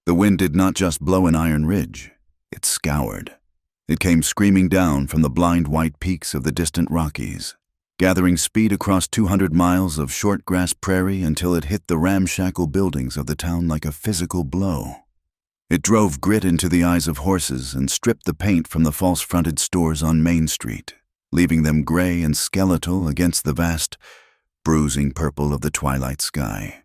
The wind did not just blow an iron ridge, it scoured. It came screaming down from the blind white peaks of the distant Rockies, gathering speed across 200 miles of short grass prairie until it hit the ramshackle buildings of the town like a physical blow. It drove grit into the eyes of horses and stripped the paint from the false-fronted stores on Main Street, leaving them gray and skeletal against the vast, bruising purple of the twilight sky.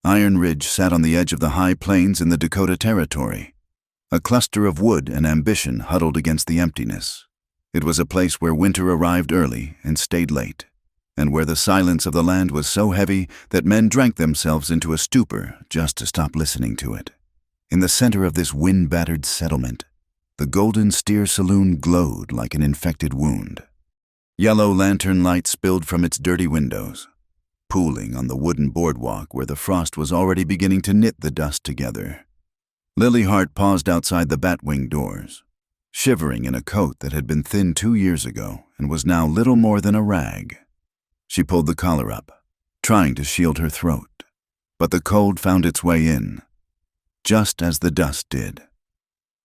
Iron Ridge sat on the edge of the high plains in the Dakota Territory, a cluster of wood and ambition huddled against the emptiness. It was a place where winter arrived early and stayed late, and where the silence of the land was so heavy that men drank themselves into a stupor just to stop listening to it. In the center of this wind-battered settlement, the Golden Steer Saloon glowed like an infected wound. Yellow lantern light spilled from its dirty windows, pooling on the wooden boardwalk where the frost was already beginning to knit the dust together. Lily Hart paused outside the batwing doors, shivering in a coat that had been thinned 2 years ago and was now little more than a rag. She pulled the collar up, trying to shield her throat, but the cold found its way in, just as the dust did.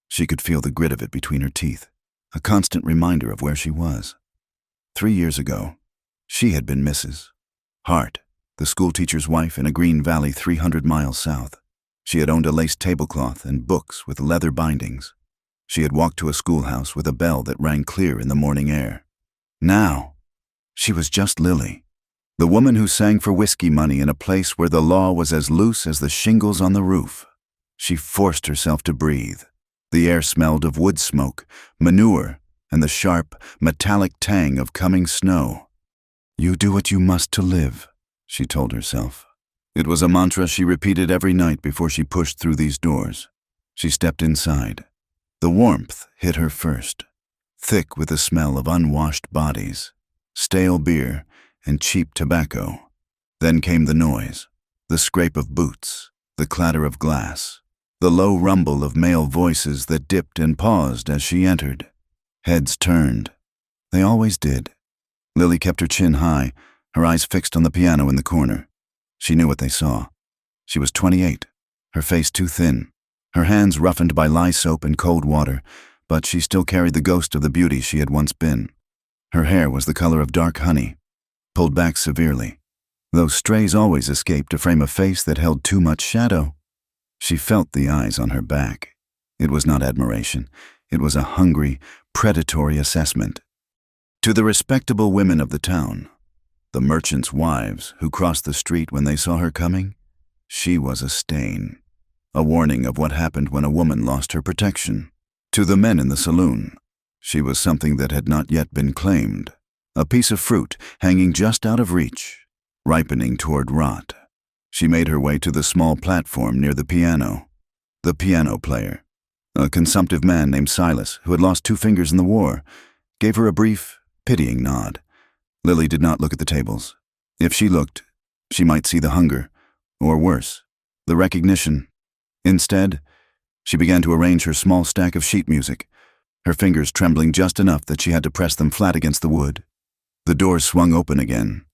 She could feel the grit of it between her teeth, a constant reminder of where she was. 3 years ago, she had been Mrs. Hart, the schoolteacher's wife in a green valley 300 miles south. She had owned a lace tablecloth and books with leather bindings. She had walked to a schoolhouse with a bell that rang clear in the morning air. Now, she was just Lily, the woman who sang for whiskey money in a place where the law was as loose as the shingles on the roof. She forced herself to breathe. The air smelled of wood smoke, manure, and the sharp, metallic tang of coming snow. "You do what you must to live," she told herself. It was a mantra she repeated every night before she pushed through these doors. She stepped inside. The warmth hit her first, thick with the smell of unwashed bodies, stale beer, and cheap tobacco. Then came the noise, the scrape of boots, the clatter of glass, the low rumble of male voices that dipped and paused as she entered. Heads turned. They always did. Lily kept her chin high, her eyes fixed on the piano in the corner. She knew what they saw. She was 28, her face too thin, her hands roughened by lye soap and cold water, but she still carried the ghost of the beauty she had once been. Her hair was the color of dark honey, pulled back severely, though strays always escaped to frame a face that held too much shadow. She felt the eyes on her back. It was not admiration. It was a hungry, predatory assessment. To the respectable women of the town, the merchants' wives who crossed the street when they saw her coming, she was a stain, a warning of what happened when a woman lost her protection. To the men in the saloon, she was something that had not yet been claimed, a piece of fruit hanging just out of reach, ripening toward rot. She made her way to the small platform near the piano. The piano player, a consumptive man named Silas, who had lost 2 fingers in the war, gave her a brief, pitying nod. Lily did not look at the tables. If she looked, she might see the hunger, or worse, the recognition. Instead, she began to arrange her small stack of sheet music, her fingers trembling just enough that she had to press them flat against the wood. The doors swung open again,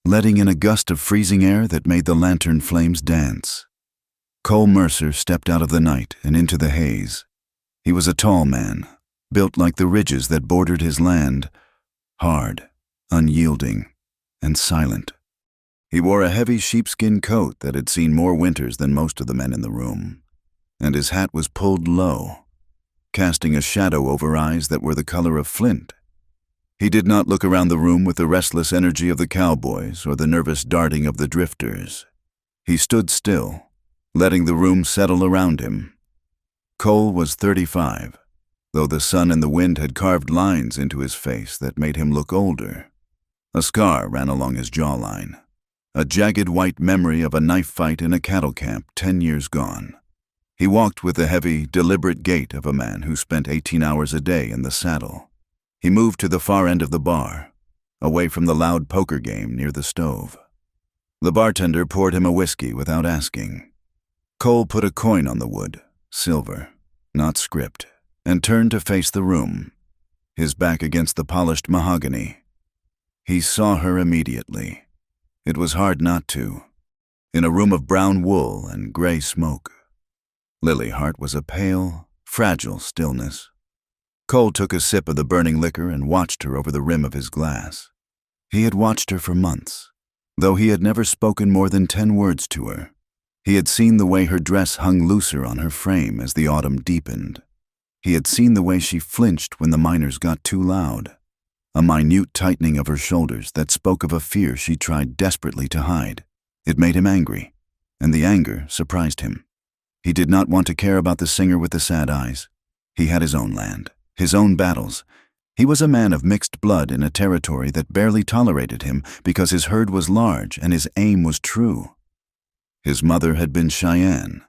letting in a gust of freezing air that made the lantern flames dance. Cole Mercer stepped out of the night and into the haze. He was a tall man, built like the ridges that bordered his land, hard, unyielding, and silent. He wore a heavy sheepskin coat that had seen more winters than most of the men in the room, and his hat was pulled low, casting a shadow over eyes that were the color of flint. He did not look around the room with the restless energy of the cowboys or the nervous darting of the drifters. He stood still, letting the room settle around him. Cole was 35, though the sun and the wind had carved lines into his face that made him look older. A scar ran along his jawline, a jagged white memory of a knife fight in a cattle camp 10 years gone. He walked with the heavy, deliberate gait of a man who spent 18 hours a day in the saddle. He moved to the far end of the bar, away from the loud poker game near the stove. The bartender poured him a whiskey without asking. Cole put a coin on the wood, silver, not script, and turned to face the room, his back against the polished mahogany. He saw her immediately. It was hard not to. In a room of brown wool and gray smoke, Lily Hart was a pale, fragile stillness. Cole took a sip of the burning liquor and watched her over the rim of his glass. He had watched her for months, though he had never spoken more than 10 words to her. He had seen the way her dress hung looser on her frame as the autumn deepened. He had seen the way she flinched when the miners got too loud, a minute tightening of her shoulders that spoke of a fear she tried desperately to hide. It made him angry, and the anger surprised him. He did not want to care about the singer with the sad eyes. He had his own land, his own battles. He was a man of mixed blood in a territory that barely tolerated him because his herd was large and his aim was true. His mother had been Cheyenne.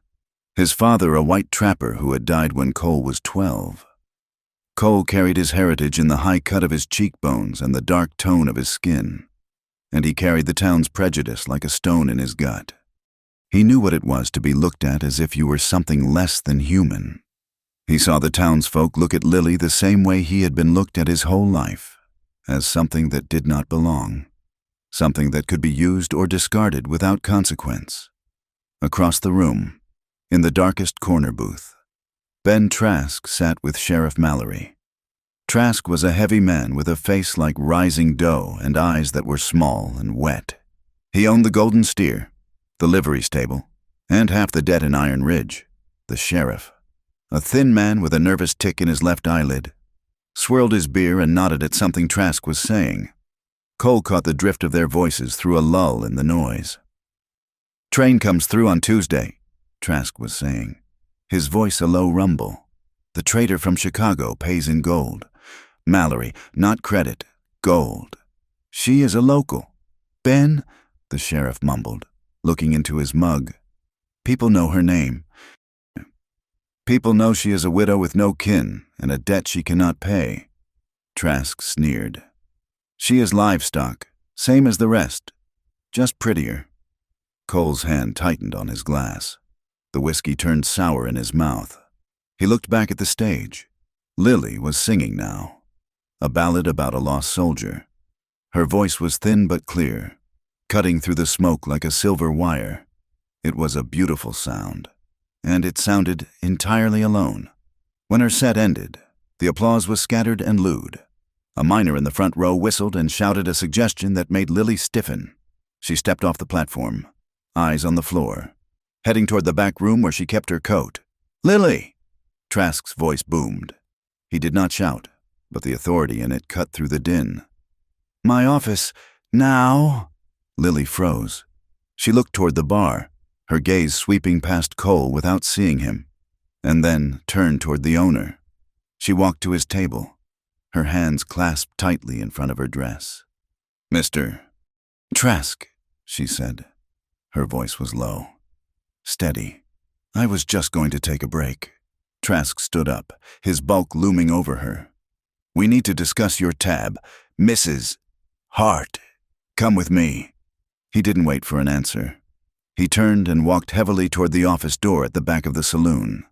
His father a white trapper who had died when Cole was 12. Cole carried his heritage in the high cut of his cheekbones and the dark tone of his skin, and he carried the town's prejudice like a stone in his gut. He knew what it was to be looked at as if you were something less than human. He saw the townsfolk look at Lily the same way he had been looked at his whole life, as something that did not belong, something that could be used or discarded without consequence. Across the room, in the darkest corner booth, Ben Trask sat with Sheriff Mallory. Trask was a heavy man with a face like rising dough and eyes that were small and wet. He owned the Golden Steer, the livery stable, and half the debt in Iron Ridge. The sheriff, a thin man with a nervous tick in his left eyelid, swirled his beer and nodded at something Trask was saying. Cole caught the drift of their voices through a lull in the noise. "Train comes through on Tuesday," Trask was saying, his voice a low rumble. "The trader from Chicago pays in gold. Mallory, not credit, gold. She is a local." "Ben," the sheriff mumbled, looking into his mug. "People know her name. People know she is a widow with no kin and a debt she cannot pay." Trask sneered. "She is livestock, same as the rest, just prettier." Cole's hand tightened on his glass. The whiskey turned sour in his mouth. He looked back at the stage. Lily was singing now, a ballad about a lost soldier. Her voice was thin but clear, cutting through the smoke like a silver wire. It was a beautiful sound, and it sounded entirely alone. When her set ended, the applause was scattered and lewd. A miner in the front row whistled and shouted a suggestion that made Lily stiffen. She stepped off the platform, eyes on the floor, heading toward the back room where she kept her coat. "Lily!" Trask's voice boomed. He did not shout, but the authority in it cut through the din. "My office, now!" Lily froze. She looked toward the bar, her gaze sweeping past Cole without seeing him, and then turned toward the owner. She walked to his table, her hands clasped tightly in front of her dress. "Mr. Trask," she said. Her voice was low, steady. "I was just going to take a break." Trask stood up, his bulk looming over her. "We need to discuss your tab, Mrs. Hart. Come with me." He didn't wait for an answer. He turned and walked heavily toward the office door at the back of the saloon.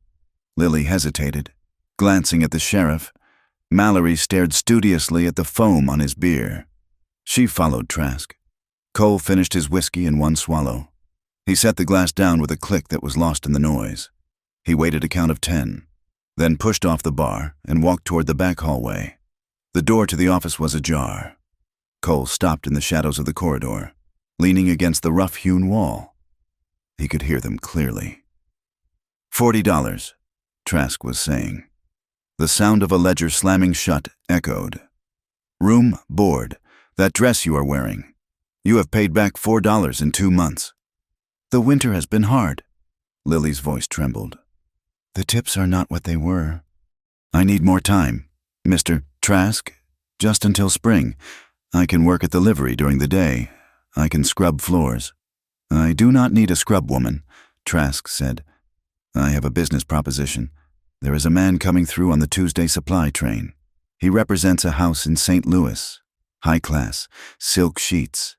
Lily hesitated, glancing at the sheriff. Mallory stared studiously at the foam on his beer. She followed Trask. Cole finished his whiskey in one swallow. He set the glass down with a click that was lost in the noise. He waited a count of 10, then pushed off the bar and walked toward the back hallway. The door to the office was ajar. Cole stopped in the shadows of the corridor, leaning against the rough-hewn wall. He could hear them clearly. $40, Trask was saying. The sound of a ledger slamming shut echoed. "Room, board, that dress you are wearing. You have paid back $4 in 2 months." "The winter has been hard." Lily's voice trembled. "The tips are not what they were." "I need more time, Mr. Trask. Just until spring. I can work at the livery during the day. I can scrub floors." "I do not need a scrub woman," Trask said. "I have a business proposition. There is a man coming through on the Tuesday supply train. He represents a house in St. Louis. High class, silk sheets.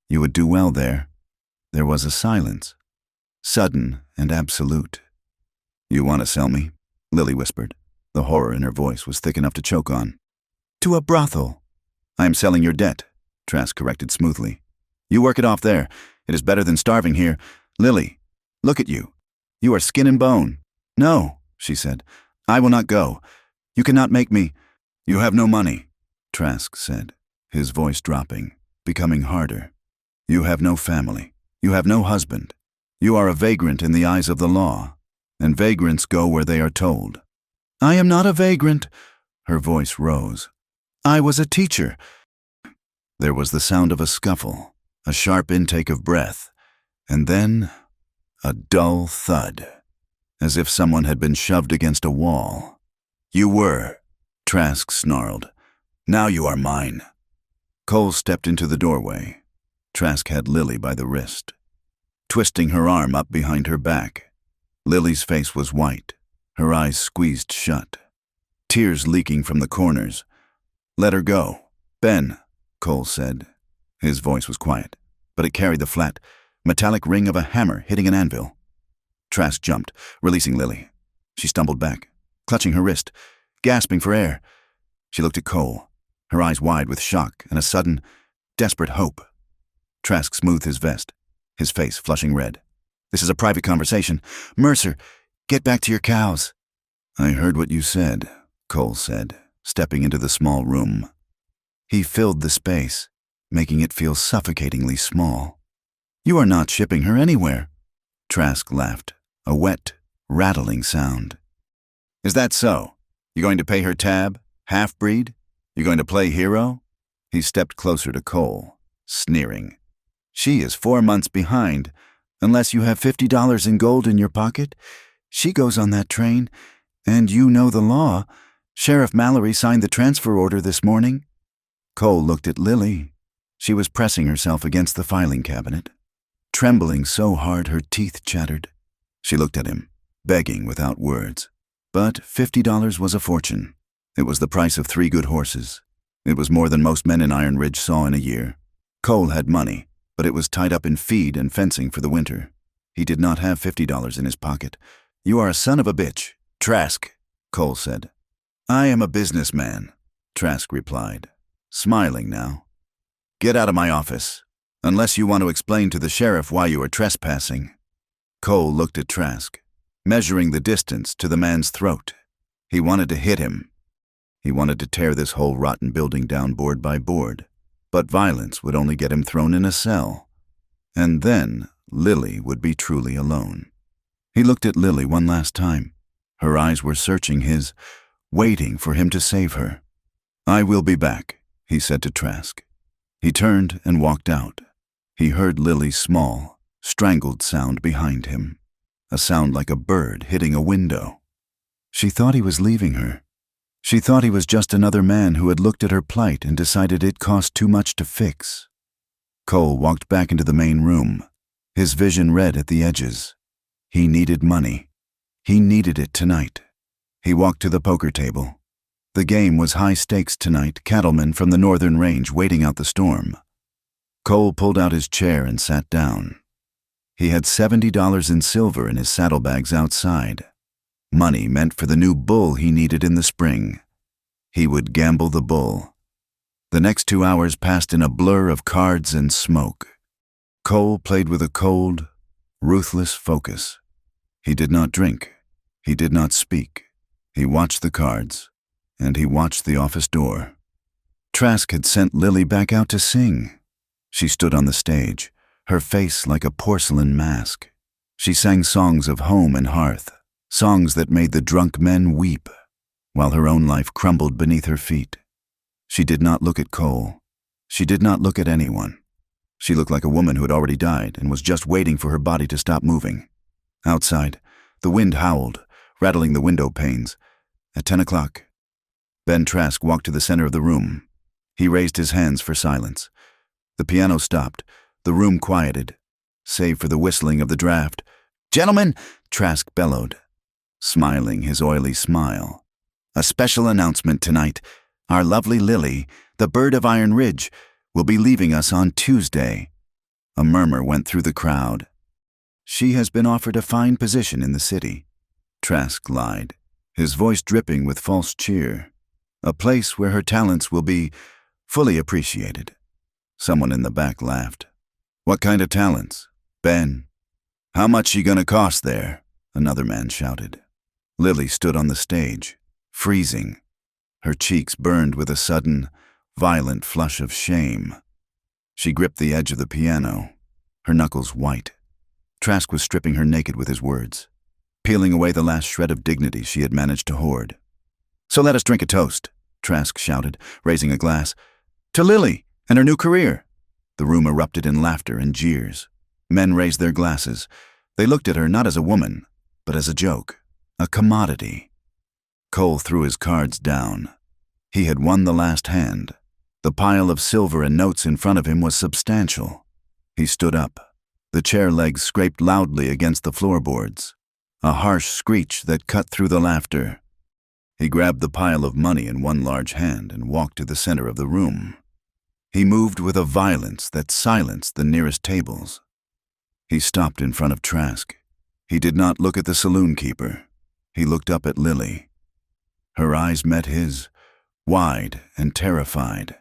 You would do well there." There was a silence, sudden and absolute. "You want to sell me?" Lily whispered. The horror in her voice was thick enough to choke on. "To a brothel." "I am selling your debt," Trask corrected smoothly. "You work it off there. It is better than starving here. Lily, look at you. You are skin and bone. No, she said. I will not go. You cannot make me. You have no money, Trask said, his voice dropping, becoming harder. You have no family. You have no husband. You are a vagrant in the eyes of the law, and vagrants go where they are told. I am not a vagrant. Her voice rose. I was a teacher. There was the sound of a scuffle, a sharp intake of breath, and then a dull thud, as if someone had been shoved against a wall. You were, Trask snarled. Now you are mine. Cole stepped into the doorway. Trask had Lily by the wrist, twisting her arm up behind her back. Lily's face was white, her eyes squeezed shut, tears leaking from the corners. Let her go. Ben, Cole said. His voice was quiet, but it carried the flat, metallic ring of a hammer hitting an anvil. Trask jumped, releasing Lily. She stumbled back, clutching her wrist, gasping for air. She looked at Cole, her eyes wide with shock and a sudden, desperate hope. Trask smoothed his vest, his face flushing red. This is a private conversation. Mercer, get back to your cows. I heard what you said, Cole said, stepping into the small room. He filled the space, making it feel suffocatingly small. You are not shipping her anywhere. Trask laughed, a wet, rattling sound. Is that so? You going to pay her tab? Half-breed? You going to play hero? He stepped closer to Cole, sneering. She is 4 months behind. Unless you have $50 in gold in your pocket, she goes on that train, and you know the law. Sheriff Mallory signed the transfer order this morning. Cole looked at Lily. She was pressing herself against the filing cabinet, trembling so hard her teeth chattered. She looked at him, begging without words. But $50 was a fortune. It was the price of 3 good horses. It was more than most men in Iron Ridge saw in a year. Cole had money, but it was tied up in feed and fencing for the winter. He did not have $50 in his pocket. You are a son of a bitch, Trask, Cole said. I am a businessman, Trask replied, smiling now. Get out of my office, unless you want to explain to the sheriff why you are trespassing. Cole looked at Trask, measuring the distance to the man's throat. He wanted to hit him. He wanted to tear this whole rotten building down board by board, but violence would only get him thrown in a cell. And then Lily would be truly alone. He looked at Lily one last time. Her eyes were searching his, waiting for him to save her. I will be back, he said to Trask. He turned and walked out. He heard Lily's small, strangled sound behind him, a sound like a bird hitting a window. She thought he was leaving her. She thought he was just another man who had looked at her plight and decided it cost too much to fix. Cole walked back into the main room, his vision red at the edges. He needed money. He needed it tonight. He walked to the poker table. The game was high stakes tonight, cattlemen from the northern range waiting out the storm. Cole pulled out his chair and sat down. He had $70 in silver in his saddlebags outside. Money meant for the new bull he needed in the spring. He would gamble the bull. The next 2 hours passed in a blur of cards and smoke. Cole played with a cold, ruthless focus. He did not drink. He did not speak. He watched the cards, and he watched the office door. Trask had sent Lily back out to sing. She stood on the stage, her face like a porcelain mask. She sang songs of home and hearth, songs that made the drunk men weep, while her own life crumbled beneath her feet. She did not look at Cole. She did not look at anyone. She looked like a woman who had already died and was just waiting for her body to stop moving. Outside, the wind howled, rattling the window panes. At 10 o'clock, Ben Trask walked to the center of the room. He raised his hands for silence. The piano stopped. The room quieted, save for the whistling of the draft. Gentlemen, Trask bellowed, smiling his oily smile. A special announcement tonight. Our lovely Lily, the bird of Iron Ridge, will be leaving us on Tuesday. A murmur went through the crowd. She has been offered a fine position in the city. Trask lied, his voice dripping with false cheer. A place where her talents will be fully appreciated. Someone in the back laughed. What kind of talents? Ben. How much she gonna cost there? Another man shouted. Lily stood on the stage, freezing. Her cheeks burned with a sudden, violent flush of shame. She gripped the edge of the piano, her knuckles white. Trask was stripping her naked with his words, peeling away the last shred of dignity she had managed to hoard. "So let us drink a toast," Trask shouted, raising a glass. "To Lily and her new career." The room erupted in laughter and jeers. Men raised their glasses. They looked at her not as a woman, but as a joke, a commodity. Cole threw his cards down. He had won the last hand. The pile of silver and notes in front of him was substantial. He stood up. The chair legs scraped loudly against the floorboards, a harsh screech that cut through the laughter. He grabbed the pile of money in one large hand and walked to the center of the room. He moved with a violence that silenced the nearest tables. He stopped in front of Trask. He did not look at the saloon keeper. He looked up at Lily. Her eyes met his, wide and terrified.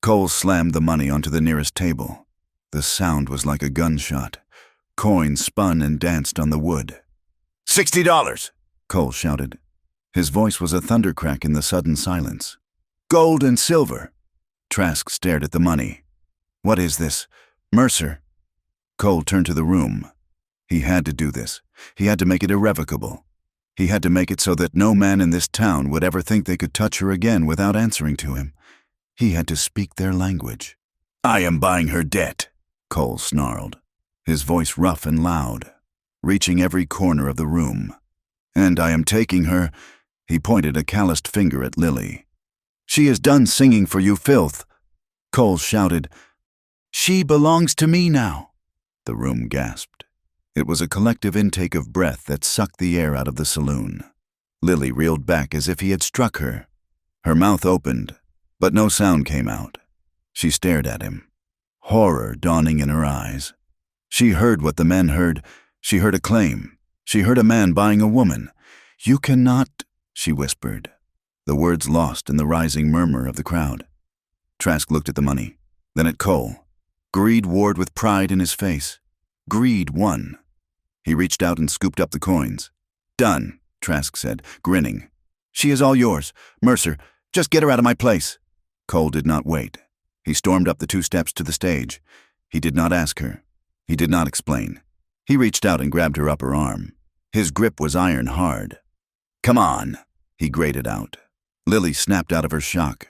Cole slammed the money onto the nearest table. The sound was like a gunshot. Coins spun and danced on the wood. $60, Cole shouted. His voice was a thundercrack in the sudden silence. "Gold and silver." Trask stared at the money. "What is this? Mercer?" Cole turned to the room. He had to do this. He had to make it irrevocable. He had to make it so that no man in this town would ever think they could touch her again without answering to him. He had to speak their language. "I am buying her debt," Cole snarled, his voice rough and loud, reaching every corner of the room. "And I am taking her," he pointed a calloused finger at Lily. "She is done singing for you, filth." Cole shouted, "She belongs to me now." The room gasped. It was a collective intake of breath that sucked the air out of the saloon. Lily reeled back as if he had struck her. Her mouth opened, but no sound came out. She stared at him, horror dawning in her eyes. She heard what the men heard. She heard a claim. She heard a man buying a woman. "You cannot," she whispered, the words lost in the rising murmur of the crowd. Trask looked at the money, then at Cole. Greed warred with pride in his face. Greed won. He reached out and scooped up the coins. "Done," Trask said, grinning. "She is all yours. Mercer, just get her out of my place." Cole did not wait. He stormed up the 2 steps to the stage. He did not ask her. He did not explain. He reached out and grabbed her upper arm. His grip was iron hard. "Come on," he grated out. Lily snapped out of her shock.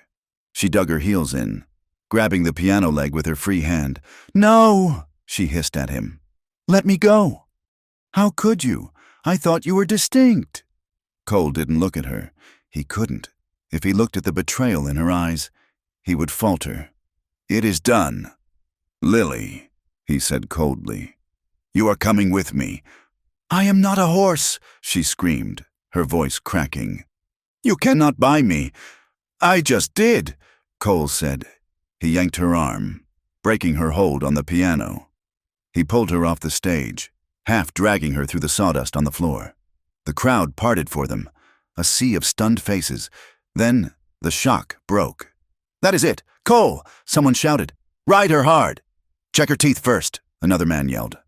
She dug her heels in, grabbing the piano leg with her free hand. "No," she hissed at him. "Let me go." "How could you? I thought you were distinct." Cole didn't look at her. He couldn't. If he looked at the betrayal in her eyes, he would falter. "It is done." "Lily," he said coldly, "you are coming with me." "I am not a horse," she screamed, her voice cracking. "You cannot buy me." "I just did," Cole said. He yanked her arm, breaking her hold on the piano. He pulled her off the stage, half dragging her through the sawdust on the floor. The crowd parted for them, a sea of stunned faces. Then the shock broke. "That is it! Cole!" someone shouted. "Ride her hard!" "Check her teeth first," another man yelled.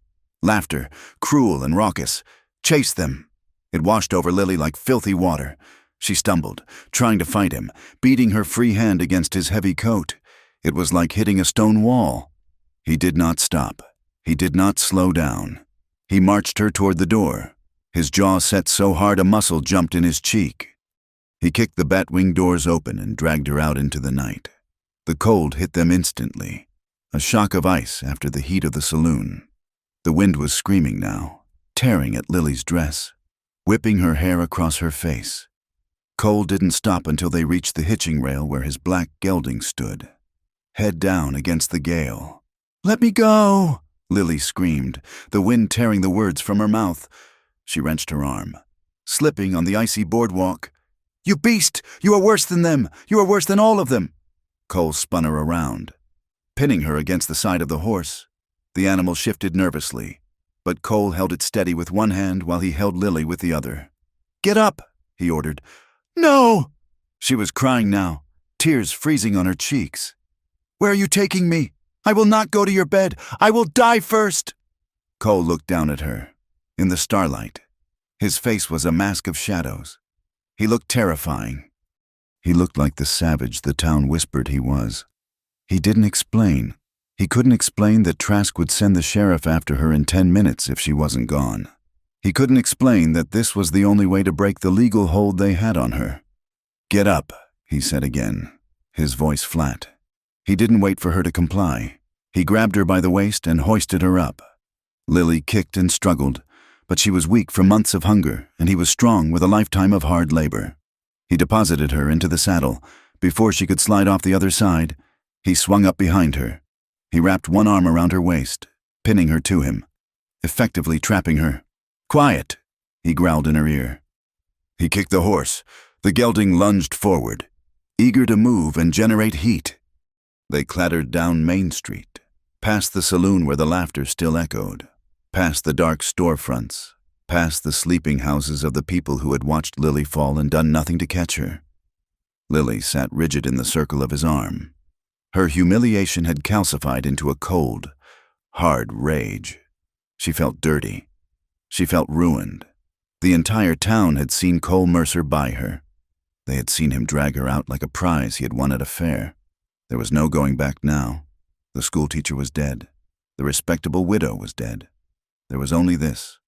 Laughter, cruel and raucous, chased them. It washed over Lily like filthy water. She stumbled, trying to fight him, beating her free hand against his heavy coat. It was like hitting a stone wall. He did not stop. He did not slow down. He marched her toward the door, his jaw set so hard a muscle jumped in his cheek. He kicked the bat-wing doors open and dragged her out into the night. The cold hit them instantly, a shock of ice after the heat of the saloon. The wind was screaming now, tearing at Lily's dress, whipping her hair across her face. Cole didn't stop until they reached the hitching rail where his black gelding stood, head down against the gale. "Let me go!" Lily screamed, the wind tearing the words from her mouth. She wrenched her arm, slipping on the icy boardwalk. "You beast! You are worse than them! You are worse than all of them!" Cole spun her around, pinning her against the side of the horse. The animal shifted nervously, but Cole held it steady with one hand while he held Lily with the other. "Get up!" he ordered. "No!" She was crying now, tears freezing on her cheeks. "Where are you taking me? I will not go to your bed. I will die first." Cole looked down at her, in the starlight. His face was a mask of shadows. He looked terrifying. He looked like the savage the town whispered he was. He didn't explain. He couldn't explain that Trask would send the sheriff after her in 10 minutes if she wasn't gone. He couldn't explain that this was the only way to break the legal hold they had on her. "Get up," he said again, his voice flat. He didn't wait for her to comply. He grabbed her by the waist and hoisted her up. Lily kicked and struggled, but she was weak from months of hunger, and he was strong with a lifetime of hard labor. He deposited her into the saddle. Before she could slide off the other side, he swung up behind her. He wrapped one arm around her waist, pinning her to him, effectively trapping her. "Quiet," he growled in her ear. He kicked the horse. The gelding lunged forward, eager to move and generate heat. They clattered down Main Street, past the saloon where the laughter still echoed, past the dark storefronts, past the sleeping houses of the people who had watched Lily fall and done nothing to catch her. Lily sat rigid in the circle of his arm. Her humiliation had calcified into a cold, hard rage. She felt dirty. She felt ruined. The entire town had seen Cole Mercer buy her. They had seen him drag her out like a prize he had won at a fair. There was no going back now. The schoolteacher was dead. The respectable widow was dead. There was only this,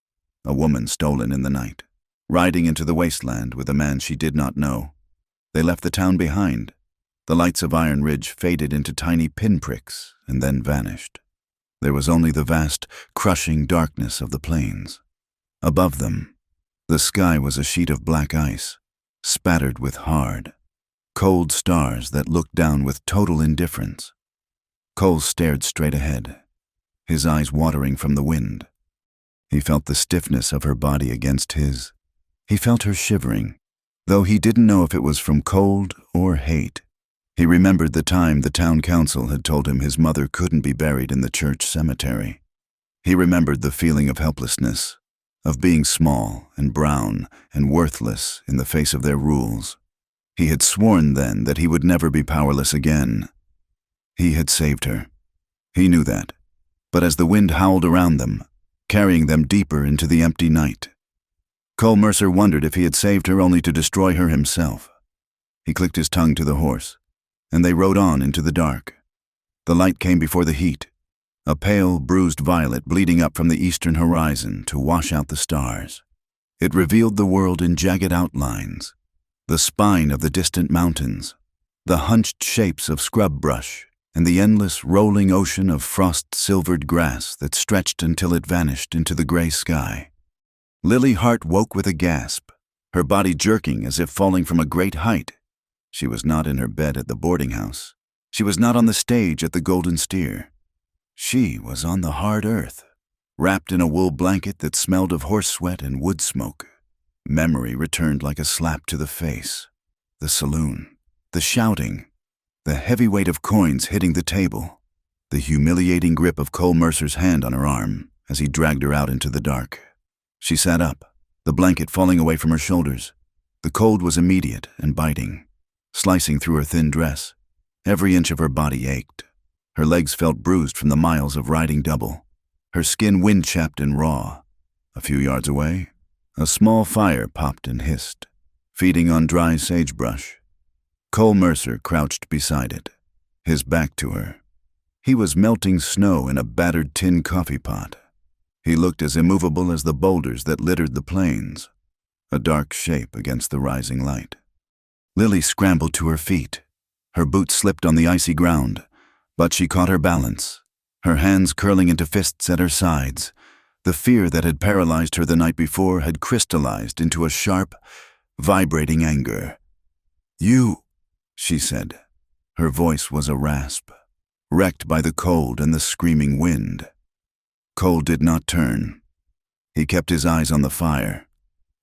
a woman stolen in the night, riding into the wasteland with a man she did not know. They left the town behind. The lights of Iron Ridge faded into tiny pinpricks and then vanished. There was only the vast, crushing darkness of the plains. Above them, the sky was a sheet of black ice, spattered with hard, cold stars that looked down with total indifference. Cole stared straight ahead, his eyes watering from the wind. He felt the stiffness of her body against his. He felt her shivering, though he didn't know if it was from cold or hate. He remembered the time the town council had told him his mother couldn't be buried in the church cemetery. He remembered the feeling of helplessness, of being small and brown and worthless in the face of their rules. He had sworn then that he would never be powerless again. He had saved her. He knew that. But as the wind howled around them, carrying them deeper into the empty night, Cole Mercer wondered if he had saved her only to destroy her himself. He clicked his tongue to the horse, and they rode on into the dark. The light came before the heat, a pale, bruised violet bleeding up from the eastern horizon to wash out the stars. It revealed the world in jagged outlines, the spine of the distant mountains, the hunched shapes of scrub brush, and the endless, rolling ocean of frost-silvered grass that stretched until it vanished into the gray sky. Lily Hart woke with a gasp, her body jerking as if falling from a great height. She was not in her bed at the boarding house. She was not on the stage at the Golden Steer. She was on the hard earth, wrapped in a wool blanket that smelled of horse sweat and wood smoke. Memory returned like a slap to the face. The saloon, the shouting, the heavy weight of coins hitting the table, the humiliating grip of Cole Mercer's hand on her arm as he dragged her out into the dark. She sat up, the blanket falling away from her shoulders. The cold was immediate and biting, slicing through her thin dress. Every inch of her body ached. Her legs felt bruised from the miles of riding double, her skin wind-chapped and raw. A few yards away, a small fire popped and hissed, feeding on dry sagebrush. Cole Mercer crouched beside it, his back to her. He was melting snow in a battered tin coffee pot. He looked as immovable as the boulders that littered the plains, a dark shape against the rising light. Lily scrambled to her feet. Her boots slipped on the icy ground, but she caught her balance, her hands curling into fists at her sides. The fear that had paralyzed her the night before had crystallized into a sharp, vibrating anger. "You," she said. Her voice was a rasp, wrecked by the cold and the screaming wind. Cole did not turn. He kept his eyes on the fire,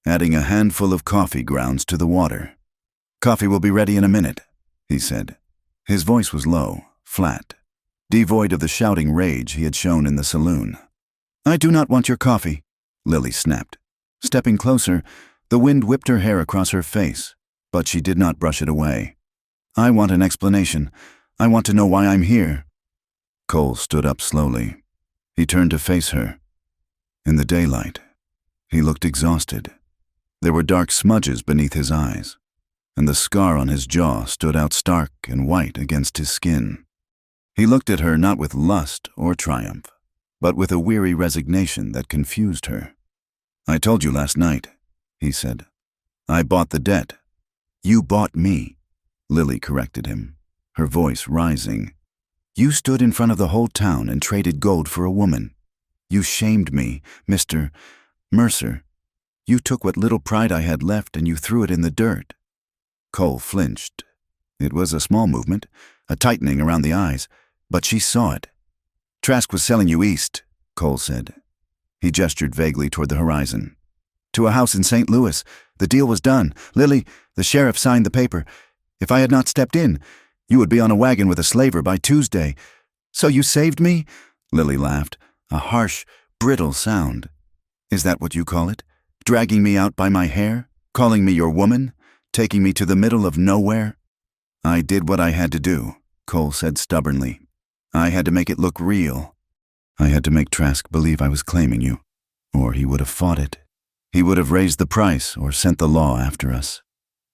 adding a handful of coffee grounds to the water. "Coffee will be ready in a minute," he said. His voice was low, flat, devoid of the shouting rage he had shown in the saloon. "I do not want your coffee," Lily snapped. Stepping closer, the wind whipped her hair across her face, but she did not brush it away. "I want an explanation. I want to know why I'm here." Cole stood up slowly. He turned to face her. In the daylight, he looked exhausted, There were dark smudges beneath his eyes, and the scar on his jaw stood out stark and white against his skin. He looked at her not with lust or triumph, but with a weary resignation that confused her. "I told you last night," he said. "I bought the debt." "You bought me," Lily corrected him, her voice rising. "You stood in front of the whole town and traded gold for a woman. You shamed me, Mr. Mercer. You took what little pride I had left and you threw it in the dirt." Cole flinched. It was a small movement, a tightening around the eyes, but she saw it. "Trask was selling you east," Cole said. He gestured vaguely toward the horizon. "To a house in St. Louis. The deal was done. Lily, the sheriff signed the paper. If I had not stepped in, you would be on a wagon with a slaver by Tuesday. So you saved me?" Lily laughed, a harsh, brittle sound. "Is that what you call it? Dragging me out by my hair? Calling me your woman? Taking me to the middle of nowhere?" "I did what I had to do," Cole said stubbornly. "I had to make it look real. I had to make Trask believe I was claiming you, or he would have fought it. He would have raised the price or sent the law after us."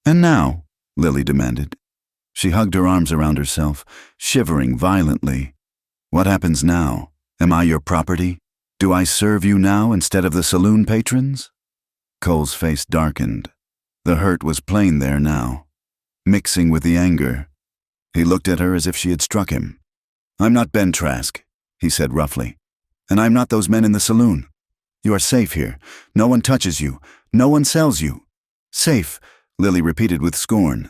"And now?" Lily demanded. She hugged her arms around herself, shivering violently. "What happens now? Am I your property? Do I serve you now instead of the saloon patrons?" Cole's face darkened. The hurt was plain there now, mixing with the anger. He looked at her as if she had struck him. "I'm not Ben Trask," he said roughly, "and I'm not those men in the saloon. You are safe here. No one touches you. No one sells you." "Safe," Lily repeated with scorn.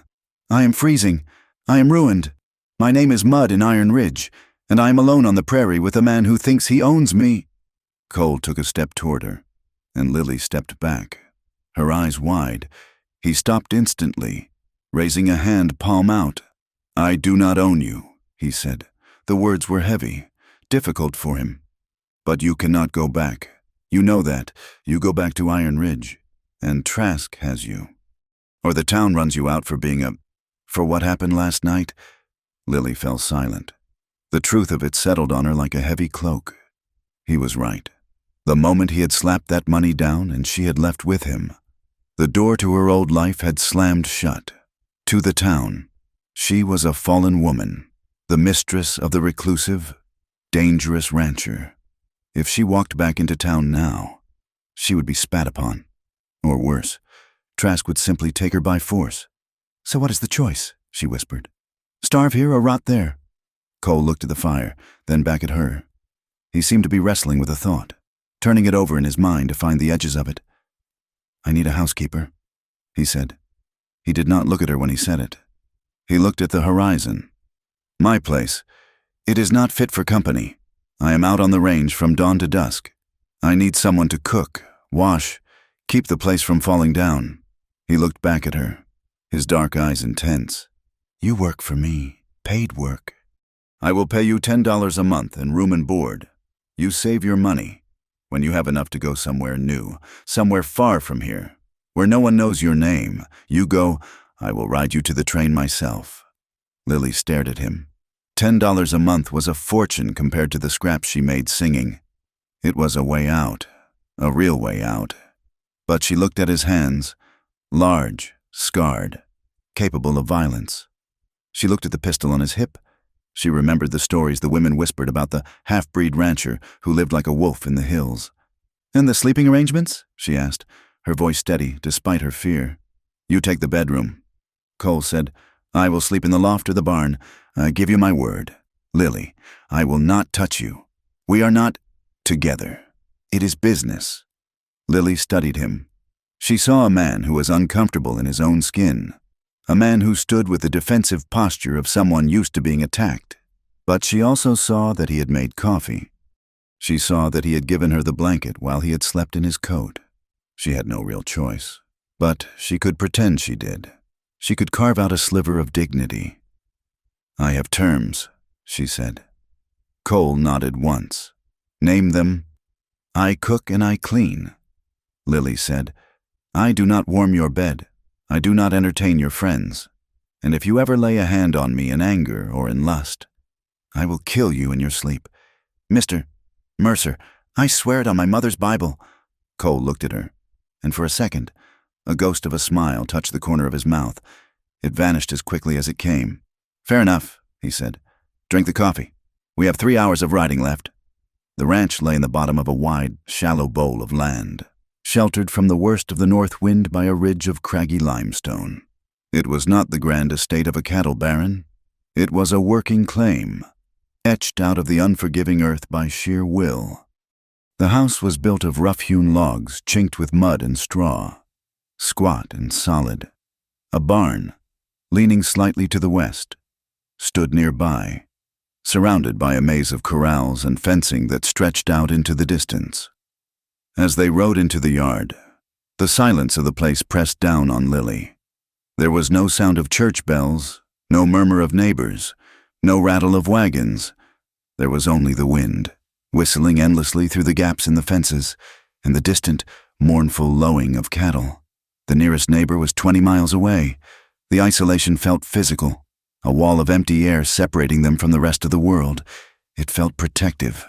"I am freezing. I am ruined. My name is Mud in Iron Ridge, and I am alone on the prairie with a man who thinks he owns me." Cole took a step toward her, and Lily stepped back, her eyes wide. He stopped instantly, raising a hand palm out. "I do not own you," he said. The words were heavy, difficult for him. "But you cannot go back. You know that. You go back to Iron Ridge, and Trask has you. Or the town runs you out for for what happened last night." Lily fell silent. The truth of it settled on her like a heavy cloak. He was right. The moment he had slapped that money down and she had left with him, the door to her old life had slammed shut. To the town, she was a fallen woman, the mistress of the reclusive, dangerous rancher. If she walked back into town now, she would be spat upon. Or worse, Trask would simply take her by force. "So what is the choice?" she whispered. "Starve here or rot there?" Cole looked at the fire, then back at her. He seemed to be wrestling with a thought, turning it over in his mind to find the edges of it. "I need a housekeeper," he said. He did not look at her when he said it. He looked at the horizon. "My place. It is not fit for company. I am out on the range from dawn to dusk. I need someone to cook, wash, keep the place from falling down." He looked back at her, his dark eyes intense. "You work for me, paid work. I will pay you $10 a month and room and board. You save your money. When you have enough to go somewhere new, somewhere far from here, where no one knows your name, you go, I will ride you to the train myself." Lily stared at him. $10 a month was a fortune compared to the scraps she made singing. It was a way out, a real way out. But she looked at his hands, large, scarred, capable of violence. She looked at the pistol on his hip. She remembered the stories the women whispered about the half-breed rancher who lived like a wolf in the hills. "And the sleeping arrangements?" she asked, her voice steady despite her fear. "You take the bedroom." Cole said, "I will sleep in the loft or the barn. I give you my word. Lily, I will not touch you. We are not together. It is business." Lily studied him. She saw a man who was uncomfortable in his own skin, a man who stood with the defensive posture of someone used to being attacked. But she also saw that he had made coffee. She saw that he had given her the blanket while he had slept in his coat. She had no real choice, but she could pretend she did. She could carve out a sliver of dignity. "I have terms," she said. Cole nodded once. "Name them." "I cook and I clean." Lily said, "I do not warm your bed. I do not entertain your friends. And if you ever lay a hand on me in anger or in lust, I will kill you in your sleep. Mr. Mercer, I swear it on my mother's Bible." Cole looked at her, and for a second, A ghost of a smile touched the corner of his mouth. It vanished as quickly as it came. "Fair enough," he said. "Drink the coffee. We have 3 hours of riding left." The ranch lay in the bottom of a wide, shallow bowl of land, sheltered from the worst of the north wind by a ridge of craggy limestone. It was not the grand estate of a cattle baron. It was a working claim, etched out of the unforgiving earth by sheer will. The house was built of rough-hewn logs chinked with mud and straw, squat and solid. A barn, leaning slightly to the west, stood nearby, surrounded by a maze of corrals and fencing that stretched out into the distance. As they rode into the yard, the silence of the place pressed down on Lily. There was no sound of church bells, no murmur of neighbors, no rattle of wagons. There was only the wind, whistling endlessly through the gaps in the fences, and the distant, mournful lowing of cattle. The nearest neighbor was 20 miles away. The isolation felt physical, a wall of empty air separating them from the rest of the world. It felt protective.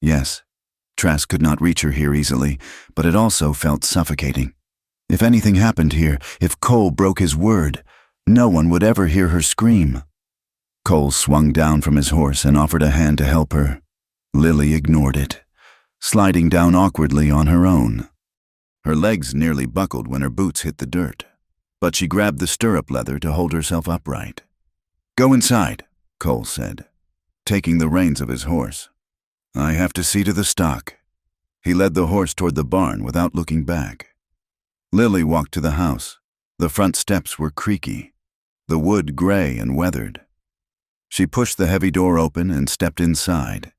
Yes, Trask could not reach her here easily, but it also felt suffocating. If anything happened here, if Cole broke his word, no one would ever hear her scream. Cole swung down from his horse and offered a hand to help her. Lily ignored it, sliding down awkwardly on her own. Her legs nearly buckled when her boots hit the dirt, but she grabbed the stirrup leather to hold herself upright. "Go inside," Cole said, taking the reins of his horse. "I have to see to the stock." He led the horse toward the barn without looking back. Lily walked to the house. The front steps were creaky, the wood gray and weathered. She pushed the heavy door open and stepped inside.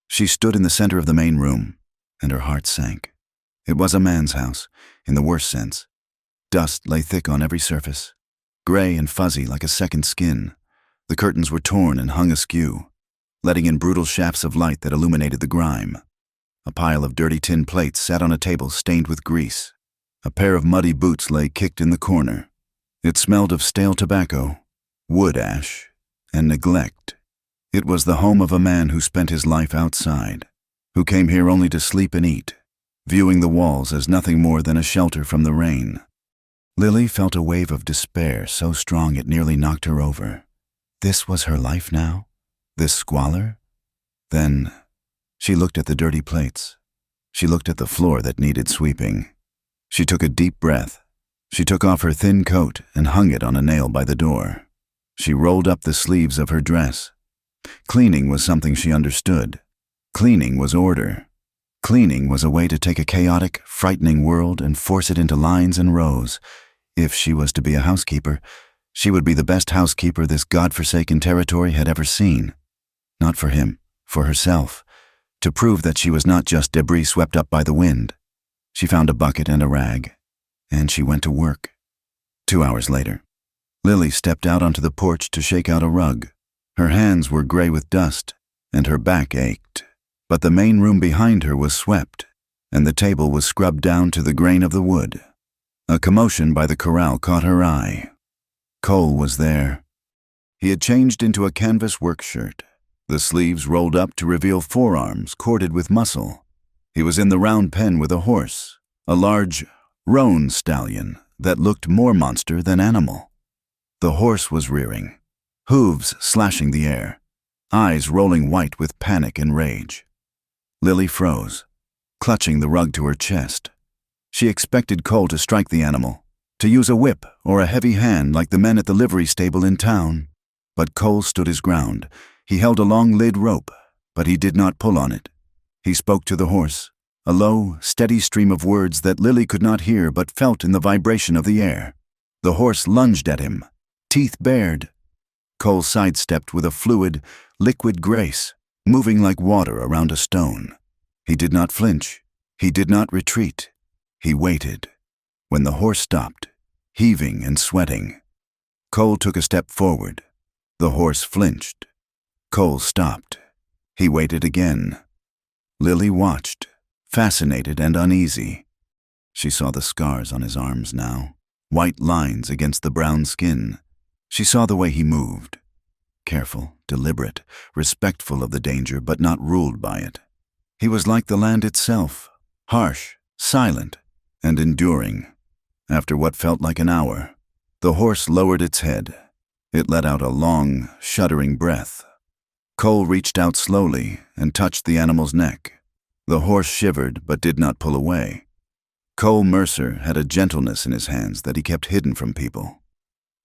She stood in the center of the main room, and her heart sank. It was a man's house, in the worst sense. Dust lay thick on every surface, gray and fuzzy like a second skin. The curtains were torn and hung askew, letting in brutal shafts of light that illuminated the grime. A pile of dirty tin plates sat on a table stained with grease. A pair of muddy boots lay kicked in the corner. It smelled of stale tobacco, wood ash, and neglect. It was the home of a man who spent his life outside, who came here only to sleep and eat, viewing the walls as nothing more than a shelter from the rain. Lily felt a wave of despair so strong it nearly knocked her over. This was her life now? This squalor? Then she looked at the dirty plates. She looked at the floor that needed sweeping. She took a deep breath. She took off her thin coat and hung it on a nail by the door. She rolled up the sleeves of her dress. Cleaning was something she understood. Cleaning was order. Cleaning was a way to take a chaotic, frightening world and force it into lines and rows. If she was to be a housekeeper, she would be the best housekeeper this godforsaken territory had ever seen. Not for him, for herself, to prove that she was not just debris swept up by the wind. She found a bucket and a rag, and she went to work. 2 hours later, Lily stepped out onto the porch to shake out a rug. Her hands were gray with dust, and her back ached. But the main room behind her was swept, and the table was scrubbed down to the grain of the wood. A commotion by the corral caught her eye. Cole was there. He had changed into a canvas work shirt, the sleeves rolled up to reveal forearms corded with muscle. He was in the round pen with a horse, a large roan stallion that looked more monster than animal. The horse was rearing, hooves slashing the air, eyes rolling white with panic and rage. Lily froze, clutching the rug to her chest. She expected Cole to strike the animal, to use a whip or a heavy hand like the men at the livery stable in town. But Cole stood his ground. He held a long lead rope, but he did not pull on it. He spoke to the horse, a low, steady stream of words that Lily could not hear but felt in the vibration of the air. The horse lunged at him, teeth bared. Cole sidestepped with a fluid, liquid grace, moving like water around a stone. He did not flinch. He did not retreat. He waited. When the horse stopped, heaving and sweating, Cole took a step forward. The horse flinched. Cole stopped. He waited again. Lily watched, fascinated and uneasy. She saw the scars on his arms now, white lines against the brown skin. She saw the way he moved. Careful, deliberate, respectful of the danger, but not ruled by it. He was like the land itself, harsh, silent, and enduring. After what felt like an hour, the horse lowered its head. It let out a long, shuddering breath. Cole reached out slowly and touched the animal's neck. The horse shivered but did not pull away. Cole Mercer had a gentleness in his hands that he kept hidden from people.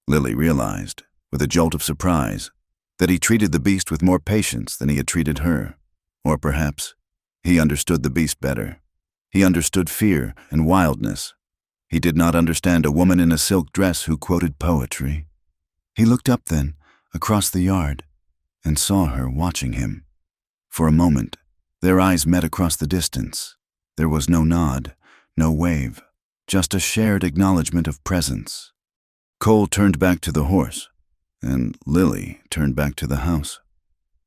Lily realized, with a jolt of surprise, that he treated the beast with more patience than he had treated her. Or perhaps, he understood the beast better. He understood fear and wildness. He did not understand a woman in a silk dress who quoted poetry. He looked up then, across the yard, and saw her watching him. For a moment, their eyes met across the distance. There was no nod, no wave, just a shared acknowledgement of presence. Cole turned back to the horse, and Lily turned back to the house,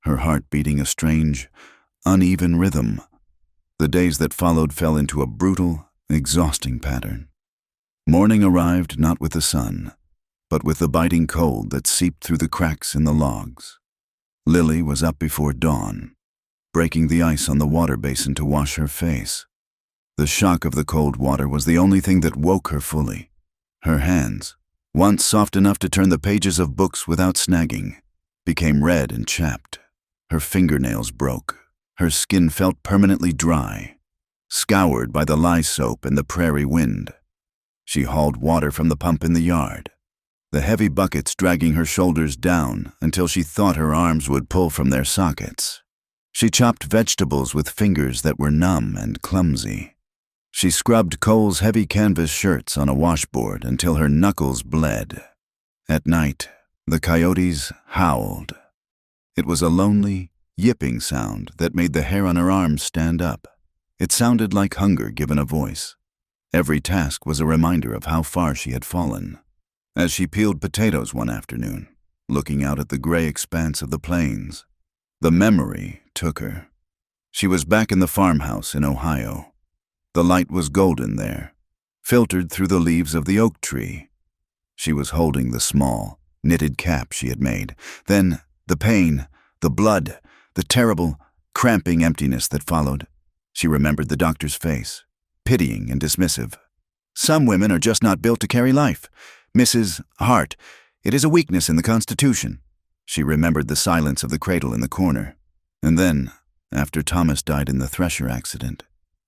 her heart beating a strange, uneven rhythm. The days that followed fell into a brutal, exhausting pattern. Morning arrived not with the sun, but with the biting cold that seeped through the cracks in the logs. Lily was up before dawn, breaking the ice on the water basin to wash her face. The shock of the cold water was the only thing that woke her fully. Her hands, once soft enough to turn the pages of books without snagging, became red and chapped. Her fingernails broke. Her skin felt permanently dry, scoured by the lye soap and the prairie wind. She hauled water from the pump in the yard, the heavy buckets dragging her shoulders down until she thought her arms would pull from their sockets. She chopped vegetables with fingers that were numb and clumsy. She scrubbed Cole's heavy canvas shirts on a washboard until her knuckles bled. At night, the coyotes howled. It was a lonely, yipping sound that made the hair on her arms stand up. It sounded like hunger given a voice. Every task was a reminder of how far she had fallen. As she peeled potatoes one afternoon, looking out at the gray expanse of the plains, the memory took her. She was back in the farmhouse in Ohio. The light was golden there, filtered through the leaves of the oak tree. She was holding the small, knitted cap she had made. Then the pain, the blood, the terrible, cramping emptiness that followed. She remembered the doctor's face, pitying and dismissive. "Some women are just not built to carry life. Mrs. Hart, it is a weakness in the Constitution." She remembered the silence of the cradle in the corner. And then, after Thomas died in the thresher accident,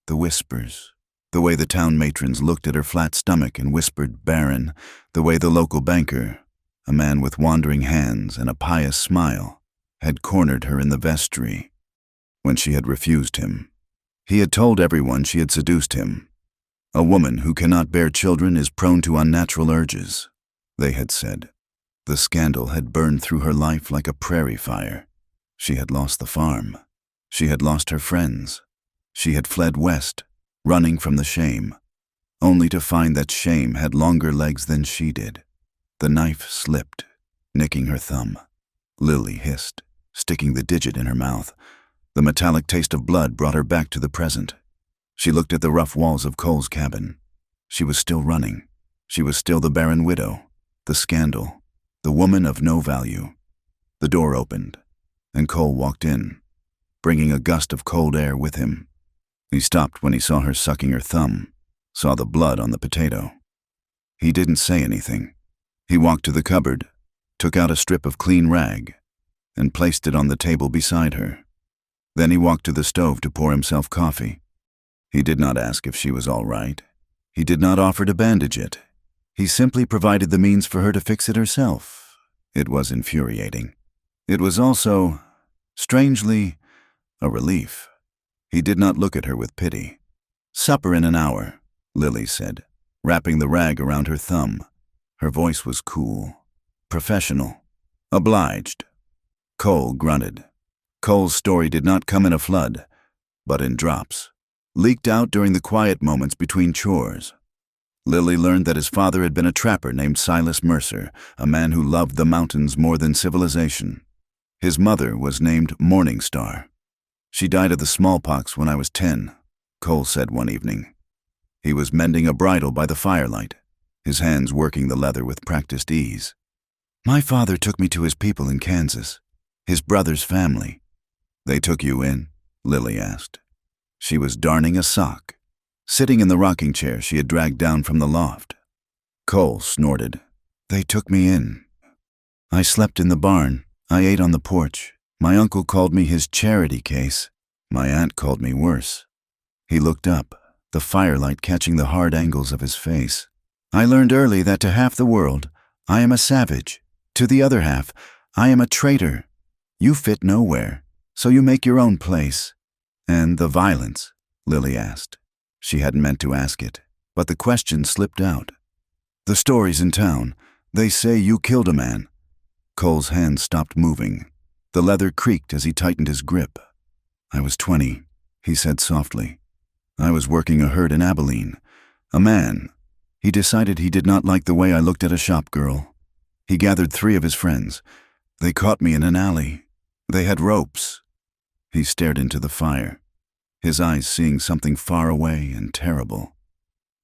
the whispers, the way the town matrons looked at her flat stomach and whispered barren, the way the local banker, a man with wandering hands and a pious smile, had cornered her in the vestry when she had refused him. He had told everyone she had seduced him. "A woman who cannot bear children is prone to unnatural urges," they had said. The scandal had burned through her life like a prairie fire. She had lost the farm. She had lost her friends. She had fled west, running from the shame, only to find that shame had longer legs than she did. The knife slipped, nicking her thumb. Lily hissed, sticking the digit in her mouth. The metallic taste of blood brought her back to the present. She looked at the rough walls of Cole's cabin. She was still running. She was still the barren widow, the scandal, the woman of no value. The door opened, and Cole walked in, bringing a gust of cold air with him. He stopped when he saw her sucking her thumb, saw the blood on the potato. He didn't say anything. He walked to the cupboard, took out a strip of clean rag, and placed it on the table beside her. Then he walked to the stove to pour himself coffee. He did not ask if she was all right. He did not offer to bandage it. He simply provided the means for her to fix it herself. It was infuriating. It was also, strangely, a relief. He did not look at her with pity. "Supper in an hour," Lily said, wrapping the rag around her thumb. Her voice was cool, professional, obliged. Cole grunted. Cole's story did not come in a flood, but in drops, leaked out during the quiet moments between chores. Lily learned that his father had been a trapper named Silas Mercer, a man who loved the mountains more than civilization. His mother was named Morning Star. "She died of the smallpox when I was 10, Cole said one evening. He was mending a bridle by the firelight, his hands working the leather with practiced ease. "My father took me to his people in Kansas, his brother's family." "They took you in?" Lily asked. She was darning a sock, sitting in the rocking chair she had dragged down from the loft. Cole snorted. They took me in. I slept in the barn. I ate on the porch. My uncle called me his charity case. My aunt called me worse. He looked up, the firelight catching the hard angles of his face. I learned early that to half the world, I am a savage. To the other half, I am a traitor. You fit nowhere, so you make your own place. And the violence? Lily asked. She hadn't meant to ask it, but the question slipped out. The stories in town, they say you killed a man. Cole's hand stopped moving. The leather creaked as he tightened his grip. I was 20, he said softly. I was working a herd in Abilene. A man. He decided he did not like the way I looked at a shop girl. He gathered 3 of his friends. They caught me in an alley. They had ropes. He stared into the fire, his eyes seeing something far away and terrible.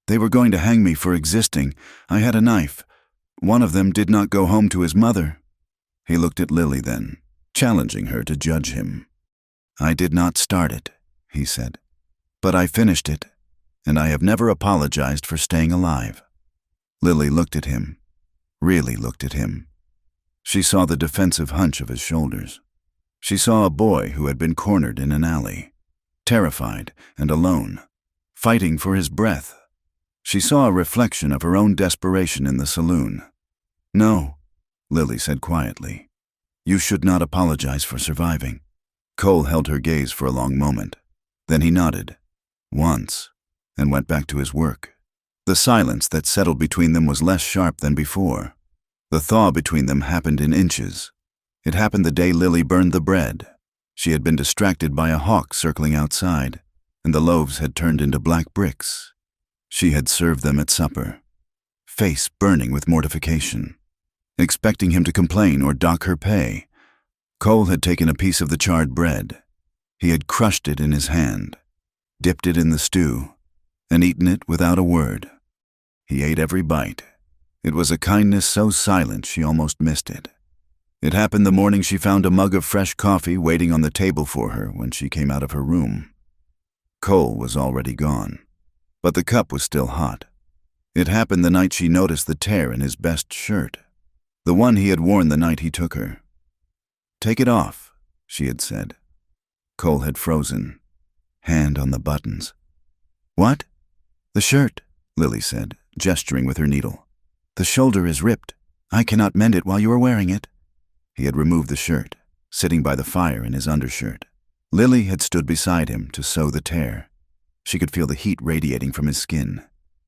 They were going to hang me for existing. I had a knife. One of them did not go home to his mother. He looked at Lily then, challenging her to judge him. I did not start it, he said, but I finished it, and I have never apologized for staying alive. Lily looked at him, really looked at him. She saw the defensive hunch of his shoulders. She saw a boy who had been cornered in an alley, terrified and alone, fighting for his breath. She saw a reflection of her own desperation in the saloon. No, Lily said quietly. You should not apologize for surviving. Cole held her gaze for a long moment. Then he nodded, once, and went back to his work. The silence that settled between them was less sharp than before. The thaw between them happened in inches. It happened the day Lily burned the bread. She had been distracted by a hawk circling outside, and the loaves had turned into black bricks. She had served them at supper, face burning with mortification, expecting him to complain or dock her pay. Cole had taken a piece of the charred bread. He had crushed it in his hand, dipped it in the stew, and eaten it without a word. He ate every bite. It was a kindness so silent she almost missed it. It happened the morning she found a mug of fresh coffee waiting on the table for her when she came out of her room. Cole was already gone, but the cup was still hot. It happened the night she noticed the tear in his best shirt, the one he had worn the night he took her. Take it off, she had said. Cole had frozen, hand on the buttons. What? The shirt, Lily said, gesturing with her needle. The shoulder is ripped. I cannot mend it while you are wearing it. He had removed the shirt, sitting by the fire in his undershirt. Lily had stood beside him to sew the tear. She could feel the heat radiating from his skin.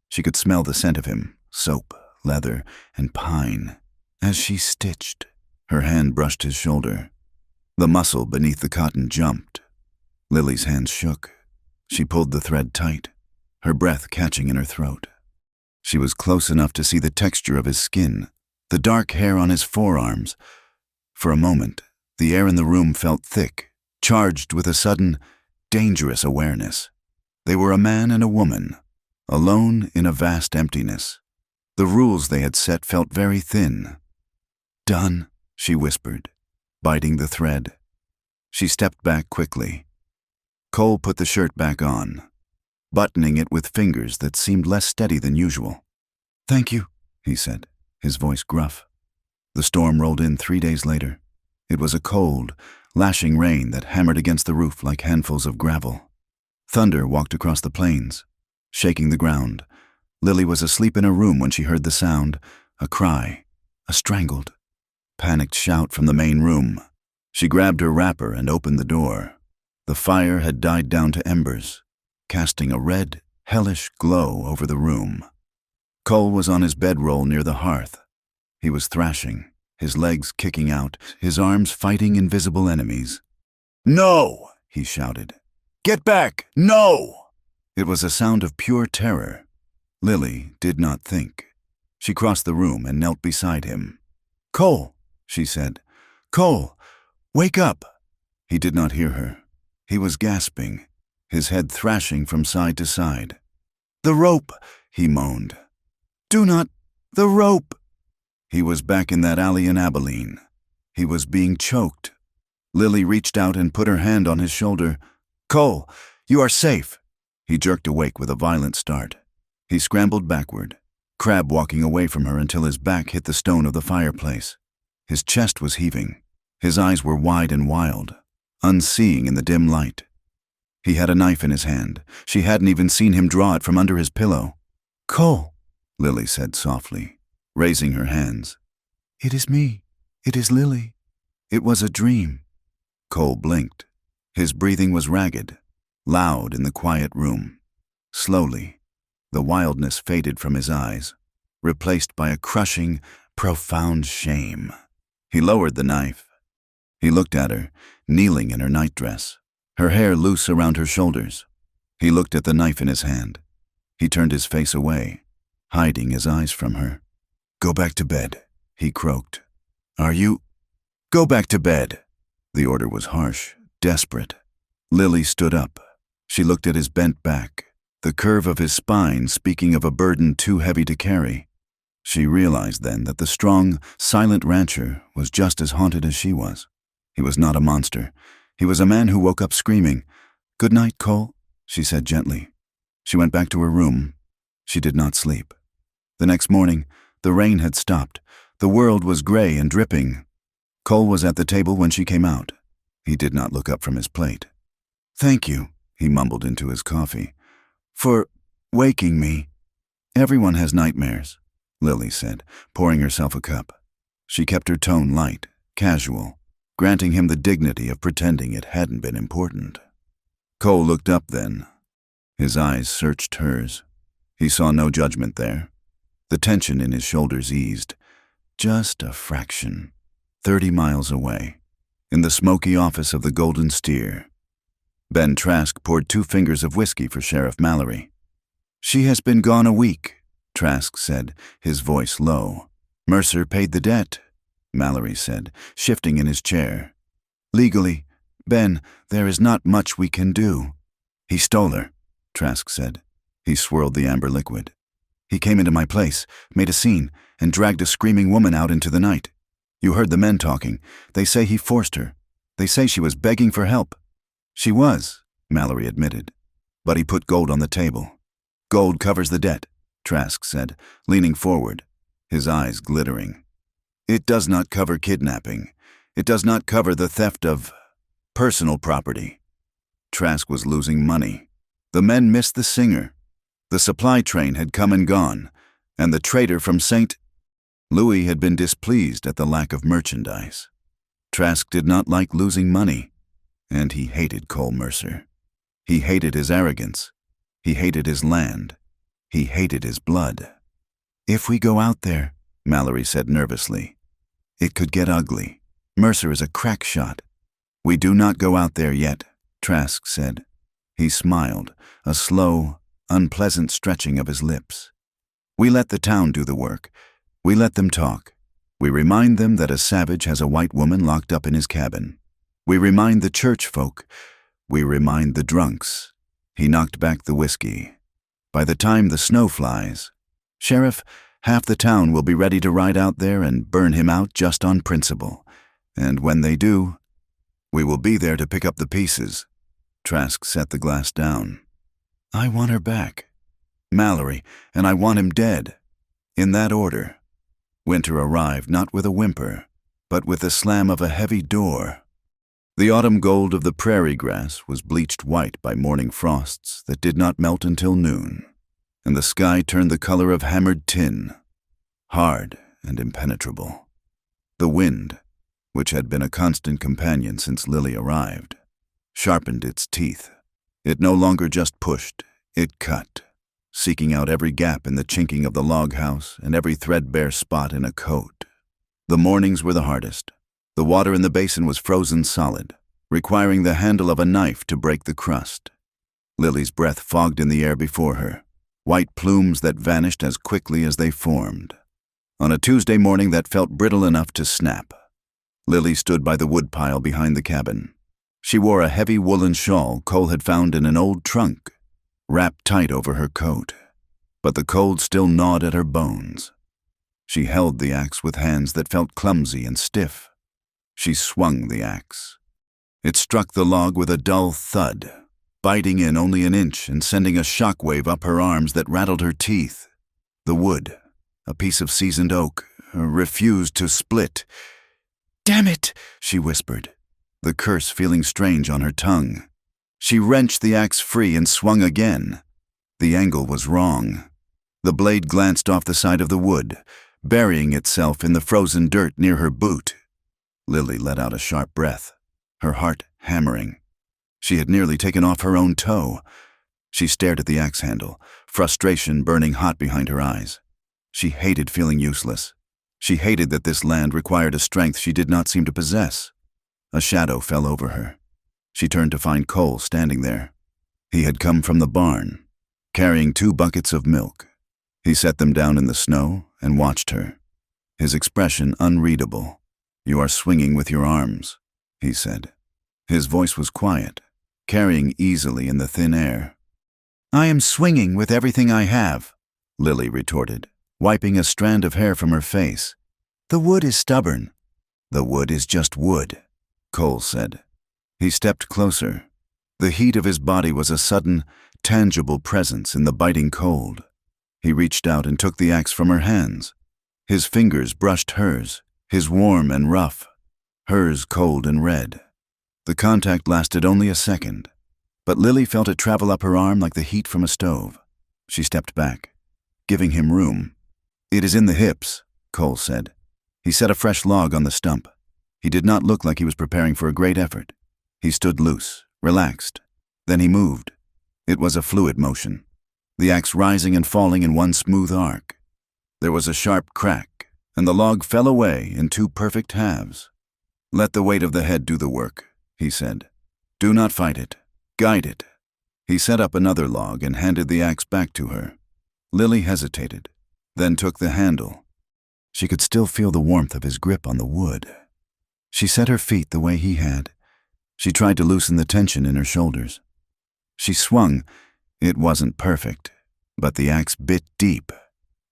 She could smell the scent of him, soap, leather, and pine. As she stitched, her hand brushed his shoulder. The muscle beneath the cotton jumped. Lily's hands shook. She pulled the thread tight, her breath catching in her throat. She was close enough to see the texture of his skin, the dark hair on his forearms. For a moment, the air in the room felt thick, charged with a sudden, dangerous awareness. They were a man and a woman, alone in a vast emptiness. The rules they had set felt very thin. Done, she whispered, biting the thread. She stepped back quickly. Cole put the shirt back on, buttoning it with fingers that seemed less steady than usual. Thank you, he said, his voice gruff. The storm rolled in 3 days later. It was a cold, lashing rain that hammered against the roof like handfuls of gravel. Thunder walked across the plains, shaking the ground. Lily was asleep in her room when she heard the sound, a cry, a strangled, panicked shout from the main room. She grabbed her wrapper and opened the door. The fire had died down to embers, casting a red, hellish glow over the room. Cole was on his bedroll near the hearth. He was thrashing, his legs kicking out, his arms fighting invisible enemies. No, he shouted. Get back! No! It was a sound of pure terror. Lily did not think. She crossed the room and knelt beside him. Cole, she said. Cole, wake up! He did not hear her. He was gasping, his head thrashing from side to side. The rope, he moaned. Do not, the rope! He was back in that alley in Abilene. He was being choked. Lily reached out and put her hand on his shoulder. Cole, you are safe. He jerked awake with a violent start. He scrambled backward. crab walking away from her until his back hit the stone of the fireplace. His chest was heaving. His eyes were wide and wild, unseeing in the dim light. He had a knife in his hand. She hadn't even seen him draw it from under his pillow. "Cole," Lily said softly, raising her hands. "It is me. It is Lily. It was a dream." Cole blinked. His breathing was ragged, loud in the quiet room. Slowly, the wildness faded from his eyes, replaced by a crushing, profound shame. He lowered the knife. He looked at her, kneeling in her nightdress, her hair loose around her shoulders. He looked at the knife in his hand. He turned his face away, hiding his eyes from her. "Go back to bed," he croaked. "Are you—" "Go back to bed!" The order was harsh, desperate. Lily stood up. She looked at his bent back, the curve of his spine speaking of a burden too heavy to carry. She realized then that the strong, silent rancher was just as haunted as she was. He was not a monster. He was a man who woke up screaming. "Good night, Cole," she said gently. She went back to her room. She did not sleep. The next morning, the rain had stopped. The world was gray and dripping. Cole was at the table when she came out. He did not look up from his plate. "Thank you," he mumbled into his coffee, "for waking me." "Everyone has nightmares," Lily said, pouring herself a cup. She kept her tone light, casual, granting him the dignity of pretending it hadn't been important. Cole looked up then. His eyes searched hers. He saw no judgment there. The tension in his shoulders eased. Just a fraction. 30 miles away, in the smoky office of the Golden Steer. Ben Trask poured 2 fingers of whiskey for Sheriff Mallory. "She has been gone a week," Trask said, his voice low. "Mercer paid the debt," Mallory said, shifting in his chair. "Legally, Ben, there is not much we can do." "He stole her," Trask said. He swirled the amber liquid. "He came into my place, made a scene, and dragged a screaming woman out into the night. You heard the men talking. They say he forced her. They say she was begging for help." "She was," Mallory admitted. "But he put gold on the table." "Gold covers the debt," Trask said, leaning forward, his eyes glittering. "It does not cover kidnapping. It does not cover the theft of personal property." Trask was losing money. The men missed the singer. The supply train had come and gone, and the trader from St. Louis had been displeased at the lack of merchandise. Trask did not like losing money, and he hated Cole Mercer. He hated his arrogance. He hated his land. He hated his blood. "If we go out there," Mallory said nervously, "it could get ugly. Mercer is a crack shot." "We do not go out there yet," Trask said. He smiled, a slow, unpleasant stretching of his lips. "We let the town do the work. We let them talk. We remind them that a savage has a white woman locked up in his cabin. We remind the church folk. We remind the drunks." He knocked back the whiskey. "By the time the snow flies, Sheriff, half the town will be ready to ride out there and burn him out just on principle. And when they do, we will be there to pick up the pieces." Trask set the glass down. "I want her back. Mallory, and I want him dead. In that order." Winter arrived not with a whimper, but with the slam of a heavy door. The autumn gold of the prairie grass was bleached white by morning frosts that did not melt until noon, and the sky turned the color of hammered tin, hard and impenetrable. The wind, which had been a constant companion since Lily arrived, sharpened its teeth. It no longer just pushed, it cut, seeking out every gap in the chinking of the log house and every threadbare spot in a coat. The mornings were the hardest. The water in the basin was frozen solid, requiring the handle of a knife to break the crust. Lily's breath fogged in the air before her, white plumes that vanished as quickly as they formed. On a Tuesday morning that felt brittle enough to snap, Lily stood by the woodpile behind the cabin. She wore a heavy woolen shawl Cole had found in an old trunk, wrapped tight over her coat, but the cold still gnawed at her bones. She held the axe with hands that felt clumsy and stiff. She swung the axe. It struck the log with a dull thud, biting in only an inch and sending a shock wave up her arms that rattled her teeth. The wood, A piece of seasoned oak refused to split. "Damn it," she whispered, the curse feeling strange on her tongue. She wrenched the axe free and swung again. The angle was wrong. The blade glanced off the side of the wood, burying itself in the frozen dirt near her boot. Lily let out a sharp breath, her heart hammering. She had nearly taken off her own toe. She stared at the axe handle, frustration burning hot behind her eyes. She hated feeling useless. She hated that this land required a strength she did not seem to possess. A shadow fell over her. She turned to find Cole standing there. He had come from the barn, carrying 2 buckets of milk. He set them down in the snow and watched her, his expression unreadable. "You are swinging with your arms," he said. His voice was quiet, carrying easily in the thin air. "I am swinging with everything I have," Lily retorted, wiping a strand of hair from her face. "The wood is stubborn." "The wood is just wood," Cole said. He stepped closer. The heat of his body was a sudden, tangible presence in the biting cold. He reached out and took the axe from her hands. His fingers brushed hers, his warm and rough, hers cold and red. The contact lasted only a second, but Lily felt it travel up her arm like the heat from a stove. She stepped back, giving him room. "It is in the hips," Cole said. He set a fresh log on the stump. He did not look like he was preparing for a great effort. He stood loose, relaxed. Then he moved. It was a fluid motion, the axe rising and falling in one smooth arc. There was a sharp crack, and the log fell away in 2 perfect halves. "Let the weight of the head do the work," he said. "Do not fight it. Guide it." He set up another log and handed the axe back to her. Lily hesitated, then took the handle. She could still feel the warmth of his grip on the wood. She set her feet the way he had. She tried to loosen the tension in her shoulders. She swung. It wasn't perfect, but the axe bit deep,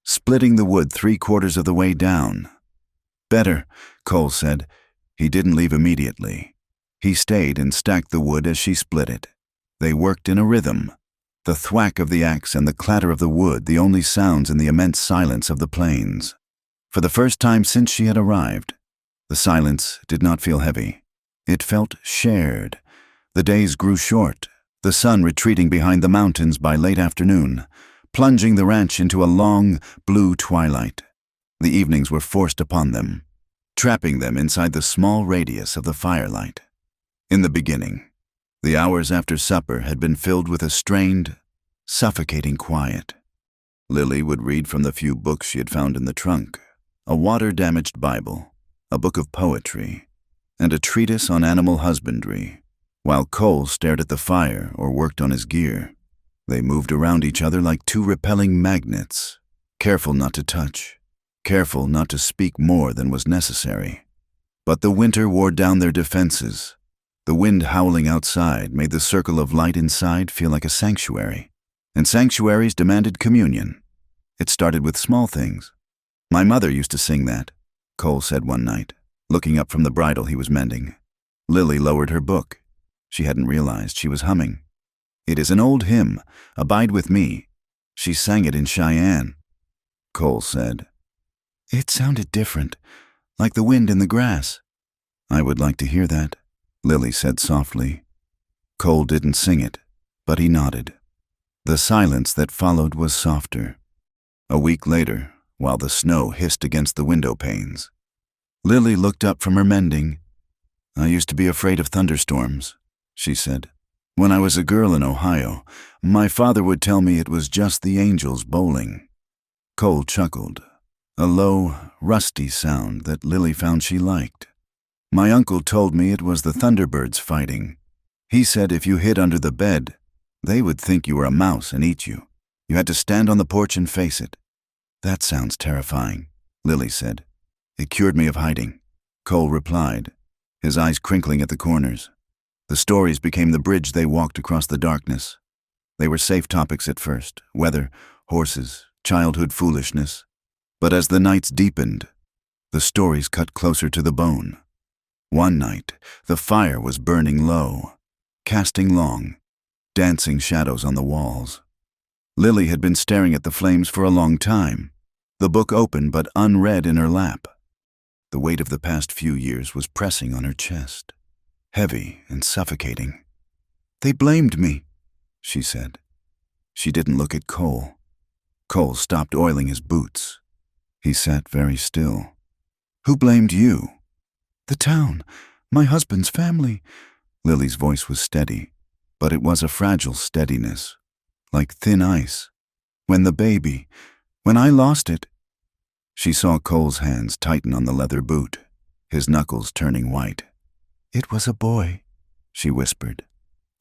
splitting the wood 3/4 of the way down. "Better," Cole said. He didn't leave immediately. He stayed and stacked the wood as she split it. They worked in a rhythm, the thwack of the axe and the clatter of the wood the only sounds in the immense silence of the plains. For the first time since she had arrived, the silence did not feel heavy. It felt shared. The days grew short, the sun retreating behind the mountains by late afternoon, plunging the ranch into a long, blue twilight. The evenings were forced upon them, trapping them inside the small radius of the firelight. In the beginning, the hours after supper had been filled with a strained, suffocating quiet. Lily would read from the few books she had found in the trunk, a water-damaged Bible, a book of poetry, and a treatise on animal husbandry, while Cole stared at the fire or worked on his gear. They moved around each other like 2 repelling magnets, careful not to touch, careful not to speak more than was necessary. But the winter wore down their defenses. The wind howling outside made the circle of light inside feel like a sanctuary, and sanctuaries demanded communion. It started with small things. "My mother used to sing that," Cole said one night, looking up from the bridle he was mending. Lily lowered her book. She hadn't realized she was humming. "It is an old hymn, Abide With Me. She sang it in Cheyenne," Cole said. "It sounded different, like the wind in the grass." "I would like to hear that," Lily said softly. Cole didn't sing it, but he nodded. The silence that followed was softer. A week later, while the snow hissed against the window panes, Lily looked up from her mending. "I used to be afraid of thunderstorms," she said. "When I was a girl in Ohio, my father would tell me it was just the angels bowling." Cole chuckled, a low, rusty sound that Lily found she liked. "My uncle told me it was the thunderbirds fighting. He said if you hid under the bed, they would think you were a mouse and eat you. You had to stand on the porch and face it." "That sounds terrifying," Lily said. "It cured me of hiding," Cole replied, his eyes crinkling at the corners. The stories became the bridge they walked across the darkness. They were safe topics at first: weather, horses, childhood foolishness. But as the nights deepened, the stories cut closer to the bone. One night, the fire was burning low, casting long, dancing shadows on the walls. Lily had been staring at the flames for a long time. the book open but unread in her lap. The weight of the past few years was pressing on her chest, heavy and suffocating. "They blamed me," she said. She didn't look at Cole. Cole stopped oiling his boots. He sat very still. "Who blamed you?" "The town, my husband's family." Lily's voice was steady, but it was a fragile steadiness, like thin ice. When I lost it." She saw Cole's hands tighten on the leather boot, his knuckles turning white. "It was a boy," she whispered.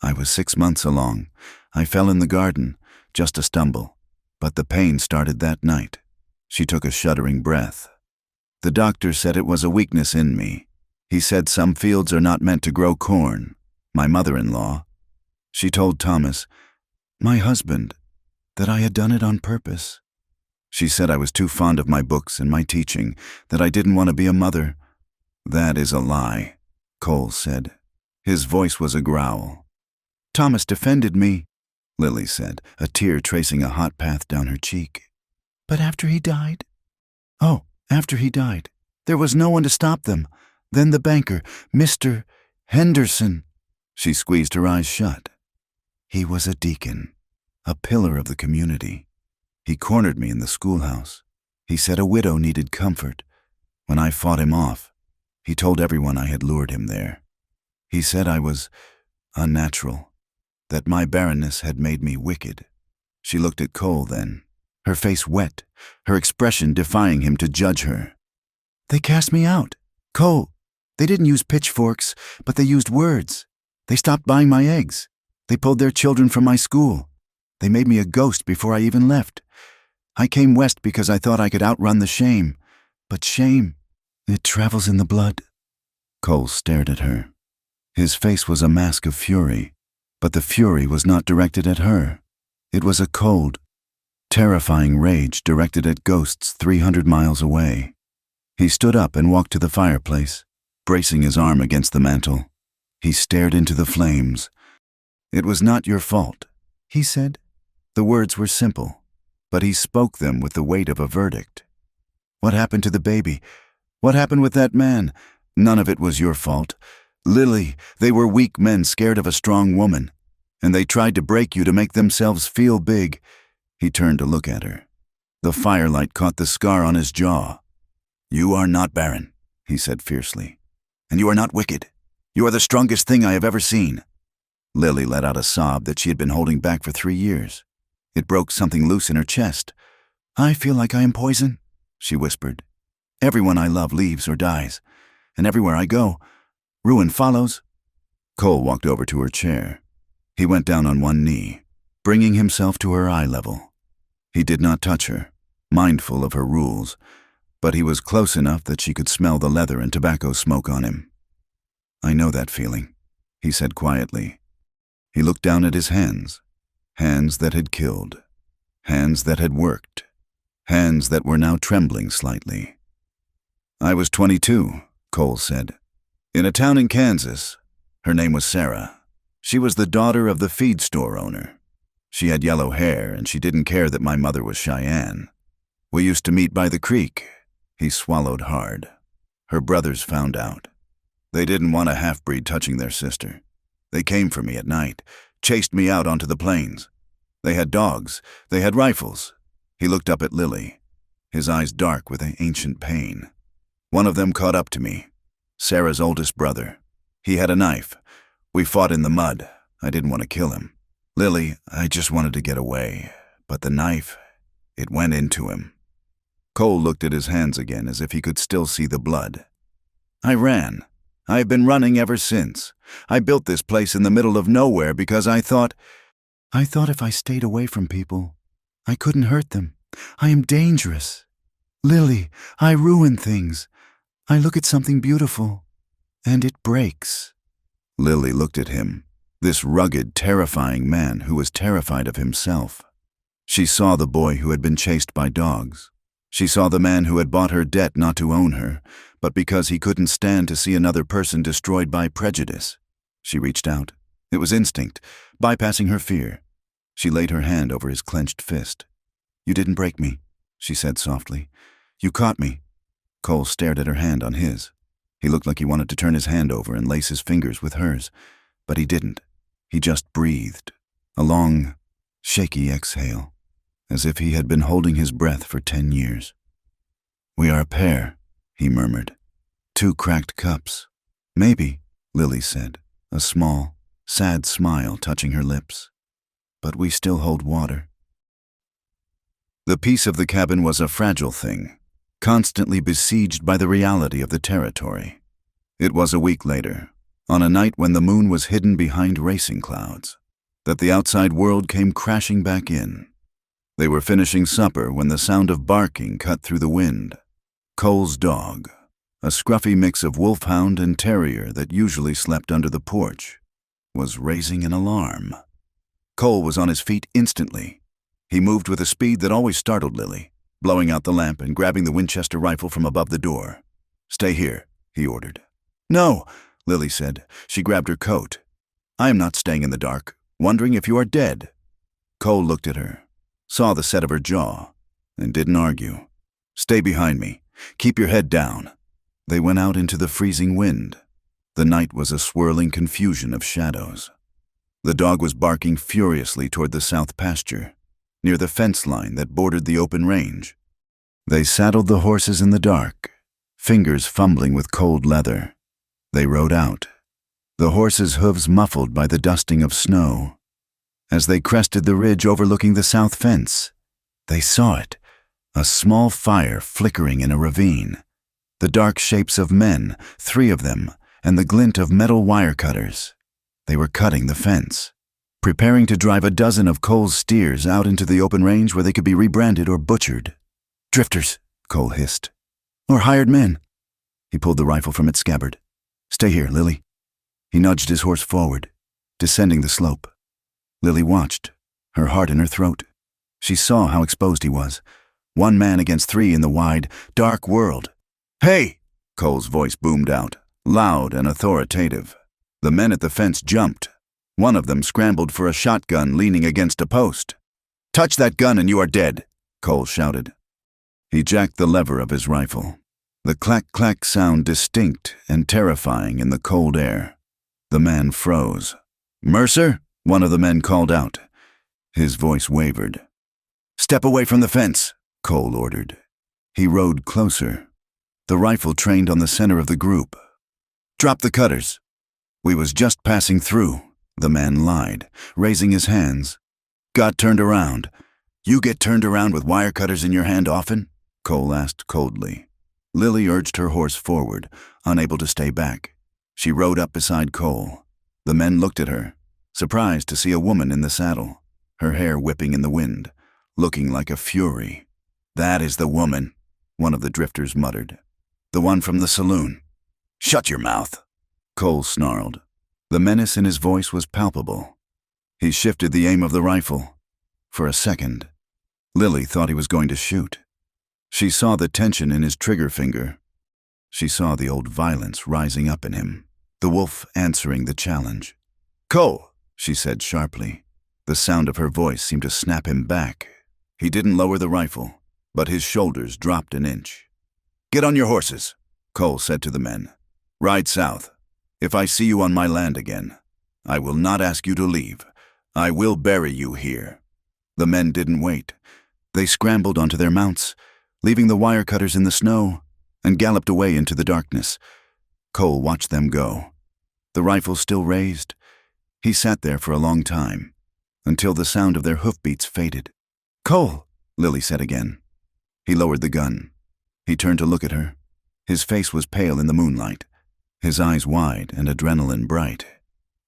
"I was 6 months along. I fell in the garden, just a stumble. But the pain started that night." She took a shuddering breath. "The doctor said it was a weakness in me. He said some fields are not meant to grow corn. My mother-in-law." She told Thomas, my husband, that I had done it on purpose. She said I was too fond of my books and my teaching, that I didn't want to be a mother. "That is a lie," Cole said. His voice was a growl. "Thomas defended me," Lily said, a tear tracing a hot path down her cheek. "But after he died?" "Oh, after he died. There was no one to stop them. Then the banker, Mr. Henderson." She squeezed her eyes shut. "He was a deacon, a pillar of the community. He cornered me in the schoolhouse. He said a widow needed comfort. When I fought him off, he told everyone I had lured him there. He said I was unnatural, that my barrenness had made me wicked." She looked at Cole then, her face wet, her expression defying him to judge her. "They cast me out. Cole, they didn't use pitchforks, but they used words. They stopped buying my eggs. They pulled their children from my school. They made me a ghost before I even left. I came west because I thought I could outrun the shame. But shame, it travels in the blood." Cole stared at her. His face was a mask of fury, but the fury was not directed at her. It was a cold, terrifying rage directed at ghosts 300 miles away. He stood up and walked to the fireplace, bracing his arm against the mantel. He stared into the flames. "It was not your fault," he said. The words were simple, but he spoke them with the weight of a verdict. "What happened to the baby? What happened with that man? None of it was your fault. Lily, they were weak men scared of a strong woman, and they tried to break you to make themselves feel big." He turned to look at her. The firelight caught the scar on his jaw. "You are not barren," he said fiercely. "And you are not wicked. You are the strongest thing I have ever seen." Lily let out a sob that she had been holding back for 3 years. It broke something loose in her chest. "I feel like I am poison," she whispered. "Everyone I love leaves or dies, and everywhere I go, ruin follows." Cole walked over to her chair. He went down on one knee, bringing himself to her eye level. He did not touch her, mindful of her rules, but he was close enough that she could smell the leather and tobacco smoke on him. "I know that feeling," he said quietly. He looked down at his hands. Hands that had killed. Hands that had worked. Hands that were now trembling slightly. "I was 22, Cole said. In a town in Kansas. Her name was Sarah. She was the daughter of the feed store owner. She had yellow hair, and she didn't care that my mother was Cheyenne. We used to meet by the creek." He swallowed hard. "Her brothers found out. They didn't want a half-breed touching their sister. They came for me at night, chased me out onto the plains. They had dogs. They had rifles." He looked up at Lily, his eyes dark with ancient pain. "One of them caught up to me. Sarah's oldest brother. He had a knife. We fought in the mud. I didn't want to kill him. Lily, I just wanted to get away. But the knife, it went into him." Cole looked at his hands again as if he could still see the blood. "I ran. I have been running ever since. I built this place in the middle of nowhere because I thought if I stayed away from people, I couldn't hurt them. I am dangerous. Lily, I ruin things. I look at something beautiful, and it breaks." Lily looked at him, this rugged, terrifying man who was terrified of himself. She saw the boy who had been chased by dogs. She saw the man who had bought her debt not to own her, but because he couldn't stand to see another person destroyed by prejudice. She reached out. It was instinct, bypassing her fear. She laid her hand over his clenched fist. "You didn't break me. she said softly. You caught me. Cole stared at her hand on his. He looked like he wanted to turn his hand over and lace his fingers with hers, but he didn't. He just breathed, a long, shaky exhale, as if he had been holding his breath for 10 years. We are a pair, he murmured. 2 cracked cups. Maybe, Lily said, a small, sad smile touching her lips. But we still hold water. The peace of the cabin was a fragile thing, constantly besieged by the reality of the territory. It was a week later, on a night when the moon was hidden behind racing clouds, that the outside world came crashing back in. They were finishing supper when the sound of barking cut through the wind. Cole's dog, a scruffy mix of wolfhound and terrier that usually slept under the porch, was raising an alarm. Cole was on his feet instantly. He moved with a speed that always startled Lily, blowing out the lamp and grabbing the Winchester rifle from above the door. Stay here, he ordered. No, Lily said. She grabbed her coat. I am not staying in the dark, wondering if you are dead. Cole looked at her, saw the set of her jaw, and didn't argue. Stay behind me. Keep your head down. They went out into the freezing wind. The night was a swirling confusion of shadows. The dog was barking furiously toward the south pasture, near the fence line that bordered the open range. They saddled the horses in the dark, fingers fumbling with cold leather. They rode out, the horses' hooves muffled by the dusting of snow. As they crested the ridge overlooking the south fence, they saw it, a small fire flickering in a ravine. The dark shapes of men, 3 of them, and the glint of metal wire cutters. They were cutting the fence, preparing to drive a dozen of Cole's steers out into the open range where they could be rebranded or butchered. Drifters, Cole hissed. Or hired men. He pulled the rifle from its scabbard. Stay here, Lily. He nudged his horse forward, descending the slope. Lily watched, her heart in her throat. She saw how exposed he was. 1 man against 3 in the wide, dark world. Hey! Cole's voice boomed out, loud and authoritative. The men at the fence jumped. One of them scrambled for a shotgun leaning against a post. Touch that gun and you are dead, Cole shouted. He jacked the lever of his rifle. The clack-clack sound distinct and terrifying in the cold air. The man froze. Mercer? One of the men called out. His voice wavered. Step away from the fence, Cole ordered. He rode closer. The rifle trained on the center of the group. Drop the cutters. We was just passing through, the man lied, raising his hands. Got turned around. You get turned around with wire cutters in your hand often? Cole asked coldly. Lily urged her horse forward, unable to stay back. She rode up beside Cole. The men looked at her, surprised to see a woman in the saddle, her hair whipping in the wind, looking like a fury. That is the woman, one of the drifters muttered. The one from the saloon. Shut your mouth, Cole snarled. The menace in his voice was palpable. He shifted the aim of the rifle. For a second, Lily thought he was going to shoot. She saw the tension in his trigger finger. She saw the old violence rising up in him, the wolf answering the challenge. Cole, she said sharply. The sound of her voice seemed to snap him back. He didn't lower the rifle, but his shoulders dropped an inch. Get on your horses, Cole said to the men. Ride south. If I see you on my land again, I will not ask you to leave. I will bury you here. The men didn't wait. They scrambled onto their mounts, leaving the wire cutters in the snow, and galloped away into the darkness. Cole watched them go. The rifle still raised. He sat there for a long time, until the sound of their hoofbeats faded. Cole, Lily said again. He lowered the gun. He turned to look at her. His face was pale in the moonlight, his eyes wide and adrenaline bright.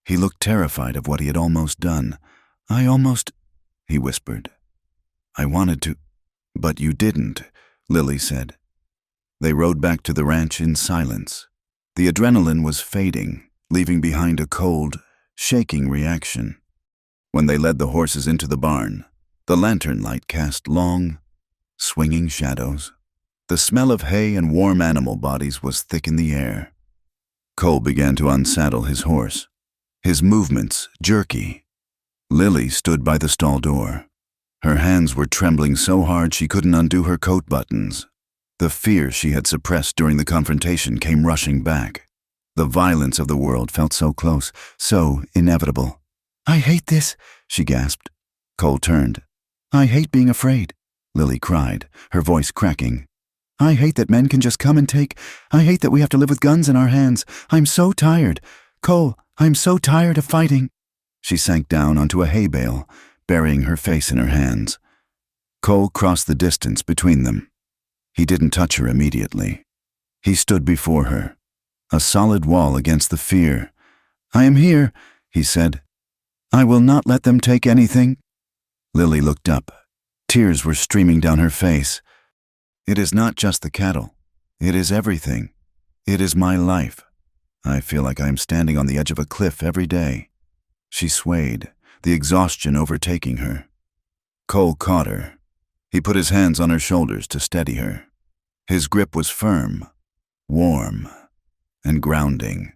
He looked terrified of what he had almost done. He whispered. I wanted to, but you didn't, Lily said. They rode back to the ranch in silence. The adrenaline was fading, leaving behind a cold, shaking reaction. When they led the horses into the barn, the lantern light cast long, swinging shadows. The smell of hay and warm animal bodies was thick in the air. Cole began to unsaddle his horse, his movements jerky. Lily stood by the stall door. Her hands were trembling so hard she couldn't undo her coat buttons. The fear she had suppressed during the confrontation came rushing back. The violence of the world felt so close, so inevitable. "I hate this," she gasped. Cole turned. "I hate being afraid," Lily cried, her voice cracking. "I hate that men can just come and take. I hate that we have to live with guns in our hands. I'm so tired. Cole, I'm so tired of fighting." She sank down onto a hay bale, burying her face in her hands. Cole crossed the distance between them. He didn't touch her immediately. He stood before her, a solid wall against the fear. "I am here," he said. "I will not let them take anything." Lily looked up. Tears were streaming down her face. "It is not just the cattle. It is everything. It is my life. I feel like I am standing on the edge of a cliff every day." She swayed, the exhaustion overtaking her. Cole caught her. He put his hands on her shoulders to steady her. His grip was firm, warm, and grounding.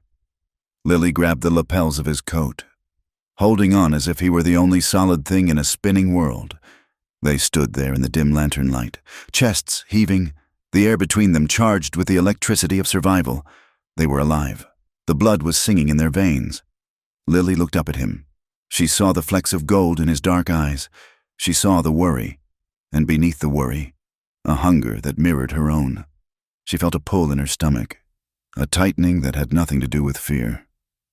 Lily grabbed the lapels of his coat, holding on as if he were the only solid thing in a spinning world. They stood there in the dim lantern light, chests heaving, the air between them charged with the electricity of survival. They were alive. The blood was singing in their veins. Lily looked up at him. She saw the flecks of gold in his dark eyes. She saw the worry, and beneath the worry, a hunger that mirrored her own. She felt a pull in her stomach, a tightening that had nothing to do with fear.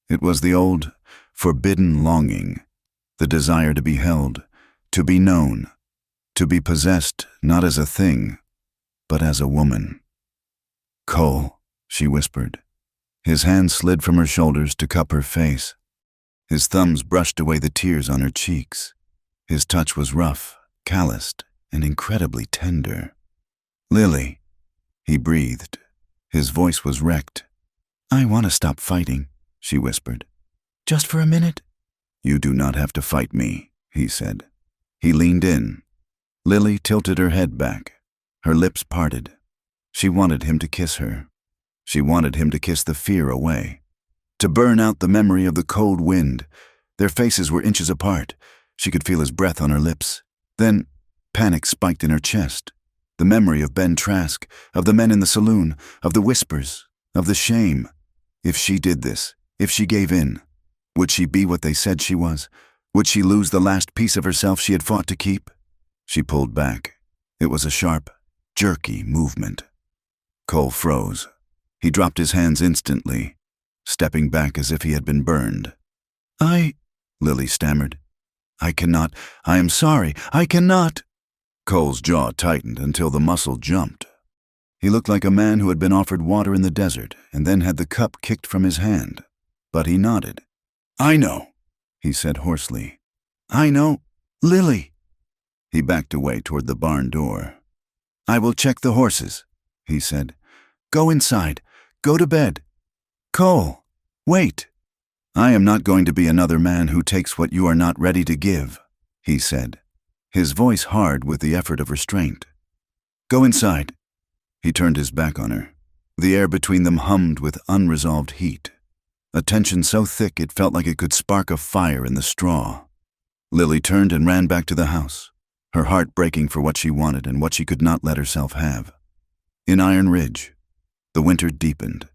It was the old, forbidden longing, the desire to be held, to be known, to be possessed not as a thing, but as a woman. "Cole," she whispered. His hand slid from her shoulders to cup her face. His thumbs brushed away the tears on her cheeks. His touch was rough, calloused, and incredibly tender. "Lily," he breathed. His voice was wrecked. "I want to stop fighting," she whispered. "Just for a minute." "You do not have to fight me," he said. He leaned in. Lily tilted her head back. Her lips parted. She wanted him to kiss her. She wanted him to kiss the fear away, to burn out the memory of the cold wind. Their faces were inches apart. She could feel his breath on her lips. Then panic spiked in her chest. The memory of Ben Trask, of the men in the saloon, of the whispers, of the shame. If she did this, if she gave in, would she be what they said she was? Would she lose the last piece of herself she had fought to keep? She pulled back. It was a sharp, jerky movement. Cole froze. He dropped his hands instantly, stepping back as if he had been burned. Lily stammered. "I cannot. I am sorry. I cannot." Cole's jaw tightened until the muscle jumped. He looked like a man who had been offered water in the desert and then had the cup kicked from his hand. But he nodded. "I know," he said hoarsely. "I know. Lily." He backed away toward the barn door. "I will check the horses," he said. "Go inside. Go to bed. Cole, wait." "I am not going to be another man who takes what you are not ready to give," he said, his voice hard with the effort of restraint. "Go inside." He turned his back on her. The air between them hummed with unresolved heat, a tension so thick it felt like it could spark a fire in the straw. Lily turned and ran back to the house, her heart breaking for what she wanted and what she could not let herself have. In Iron Ridge, the winter deepened,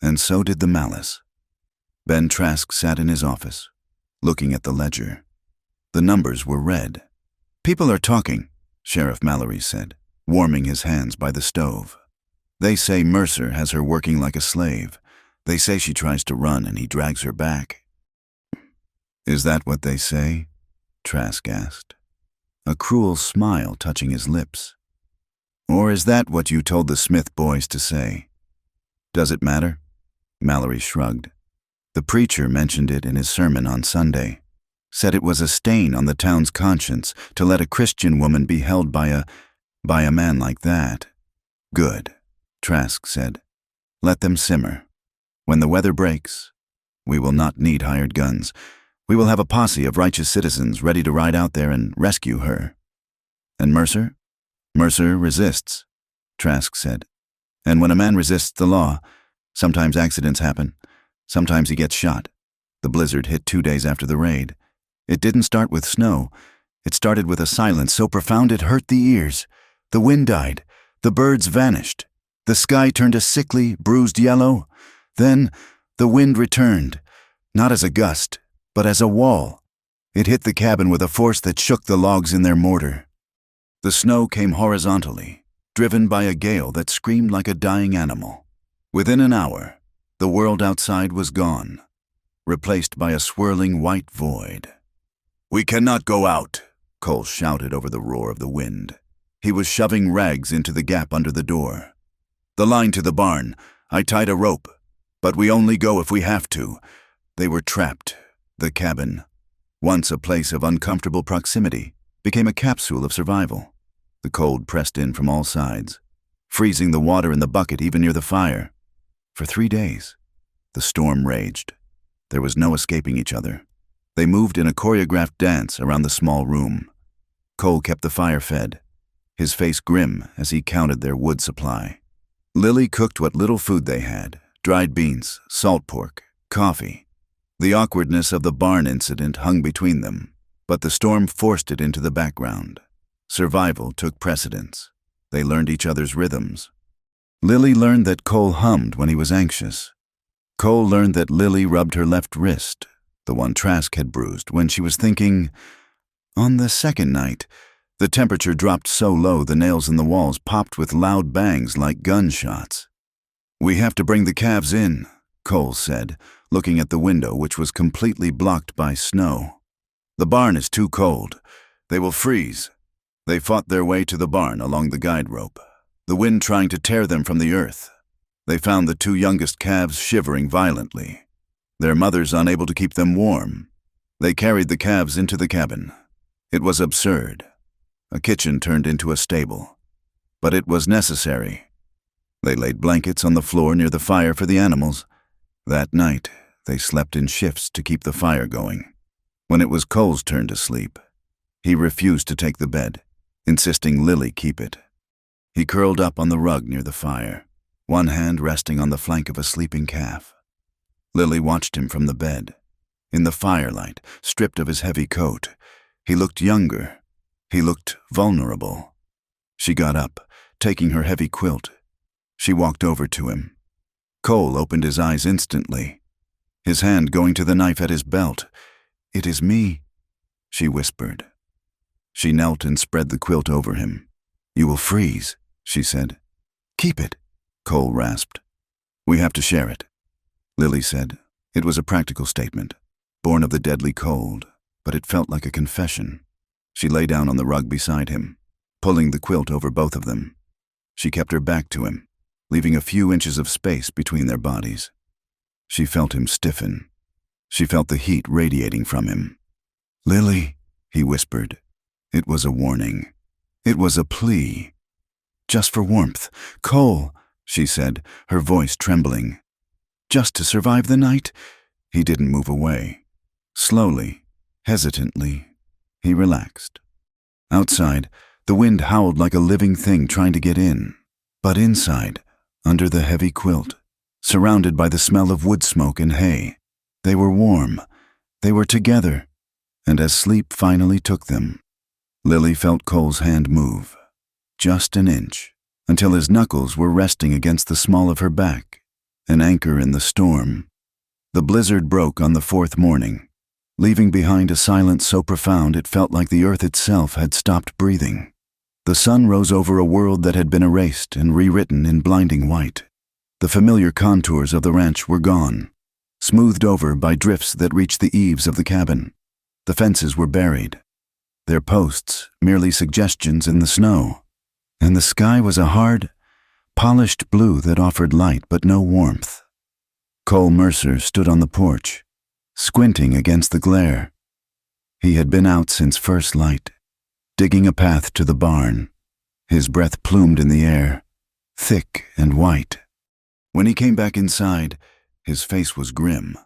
and so did the malice. Ben Trask sat in his office, looking at the ledger. The numbers were red. "People are talking," Sheriff Mallory said, warming his hands by the stove. "They say Mercer has her working like a slave. They say she tries to run and he drags her back." "Is that what they say?" Trask asked, a cruel smile touching his lips. "Or is that what you told the Smith boys to say? Does it matter?" Mallory shrugged. "The preacher mentioned it in his sermon on Sunday. Said it was a stain on the town's conscience to let a Christian woman be held by a man like that." "Good," Trask said. "Let them simmer. When the weather breaks, we will not need hired guns. We will have a posse of righteous citizens ready to ride out there and rescue her." "And Mercer?" "Mercer resists," Trask said. "And when a man resists the law, sometimes accidents happen. Sometimes he gets shot. The blizzard hit 2 days after the raid. It didn't start with snow. It started with a silence so profound it hurt the ears. The wind died. The birds vanished. The sky turned a sickly, bruised yellow. Then, the wind returned, not as a gust, but as a wall. It hit the cabin with a force that shook the logs in their mortar. The snow came horizontally, driven by a gale that screamed like a dying animal. Within an hour, the world outside was gone, replaced by a swirling white void. "We cannot go out," Cole shouted over the roar of the wind. He was shoving rags into the gap under the door. "The line to the barn. I tied a rope. But we only go if we have to." They were trapped. The cabin, once a place of uncomfortable proximity, became a capsule of survival. The cold pressed in from all sides, freezing the water in the bucket even near the fire. For 3 days, the storm raged. There was no escaping each other. They moved in a choreographed dance around the small room. Cole kept the fire fed, his face grim as he counted their wood supply. Lily cooked what little food they had: dried beans, salt pork, coffee. The awkwardness of the barn incident hung between them, but the storm forced it into the background. Survival took precedence. They learned each other's rhythms. Lily learned that Cole hummed when he was anxious. Cole learned that Lily rubbed her left wrist, the one Trask had bruised, when she was thinking. On the second night, the temperature dropped so low the nails in the walls popped with loud bangs like gunshots. "We have to bring the calves in," Cole said, looking at the window which was completely blocked by snow. "The barn is too cold. They will freeze." They fought their way to the barn along the guide rope, the wind trying to tear them from the earth. They found the 2 youngest calves shivering violently, their mothers unable to keep them warm. They carried the calves into the cabin. It was absurd. A kitchen turned into a stable. But it was necessary. They laid blankets on the floor near the fire for the animals. That night, they slept in shifts to keep the fire going. When it was Cole's turn to sleep, he refused to take the bed, insisting Lily keep it. He curled up on the rug near the fire, one hand resting on the flank of a sleeping calf. Lily watched him from the bed. In the firelight, stripped of his heavy coat, he looked younger. He looked vulnerable. She got up, taking her heavy quilt. She walked over to him. Cole opened his eyes instantly, his hand going to the knife at his belt. "It is me," she whispered. She knelt and spread the quilt over him. "You will freeze," she said. "Keep it," Cole rasped. "We have to share it," Lily said. It was a practical statement, born of the deadly cold, but it felt like a confession. She lay down on the rug beside him, pulling the quilt over both of them. She kept her back to him, leaving a few inches of space between their bodies. She felt him stiffen. She felt the heat radiating from him. "Lily," he whispered. It was a warning. It was a plea. "Just for warmth. Cole," she said, her voice trembling. "Just to survive the night?" He didn't move away. Slowly, hesitantly, he relaxed. Outside, the wind howled like a living thing trying to get in. But inside, under the heavy quilt, surrounded by the smell of wood smoke and hay, they were warm. They were together. And as sleep finally took them, Lily felt Cole's hand move, just an inch, until his knuckles were resting against the small of her back, an anchor in the storm. The blizzard broke on the 4th morning, leaving behind a silence so profound it felt like the earth itself had stopped breathing. The sun rose over a world that had been erased and rewritten in blinding white. The familiar contours of the ranch were gone, smoothed over by drifts that reached the eaves of the cabin. The fences were buried, their posts merely suggestions in the snow, and the sky was a hard, polished blue that offered light but no warmth. Cole Mercer stood on the porch, squinting against the glare. He had been out since first light, digging a path to the barn, his breath plumed in the air, thick and white. When he came back inside, his face was grim,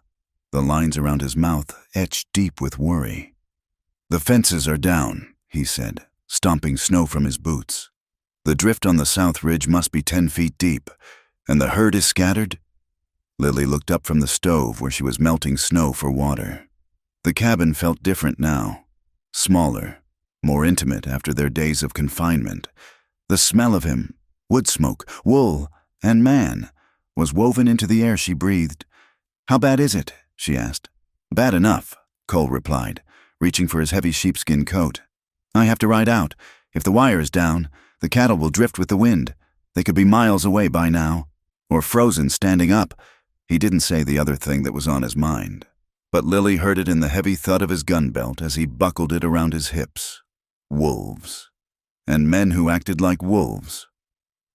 the lines around his mouth etched deep with worry. "The fences are down," he said, stomping snow from his boots. "The drift on the south ridge must be 10 feet deep, and the herd is scattered." Lily looked up from the stove where she was melting snow for water. The cabin felt different now, smaller, more intimate after their days of confinement. The smell of him, wood smoke, wool, and man, was woven into the air she breathed. "How bad is it?" she asked. "Bad enough," Cole replied, reaching for his heavy sheepskin coat. "I have to ride out. If the wire is down, the cattle will drift with the wind. They could be miles away by now, or frozen standing up." He didn't say the other thing that was on his mind, but Lily heard it in the heavy thud of his gun belt as he buckled it around his hips. Wolves. And men who acted like wolves.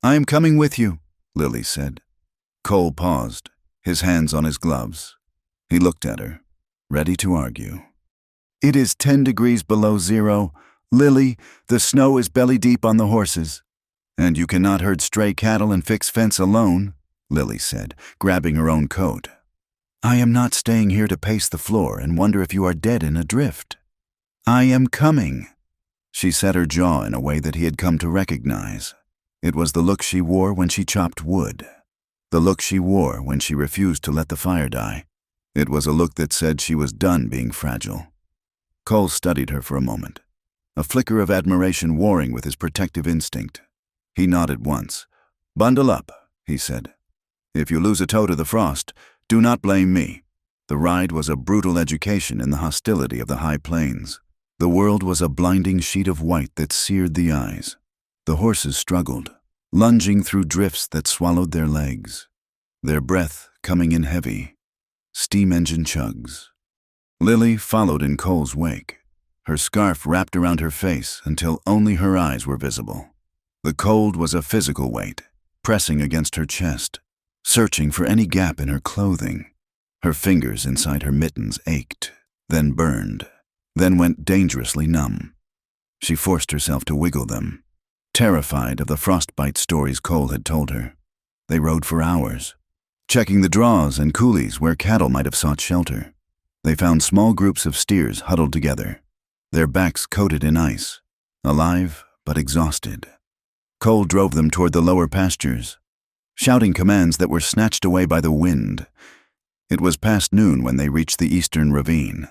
"I am coming with you," Lily said. Cole paused, his hands on his gloves. He looked at her, ready to argue. "It is 10 degrees below zero. Lily, the snow is belly-deep on the horses." "And you cannot herd stray cattle and fix fence alone," Lily said, grabbing her own coat. "I am not staying here to pace the floor and wonder if you are dead in a drift. I am coming." She set her jaw in a way that he had come to recognize. It was the look she wore when she chopped wood. The look she wore when she refused to let the fire die. It was a look that said she was done being fragile. Cole studied her for a moment, a flicker of admiration warring with his protective instinct. He nodded once. "Bundle up," he said. "If you lose a toe to the frost, do not blame me." The ride was a brutal education in the hostility of the high plains. The world was a blinding sheet of white that seared the eyes. The horses struggled, lunging through drifts that swallowed their legs, their breath coming in heavy, steam engine chugs. Lily followed in Cole's wake, her scarf wrapped around her face until only her eyes were visible. The cold was a physical weight, pressing against her chest, searching for any gap in her clothing. Her fingers inside her mittens ached, then burned, then went dangerously numb. She forced herself to wiggle them, terrified of the frostbite stories Cole had told her. They rode for hours, checking the draws and coulees where cattle might have sought shelter. They found small groups of steers huddled together, their backs coated in ice, alive but exhausted. Cole drove them toward the lower pastures, shouting commands that were snatched away by the wind. It was past noon when they reached the eastern ravine,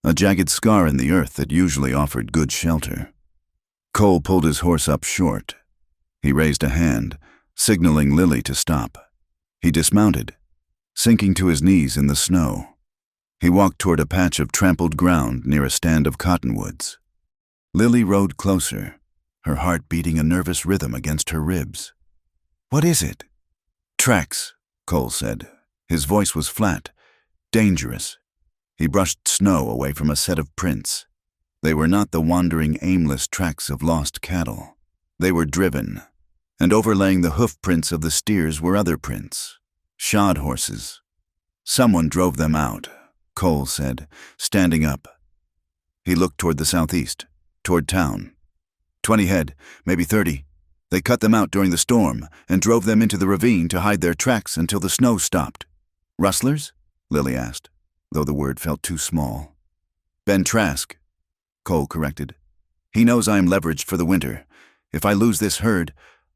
a jagged scar in the earth that usually offered good shelter. Cole pulled his horse up short. He raised a hand, signaling Lily to stop. He dismounted, sinking to his knees in the snow. He walked toward a patch of trampled ground near a stand of cottonwoods. Lily rode closer, her heart beating a nervous rhythm against her ribs. "What is it?" "Tracks," Cole said. His voice was flat, dangerous. He brushed snow away from a set of prints. They were not the wandering, aimless tracks of lost cattle. They were driven, and overlaying the hoof prints of the steers were other prints, shod horses. "Someone drove them out," Cole said, standing up. He looked toward the southeast, toward town. 20 head, maybe 30. They cut them out during the storm and drove them into the ravine to hide their tracks until the snow stopped. "Rustlers?" Lily asked, though the word felt too small. "Ben Trask," Cole corrected. "He knows I am leveraged for the winter. If I lose this herd,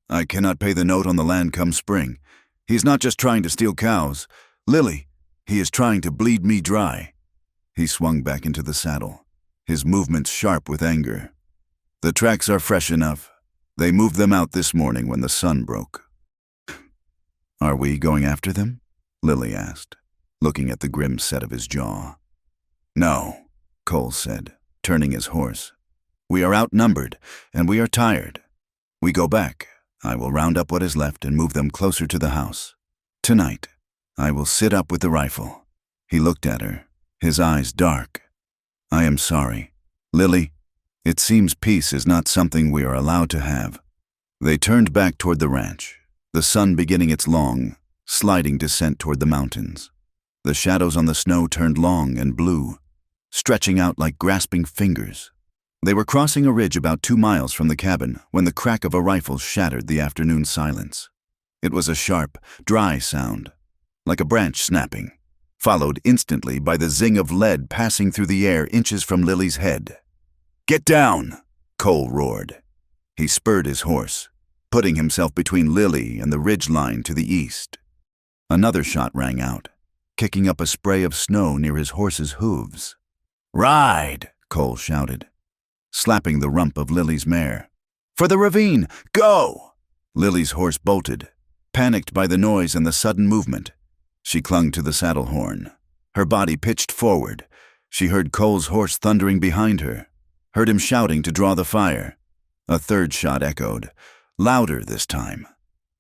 I cannot pay the note on the land come spring. He's not just trying to steal cows. Lily, he is trying to bleed me dry." He swung back into the saddle, his movements sharp with anger. "The tracks are fresh enough. They moved them out this morning when the sun broke." "Are we going after them?" Lily asked, looking at the grim set of his jaw. "No," Cole said, turning his horse. "We are outnumbered, and we are tired. We go back. I will round up what is left and move them closer to the house. Tonight, I will sit up with the rifle." He looked at her, his eyes dark. "I am sorry. Lily, it seems peace is not something we are allowed to have." They turned back toward the ranch, the sun beginning its long, sliding descent toward the mountains. The shadows on the snow turned long and blue, stretching out like grasping fingers. They were crossing a ridge about 2 miles from the cabin when the crack of a rifle shattered the afternoon silence. It was a sharp, dry sound, like a branch snapping, followed instantly by the zing of lead passing through the air inches from Lily's head. "Get down!" Cole roared. He spurred his horse, putting himself between Lily and the ridge line to the east. Another shot rang out, kicking up a spray of snow near his horse's hooves. "Ride!" Cole shouted. slapping the rump of Lily's mare. "For the ravine! Go!" Lily's horse bolted, panicked by the noise and the sudden movement. She clung to the saddle horn. Her body pitched forward. She heard Cole's horse thundering behind her, heard him shouting to draw the fire. A third shot echoed, louder this time.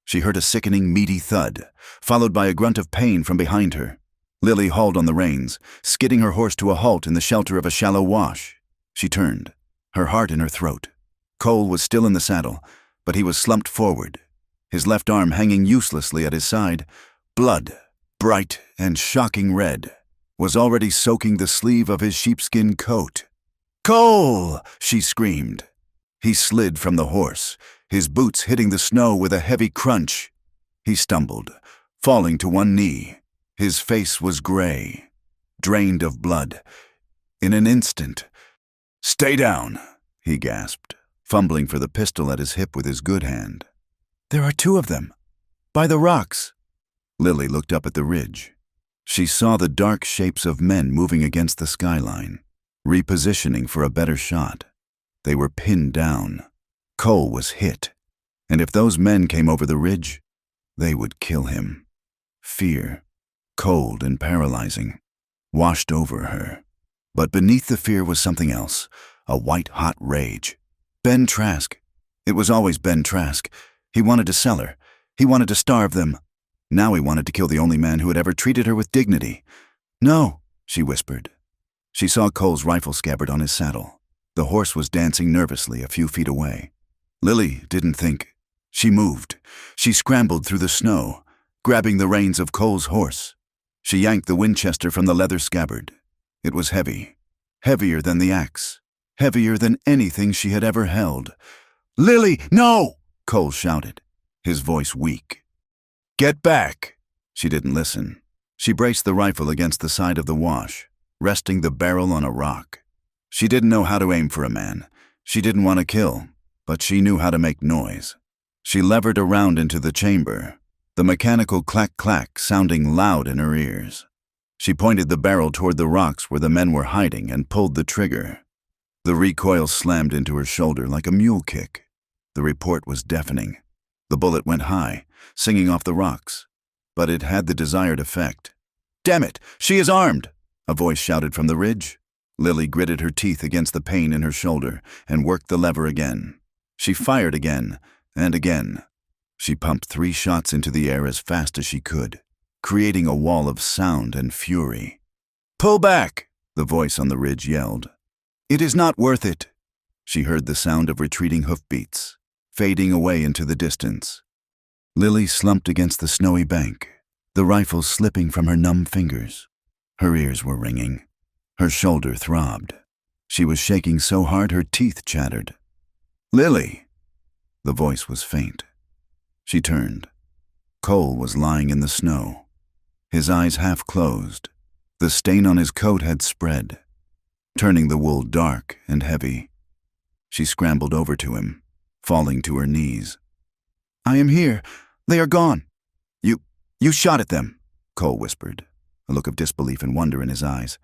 She heard a sickening, meaty thud, followed by a grunt of pain from behind her. Lily hauled on the reins, skidding her horse to a halt in the shelter of a shallow wash. She turned, her heart in her throat. Cole was still in the saddle, but he was slumped forward, his left arm hanging uselessly at his side. Blood, bright and shocking red, was already soaking the sleeve of his sheepskin coat. "Cole!" she screamed. He slid from the horse, his boots hitting the snow with a heavy crunch. He stumbled, falling to one knee. His face was gray, drained of blood. In an instant, "Stay down," he gasped, fumbling for the pistol at his hip with his good hand. "There are two of them, by the rocks." Lily looked up at the ridge. She saw the dark shapes of men moving against the skyline, repositioning for a better shot. They were pinned down. Cole was hit, and if those men came over the ridge, they would kill him. Fear, cold and paralyzing, washed over her. But beneath the fear was something else, a white-hot rage. Ben Trask. It was always Ben Trask. He wanted to sell her. He wanted to starve them. Now he wanted to kill the only man who had ever treated her with dignity. "No," she whispered. She saw Cole's rifle scabbard on his saddle. The horse was dancing nervously a few feet away. Lily didn't think. She moved. She scrambled through the snow, grabbing the reins of Cole's horse. She yanked the Winchester from the leather scabbard. It was heavy, heavier than the axe, heavier than anything she had ever held. "Lily, no!" Cole shouted, his voice weak. "Get back!" She didn't listen. She braced the rifle against the side of the wash, resting the barrel on a rock. She didn't know how to aim for a man. She didn't want to kill, but she knew how to make noise. She levered around into the chamber, the mechanical clack-clack sounding loud in her ears. She pointed the barrel toward the rocks where the men were hiding and pulled the trigger. The recoil slammed into her shoulder like a mule kick. The report was deafening. The bullet went high, singing off the rocks, but it had the desired effect. "Damn it, she is armed!" a voice shouted from the ridge. Lily gritted her teeth against the pain in her shoulder and worked the lever again. She fired again and again. She pumped 3 shots into the air as fast as she could, creating a wall of sound and fury. "Pull back!" the voice on the ridge yelled. "It is not worth it." She heard the sound of retreating hoofbeats, fading away into the distance. Lily slumped against the snowy bank, the rifle slipping from her numb fingers. Her ears were ringing. Her shoulder throbbed. She was shaking so hard her teeth chattered. "Lily!" The voice was faint. She turned. Cole was lying in the snow, his eyes half closed. The stain on his coat had spread, turning the wool dark and heavy. She scrambled over to him, falling to her knees. "I am here. They are gone." You shot at them," Cole whispered, a look of disbelief and wonder in his eyes.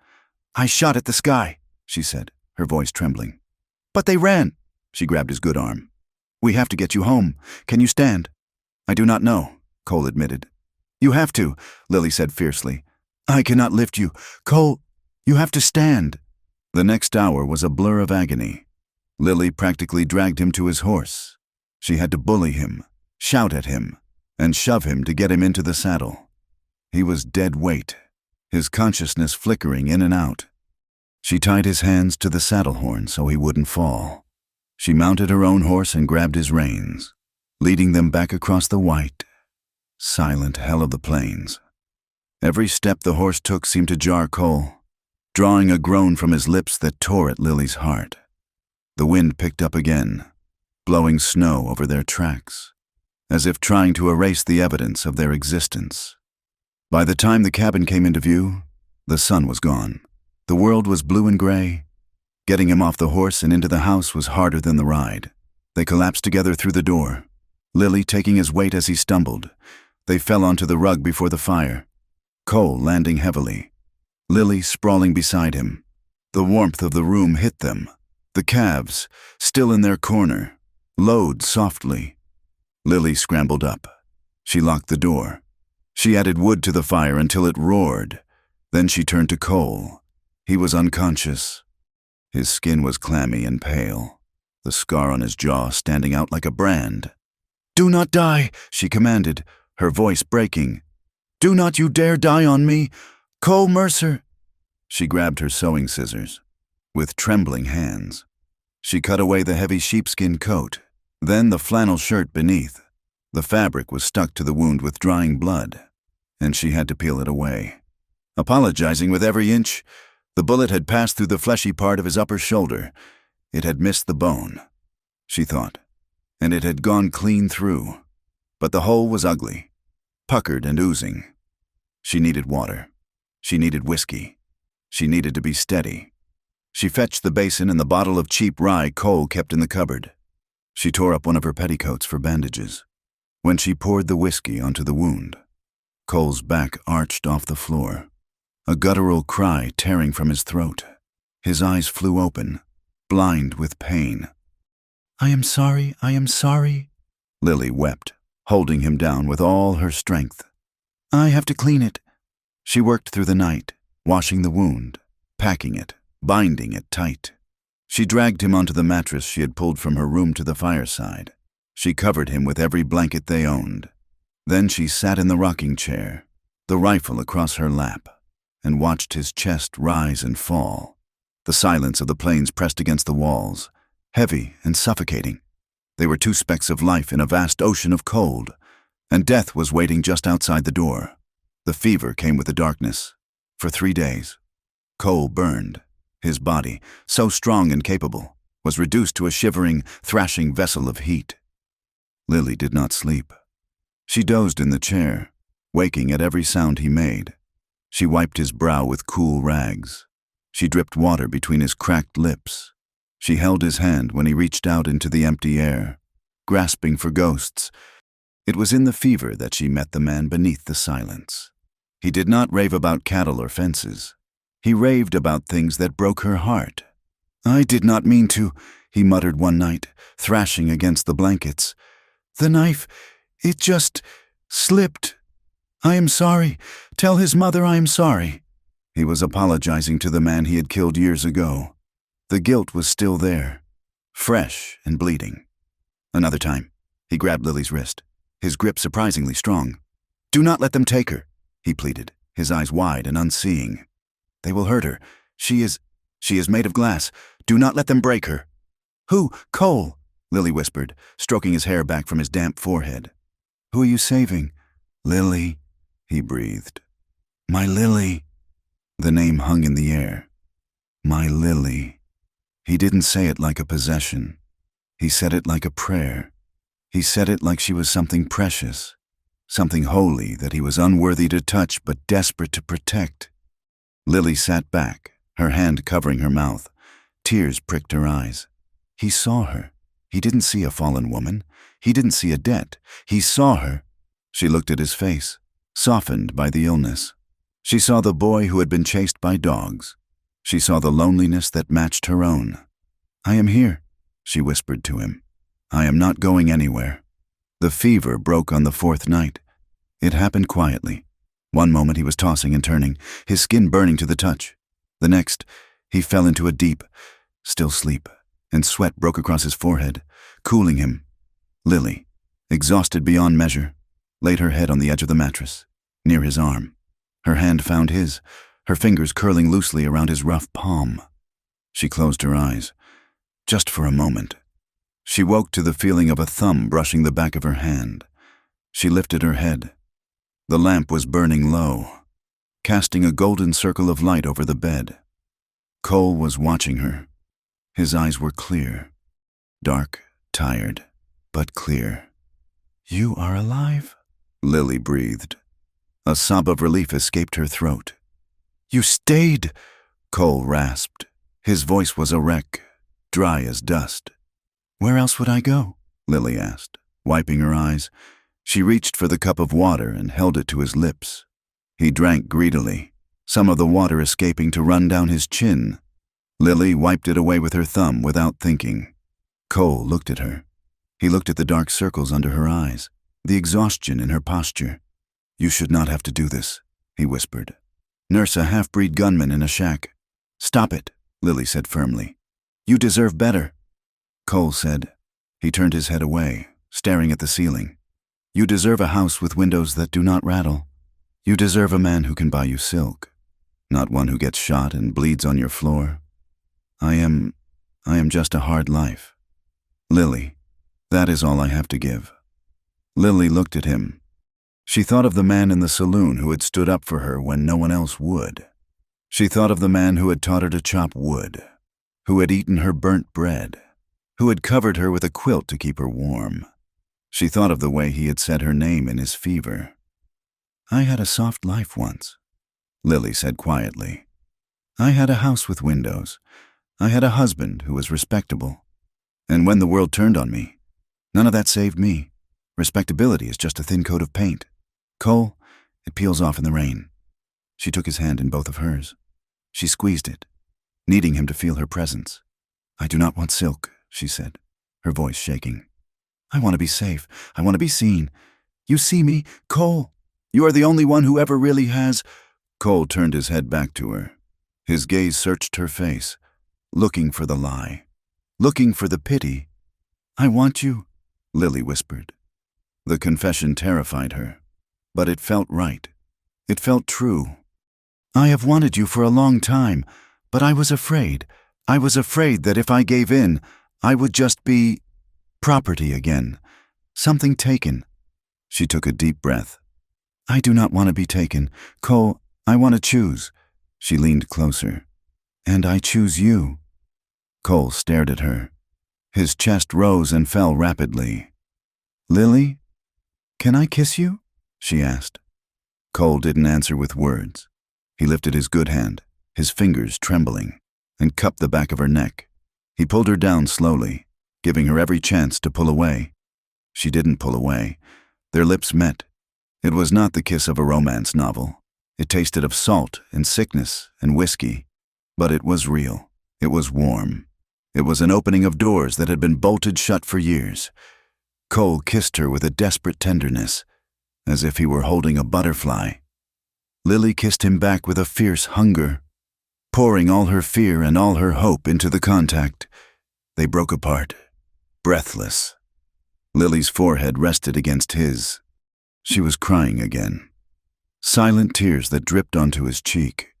"I shot at the sky," she said, her voice trembling. "But they ran." She grabbed his good arm. "We have to get you home. Can you stand?" "I do not know," Cole admitted. "You have to," Lily said fiercely. "I cannot lift you. Cole, you have to stand." The next hour was a blur of agony. Lily practically dragged him to his horse. She had to bully him, shout at him, and shove him to get him into the saddle. He was dead weight, his consciousness flickering in and out. She tied his hands to the saddle horn so he wouldn't fall. She mounted her own horse and grabbed his reins, leading them back across the white, silent hell of the plains. Every step the horse took seemed to jar Cole, drawing a groan from his lips that tore at Lily's heart. The wind picked up again, blowing snow over their tracks, as if trying to erase the evidence of their existence. By the time the cabin came into view, the sun was gone. The world was blue and gray. Getting him off the horse and into the house was harder than the ride. They collapsed together through the door, Lily taking his weight as he stumbled. They fell onto the rug before the fire, Cole landing heavily, Lily sprawling beside him. The warmth of the room hit them, The calves, still in their corner, lowed softly. Lily scrambled up. She locked the door. She added wood to the fire until it roared. Then she turned to Cole. He was unconscious. His skin was clammy and pale, the scar on his jaw standing out like a brand. "Do not die," she commanded, her voice breaking. "Do not you dare die on me, Cole Mercer." She grabbed her sewing scissors. With trembling hands, she cut away the heavy sheepskin coat, then the flannel shirt beneath. The fabric was stuck to the wound with drying blood, and she had to peel it away. Apologizing with every inch, the bullet had passed through the fleshy part of his upper shoulder. It had missed the bone, she thought, and it had gone clean through. But the hole was ugly, puckered and oozing. She needed water. She needed whiskey. She needed to be steady. She fetched the basin and the bottle of cheap rye Cole kept in the cupboard. She tore up one of her petticoats for bandages. When she poured the whiskey onto the wound, Cole's back arched off the floor, a guttural cry tearing from his throat. His eyes flew open, blind with pain. I am sorry, Lily wept, holding him down with all her strength. "I have to clean it." She worked through the night, washing the wound, packing it, binding it tight. She dragged him onto the mattress she had pulled from her room to the fireside. She covered him with every blanket they owned. Then she sat in the rocking chair, the rifle across her lap, and watched his chest rise and fall. The silence of the plains pressed against the walls, heavy and suffocating. They were two specks of life in a vast ocean of cold, and death was waiting just outside the door. The fever came with the darkness. For 3 days, Cole burned. His body, so strong and capable, was reduced to a shivering, thrashing vessel of heat. Lily did not sleep. She dozed in the chair, waking at every sound he made. She wiped his brow with cool rags. She dripped water between his cracked lips. She held his hand when he reached out into the empty air, grasping for ghosts. It was in the fever that she met the man beneath the silence. He did not rave about cattle or fences. He raved about things that broke her heart. "I did not mean to," he muttered one night, thrashing against the blankets. "The knife, it just slipped. I am sorry. Tell his mother I am sorry." He was apologizing to the man he had killed years ago. The guilt was still there, fresh and bleeding. Another time, he grabbed Lily's wrist, his grip surprisingly strong. "Do not let them take her," he pleaded, his eyes wide and unseeing. "They will hurt her. She is made of glass. Do not let them break her." "Who? Cole?" Lily whispered, stroking his hair back from his damp forehead. "Who are you saving?" "Lily," he breathed. "My Lily." The name hung in the air. My Lily. He didn't say it like a possession. He said it like a prayer. He said it like she was something precious, something holy that he was unworthy to touch but desperate to protect. Lily sat back, her hand covering her mouth. Tears pricked her eyes. He saw her. He didn't see a fallen woman. He didn't see a debt. He saw her. She looked at his face, softened by the illness. She saw the boy who had been chased by dogs. She saw the loneliness that matched her own. "I am here," she whispered to him. "I am not going anywhere." The fever broke on the 4th night. It happened quietly. One moment he was tossing and turning, his skin burning to the touch. The next, he fell into a deep, still sleep, and sweat broke across his forehead, cooling him. Lily, exhausted beyond measure, laid her head on the edge of the mattress, near his arm. Her hand found his, her fingers curling loosely around his rough palm. She closed her eyes, just for a moment. She woke to the feeling of a thumb brushing the back of her hand. She lifted her head. The lamp was burning low, casting a golden circle of light over the bed. Cole was watching her. His eyes were clear, dark, tired, but clear. "You are alive," Lily breathed. A sob of relief escaped her throat. "You stayed," Cole rasped. His voice was a wreck, dry as dust. "Where else would I go?" Lily asked, wiping her eyes. She reached for the cup of water and held it to his lips. He drank greedily, some of the water escaping to run down his chin. Lily wiped it away with her thumb without thinking. Cole looked at her. He looked at the dark circles under her eyes, the exhaustion in her posture. "You should not have to do this," he whispered. "Nurse a half-breed gunman in a shack." "Stop it," Lily said firmly. "You deserve better." Cole said. He turned his head away, staring at the ceiling. "You deserve a house with windows that do not rattle. You deserve a man who can buy you silk, not one who gets shot and bleeds on your floor. I am just a hard life. Lily, that is all I have to give." Lily looked at him. She thought of the man in the saloon who had stood up for her when no one else would. She thought of the man who had taught her to chop wood, who had eaten her burnt bread, who had covered her with a quilt to keep her warm. She thought of the way he had said her name in his fever. "I had a soft life once," Lily said quietly. "I had a house with windows. I had a husband who was respectable. And when the world turned on me, none of that saved me. Respectability is just a thin coat of paint. Cole, it peels off in the rain." She took his hand in both of hers. She squeezed it, needing him to feel her presence. "I do not want silk," she said, her voice shaking. "I want to be safe. I want to be seen. You see me, Cole? You are the only one who ever really has—" Cole turned his head back to her. His gaze searched her face, looking for the lie, looking for the pity. "I want you," Lily whispered. The confession terrified her, but it felt right. It felt true. "I have wanted you for a long time, but I was afraid. I was afraid that if I gave in, I would just be property again, something taken." She took a deep breath. "I do not want to be taken. Cole, I want to choose." She leaned closer. "And I choose you." Cole stared at her. His chest rose and fell rapidly. "Lily, can I kiss you?" she asked. Cole didn't answer with words. He lifted his good hand, his fingers trembling, and cupped the back of her neck. He pulled her down slowly, giving her every chance to pull away. She didn't pull away. Their lips met. It was not the kiss of a romance novel. It tasted of salt and sickness and whiskey. But it was real. It was warm. It was an opening of doors that had been bolted shut for years. Cole kissed her with a desperate tenderness, as if he were holding a butterfly. Lily kissed him back with a fierce hunger, pouring all her fear and all her hope into the contact. They broke apart, breathless. Lily's forehead rested against his. She was crying again, silent tears that dripped onto his cheek.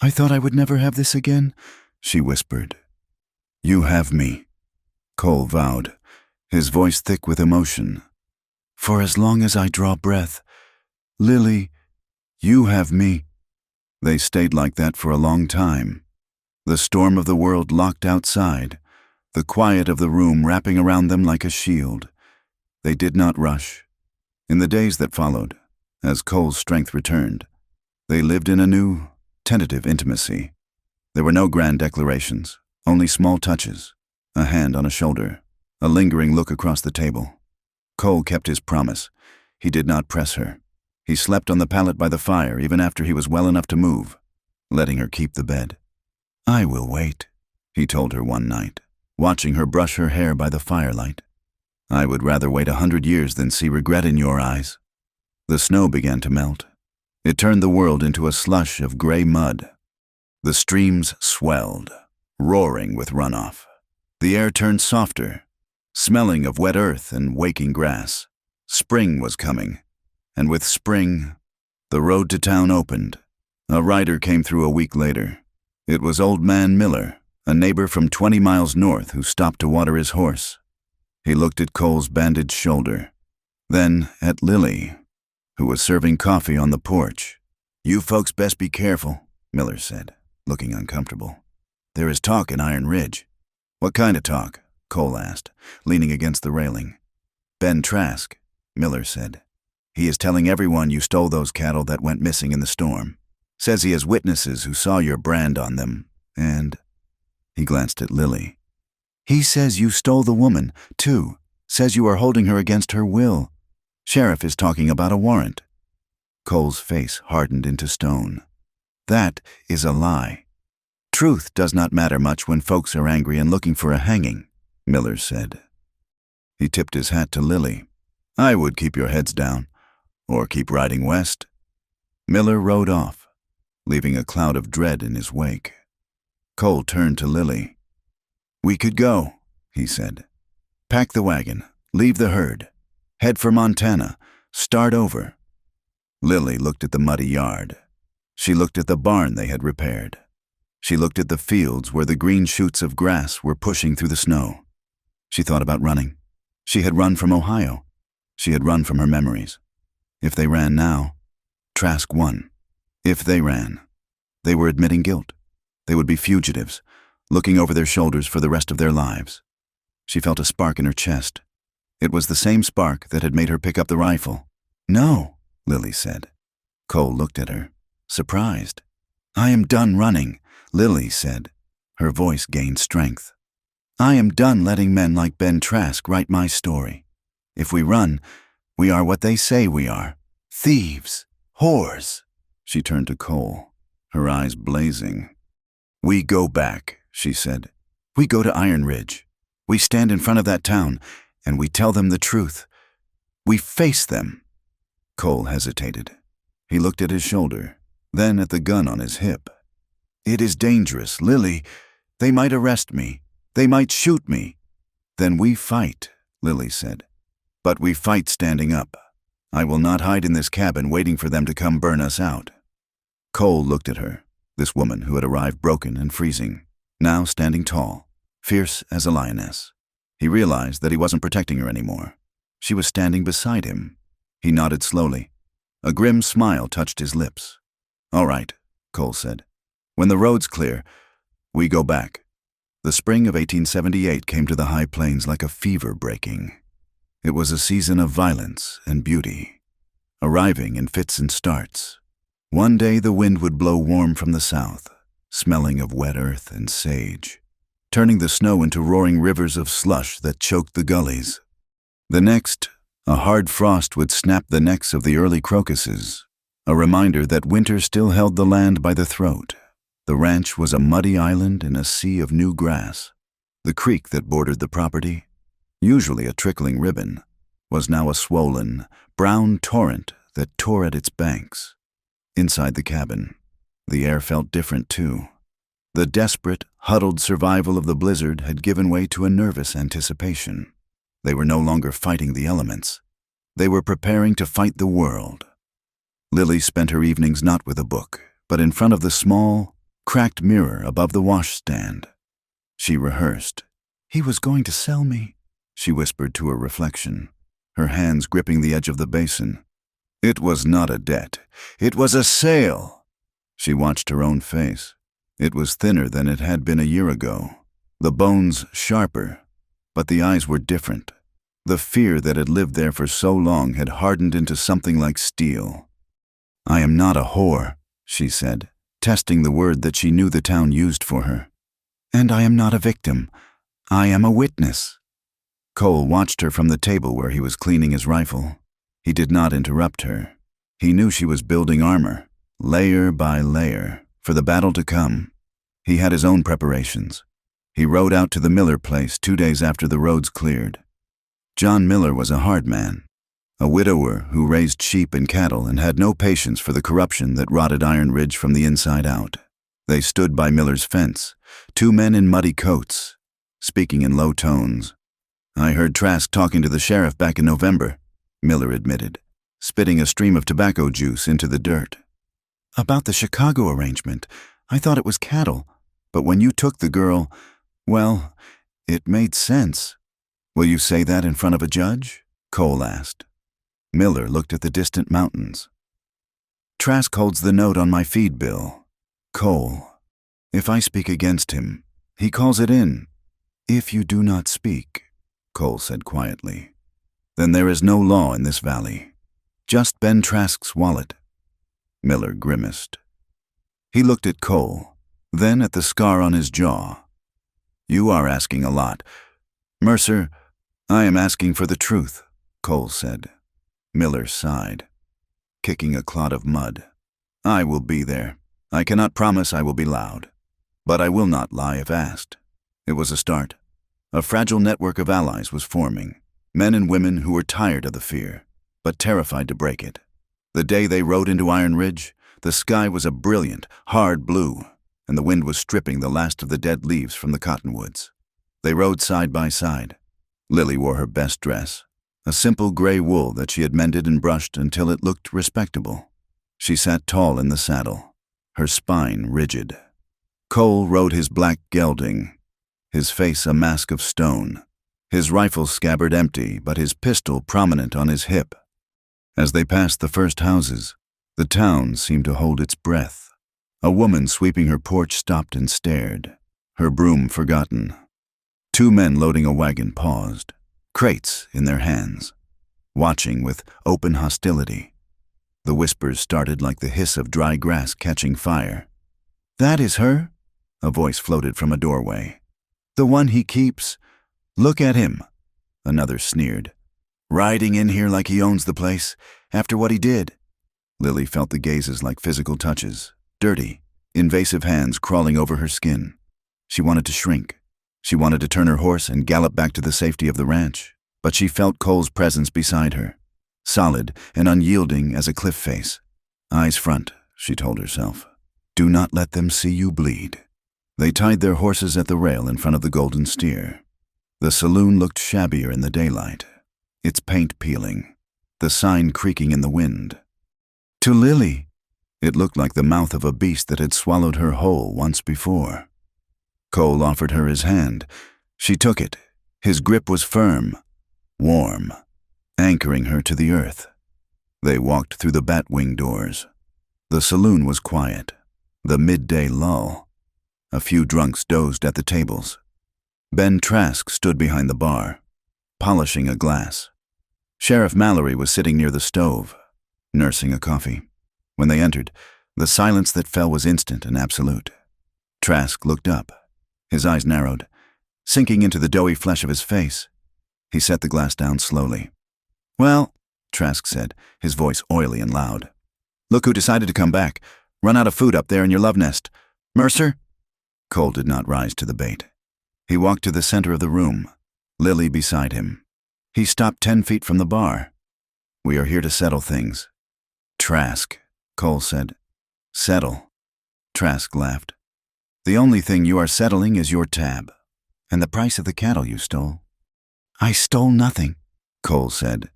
"I thought I would never have this again," she whispered. "You have me," Cole vowed, his voice thick with emotion. "For as long as I draw breath, Lily, you have me." They stayed like that for a long time. The storm of the world locked outside, the quiet of the room wrapping around them like a shield. They did not rush. In the days that followed, as Cole's strength returned, they lived in a new, tentative intimacy. There were no grand declarations, only small touches, a hand on a shoulder, a lingering look across the table. Cole kept his promise. He did not press her. He slept on the pallet by the fire even after he was well enough to move, letting her keep the bed. "I will wait," he told her one night, watching her brush her hair by the firelight. "I would rather wait 100 years than see regret in your eyes." The snow began to melt. It turned the world into a slush of gray mud. The streams swelled, roaring with runoff. The air turned softer, smelling of wet earth and waking grass. Spring was coming, and with spring, the road to town opened. A rider came through a week later. It was Old Man Miller, a neighbor from 20 miles north who stopped to water his horse. He looked at Cole's bandaged shoulder, then at Lily, who was serving coffee on the porch. "You folks best be careful," Miller said, looking uncomfortable. "There is talk in Iron Ridge." "What kind of talk?" Cole asked, leaning against the railing. "Ben Trask," Miller said. "He is telling everyone you stole those cattle that went missing in the storm. Says he has witnesses who saw your brand on them, and—" He glanced at Lily. "He says you stole the woman, too. Says you are holding her against her will. Sheriff is talking about a warrant." Cole's face hardened into stone. "That is a lie." Truth does not matter much when folks are angry and looking for a hanging, Miller said. He tipped his hat to Lily. I would keep your heads down, or keep riding west. Miller rode off, leaving a cloud of dread in his wake. Cole turned to Lily. We could go, he said. Pack the wagon, leave the herd, head for Montana, start over. Lily looked at the muddy yard. She looked at the barn they had repaired. She looked at the fields where the green shoots of grass were pushing through the snow. She thought about running. She had run from Ohio. She had run from her memories. If they ran now, Trask won. If they ran, they were admitting guilt. They would be fugitives, looking over their shoulders for the rest of their lives. She felt a spark in her chest. It was the same spark that had made her pick up the rifle. No, Lily said. Cole looked at her, surprised. I am done running, Lily said. Her voice gained strength. I am done letting men like Ben Trask write my story. If we run, we are what they say we are. Thieves. Whores. She turned to Cole, her eyes blazing. We go back, she said. We go to Iron Ridge. We stand in front of that town, and we tell them the truth. We face them. Cole hesitated. He looked at his shoulder, then at the gun on his hip. It is dangerous, Lily. They might arrest me. They might shoot me. Then we fight, Lily said. But we fight standing up. I will not hide in this cabin waiting for them to come burn us out. Cole looked at her, this woman who had arrived broken and freezing, now standing tall, fierce as a lioness. He realized that he wasn't protecting her anymore. She was standing beside him. He nodded slowly. A grim smile touched his lips. All right, Cole said. When the road's clear, we go back. The spring of 1878 came to the high plains like a fever breaking. It was a season of violence and beauty, arriving in fits and starts. One day the wind would blow warm from the south, smelling of wet earth and sage, turning the snow into roaring rivers of slush that choked the gullies. The next, a hard frost would snap the necks of the early crocuses, a reminder that winter still held the land by the throat. The ranch was a muddy island in a sea of new grass. The creek that bordered the property, usually a trickling ribbon, was now a swollen, brown torrent that tore at its banks. Inside the cabin, the air felt different too. The desperate, huddled survival of the blizzard had given way to a nervous anticipation. They were no longer fighting the elements. They were preparing to fight the world. Lily spent her evenings not with a book, but in front of the small, cracked mirror above the washstand. She rehearsed. He was going to sell me, she whispered to her reflection, her hands gripping the edge of the basin. It was not a debt. It was a sale. She watched her own face. It was thinner than it had been a year ago, the bones sharper, but the eyes were different. The fear that had lived there for so long had hardened into something like steel. I am not a whore, she said, testing the word that she knew the town used for her. And I am not a victim. I am a witness. Cole watched her from the table where he was cleaning his rifle. He did not interrupt her. He knew she was building armor, layer by layer, for the battle to come. He had his own preparations. He rode out to the Miller place 2 days after the roads cleared. John Miller was a hard man, a widower who raised sheep and cattle and had no patience for the corruption that rotted Iron Ridge from the inside out. They stood by Miller's fence, 2 men in muddy coats, speaking in low tones. I heard Trask talking to the sheriff back in November, Miller admitted, spitting a stream of tobacco juice into the dirt. About the Chicago arrangement, I thought it was cattle, but when you took the girl, well, it made sense. Will you say that in front of a judge? Cole asked. Miller looked at the distant mountains. Trask holds the note on my feed bill. Cole. If I speak against him, he calls it in. If you do not speak, Cole said quietly, then there is no law in this valley. Just Ben Trask's wallet. Miller grimaced. He looked at Cole, then at the scar on his jaw. You are asking a lot. Mercer, I am asking for the truth, Cole said. Miller sighed, kicking a clod of mud. I will be there. I cannot promise I will be loud. But I will not lie if asked. It was a start. A fragile network of allies was forming, men and women who were tired of the fear, but terrified to break it. The day they rode into Iron Ridge, the sky was a brilliant, hard blue, and the wind was stripping the last of the dead leaves from the cottonwoods. They rode side by side. Lily wore her best dress, a simple gray wool that she had mended and brushed until it looked respectable. She sat tall in the saddle, her spine rigid. Cole rode his black gelding, his face a mask of stone, his rifle scabbard empty but his pistol prominent on his hip. As they passed the first houses, the town seemed to hold its breath. A woman sweeping her porch stopped and stared, her broom forgotten. Two men loading a wagon paused, crates in their hands, watching with open hostility. The whispers started like the hiss of dry grass catching fire. "That is her?" a voice floated from a doorway. "The one he keeps? Look at him," another sneered. "Riding in here like he owns the place, after what he did." Lily felt the gazes like physical touches, dirty, invasive hands crawling over her skin. She wanted to shrink. She wanted to turn her horse and gallop back to the safety of the ranch, but she felt Cole's presence beside her, solid and unyielding as a cliff face. "Eyes front," she told herself. "Do not let them see you bleed." They tied their horses at the rail in front of the Golden Steer. The saloon looked shabbier in the daylight, its paint peeling, the sign creaking in the wind. To Lily, it looked like the mouth of a beast that had swallowed her whole once before. Cole offered her his hand. She took it. His grip was firm, warm, anchoring her to the earth. They walked through the bat-wing doors. The saloon was quiet, the midday lull. A few drunks dozed at the tables. Ben Trask stood behind the bar, polishing a glass. Sheriff Mallory was sitting near the stove, nursing a coffee. When they entered, the silence that fell was instant and absolute. Trask looked up. His eyes narrowed, sinking into the doughy flesh of his face. He set the glass down slowly. "Well," Trask said, his voice oily and loud. "Look who decided to come back. Run out of food up there in your love nest. Mercer?" Cole did not rise to the bait. He walked to the center of the room, Lily beside him. He stopped 10 feet from the bar. "We are here to settle things." "Trask," Cole said. "Settle." Trask laughed. "The only thing you are settling is your tab, and the price of the cattle you stole." "I stole nothing," Cole said.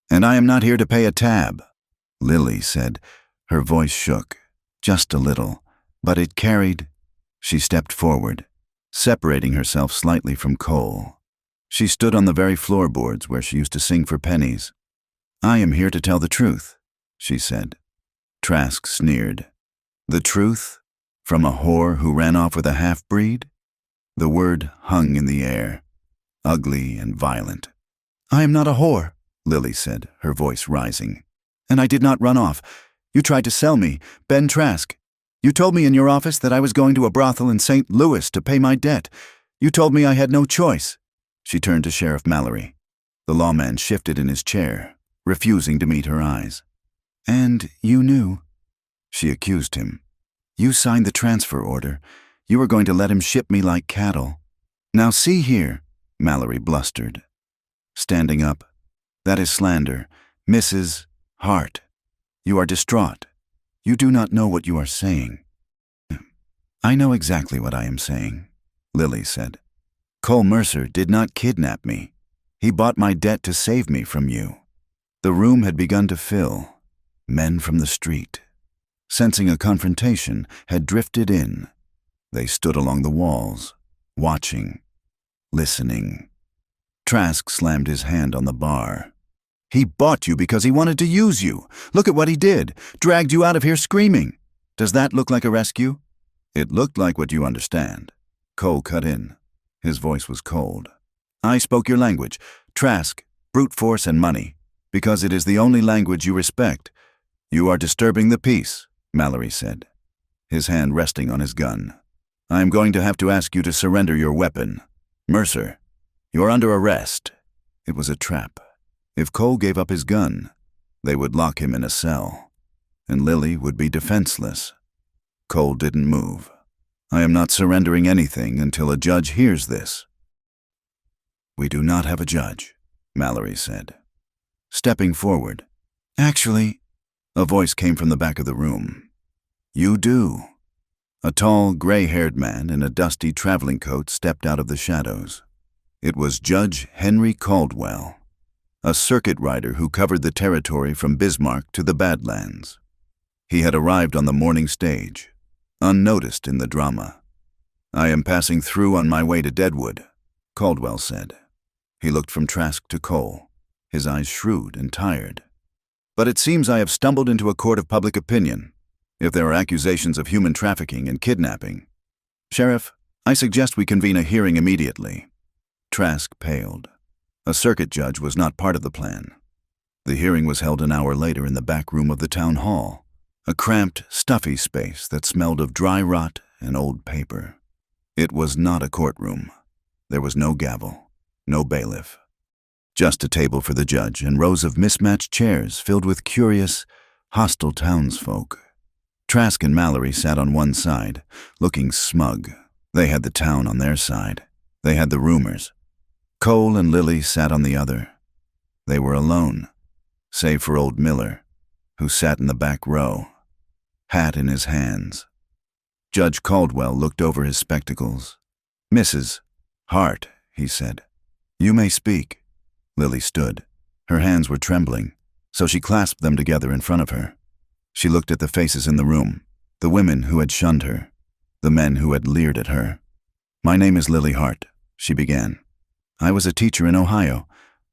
"And I am not here to pay a tab," Lily said. Her voice shook, just a little, but it carried. She stepped forward, separating herself slightly from Cole. She stood on the very floorboards where she used to sing for pennies. "I am here to tell the truth," she said. Trask sneered. "The truth? From a whore who ran off with a half-breed?" The word hung in the air, ugly and violent. "I am not a whore," Lily said, her voice rising. "And I did not run off. You tried to sell me, Ben Trask. You told me in your office that I was going to a brothel in St. Louis to pay my debt. You told me I had no choice." She turned to Sheriff Mallory. The lawman shifted in his chair, refusing to meet her eyes. "And you knew," she accused him. "You signed the transfer order. You were going to let him ship me like cattle." "Now see here," Mallory blustered, standing up. "That is slander, Mrs. Hart. You are distraught. You do not know what you are saying." "I know exactly what I am saying," Lily said. "Cole Mercer did not kidnap me. He bought my debt to save me from you." The room had begun to fill. Men from the street, sensing a confrontation, had drifted in. They stood along the walls, watching, listening. Trask slammed his hand on the bar. "He bought you because he wanted to use you. Look at what he did. Dragged you out of here screaming. Does that look like a rescue?" "It looked like what you understand." Cole cut in. His voice was cold. "I spoke your language. Trask, brute force and money. Because it is the only language you respect. You are disturbing the peace," Mallory said, his hand resting on his gun. "I am going to have to ask you to surrender your weapon. Mercer, you are under arrest." It was a trap. If Cole gave up his gun, they would lock him in a cell, and Lily would be defenseless. Cole didn't move. I am not surrendering anything until a judge hears this." "We do not have a judge," Mallory said. Stepping forward, "Actually," a voice came from the back of the room. "You do." A tall, gray-haired man in a dusty traveling coat stepped out of the shadows. It was Judge Henry Caldwell, a circuit rider who covered the territory from Bismarck to the Badlands. He had arrived on the morning stage, unnoticed in the drama. "I am passing through on my way to Deadwood," Caldwell said. He looked from Trask to Cole, his eyes shrewd and tired. "But it seems I have stumbled into a court of public opinion. If there are accusations of human trafficking and kidnapping, Sheriff, I suggest we convene a hearing immediately." Trask paled. A circuit judge was not part of the plan. The hearing was held an hour later in the back room of the town hall, a cramped, stuffy space that smelled of dry rot and old paper. It was not a courtroom. There was no gavel, no bailiff. Just a table for the judge and rows of mismatched chairs filled with curious, hostile townsfolk. Trask and Mallory sat on one side, looking smug. They had the town on their side. They had the rumors. Cole and Lily sat on the other. They were alone, save for old Miller, who sat in the back row, hat in his hands. Judge Caldwell looked over his spectacles. "Mrs. Hart," he said, "you may speak." Lily stood. Her hands were trembling, so she clasped them together in front of her. She looked at the faces in the room, the women who had shunned her, the men who had leered at her. "My name is Lily Hart," she began. "I was a teacher in Ohio.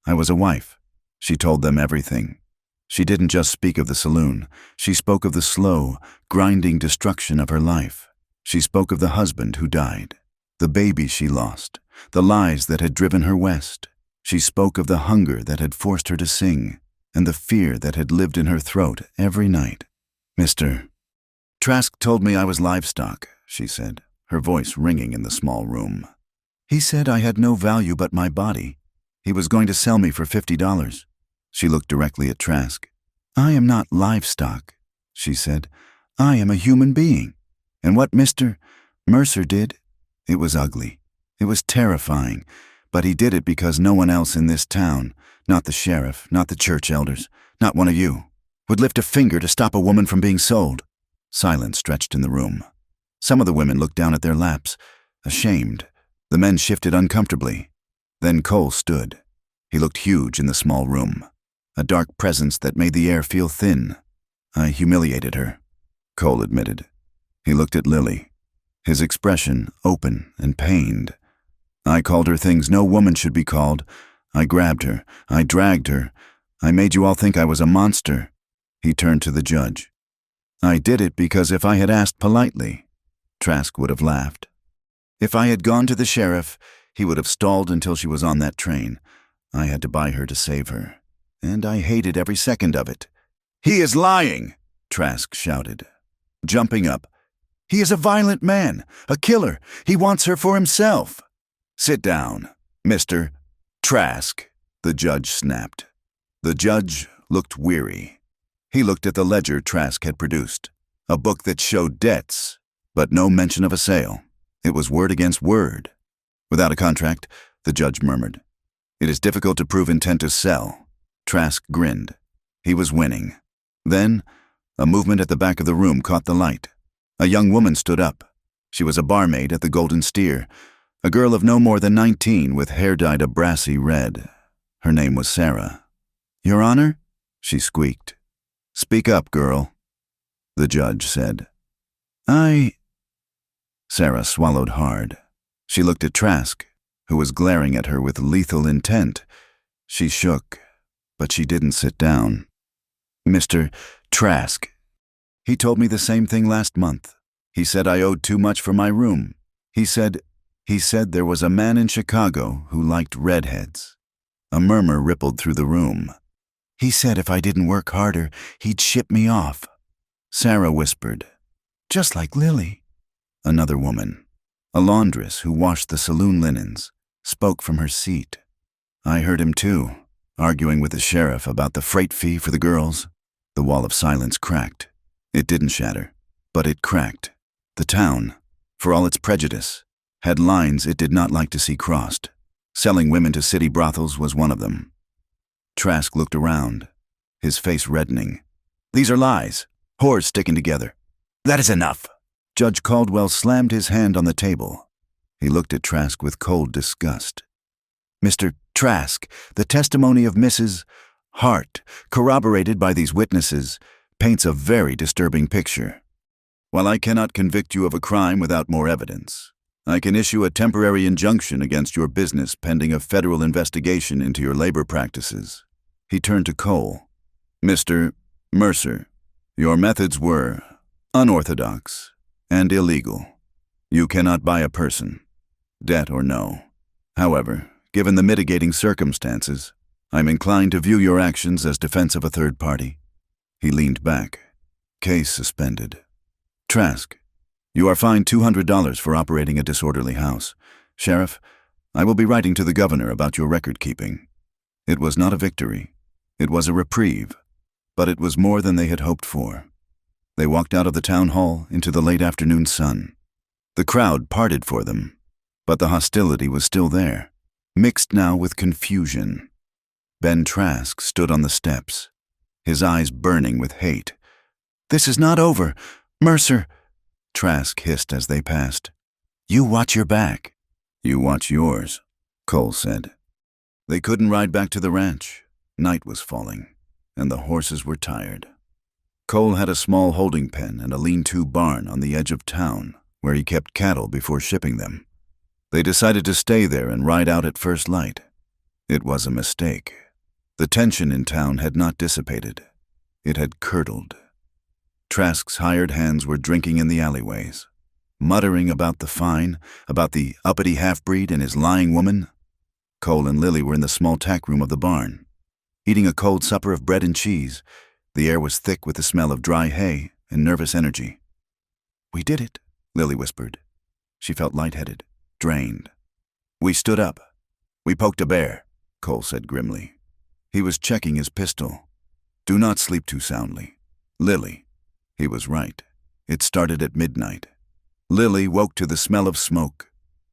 I was a wife." She told them everything. She didn't just speak of the saloon. She spoke of the slow, grinding destruction of her life. She spoke of the husband who died, the baby she lost, the lies that had driven her west. She spoke of the hunger that had forced her to sing, and the fear that had lived in her throat every night. "Mr. Trask told me I was livestock," she said, her voice ringing in the small room. "He said I had no value but my body. He was going to sell me for $50. She looked directly at Trask. "I am not livestock," she said. "I am a human being. And what Mr. Mercer did, it was ugly. It was terrifying. But he did it because no one else in this town, not the sheriff, not the church elders, not one of you, would lift a finger to stop a woman from being sold." Silence stretched in the room. Some of the women looked down at their laps, ashamed. The men shifted uncomfortably. Then Cole stood. He looked huge in the small room, a dark presence that made the air feel thin. "I humiliated her," Cole admitted. He looked at Lily, his expression open and pained. "I called her things no woman should be called. I grabbed her. I dragged her. I made you all think I was a monster." He turned to the judge. "I did it because if I had asked politely, Trask would have laughed. If I had gone to the sheriff, he would have stalled until she was on that train. I had to buy her to save her, and I hated every second of it." "He is lying!" Trask shouted, jumping up. "He is a violent man, a killer. He wants her for himself." "Sit down, Mr. Trask," the judge snapped. The judge looked weary. He looked at the ledger Trask had produced, a book that showed debts, but no mention of a sale. It was word against word. "Without a contract," the judge murmured. "It is difficult to prove intent to sell." Trask grinned. He was winning. Then, a movement at the back of the room caught the light. A young woman stood up. She was a barmaid at the Golden Steer, a girl of no more than 19 with hair dyed a brassy red. Her name was Sarah. "Your Honor?" she squeaked. "Speak up, girl," the judge said. Sarah swallowed hard. She looked at Trask, who was glaring at her with lethal intent. She shook, but she didn't sit down. "Mr. Trask. He told me the same thing last month. He said I owed too much for my room. He said there was a man in Chicago who liked redheads." A murmur rippled through the room. "He said if I didn't work harder, he'd ship me off." Sarah whispered, "Just like Lily." Another woman, a laundress who washed the saloon linens, spoke from her seat. "I heard him too, arguing with the sheriff about the freight fee for the girls." The wall of silence cracked. It didn't shatter, but it cracked. The town, for all its prejudice, had lines it did not like to see crossed. Selling women to city brothels was one of them. Trask looked around, his face reddening. "These are lies. Whores sticking together." "That is enough." Judge Caldwell slammed his hand on the table. He looked at Trask with cold disgust. "Mr. Trask, the testimony of Mrs. Hart, corroborated by these witnesses, paints a very disturbing picture. While I cannot convict you of a crime without more evidence, I can issue a temporary injunction against your business pending a federal investigation into your labor practices." He turned to Cole. "Mr. Mercer, your methods were unorthodox and illegal. You cannot buy a person, debt or no. However, given the mitigating circumstances, I'm inclined to view your actions as defense of a third party." He leaned back. Case suspended. "Trask, you are fined $200 for operating a disorderly house. Sheriff, I will be writing to the governor about your record keeping." It was not a victory. It was a reprieve, but it was more than they had hoped for. They walked out of the town hall into the late afternoon sun. The crowd parted for them, but the hostility was still there, mixed now with confusion. Ben Trask stood on the steps, his eyes burning with hate. "This is not over. Mercer," Trask hissed as they passed. "You watch your back." "You watch yours," Cole said. They couldn't ride back to the ranch. Night was falling, and the horses were tired. Cole had a small holding pen and a lean-to barn on the edge of town, where he kept cattle before shipping them. They decided to stay there and ride out at first light. It was a mistake. The tension in town had not dissipated. It had curdled. Trask's hired hands were drinking in the alleyways, muttering about the fine, about the uppity half-breed and his lying woman. Cole and Lily were in the small tack room of the barn, eating a cold supper of bread and cheese. The air was thick with the smell of dry hay and nervous energy. "We did it," Lily whispered. She felt lightheaded, drained. "We stood up. We poked a bear," Cole said grimly. He was checking his pistol. "Do not sleep too soundly. Lily." He was right. It started at midnight. Lily woke to the smell of smoke,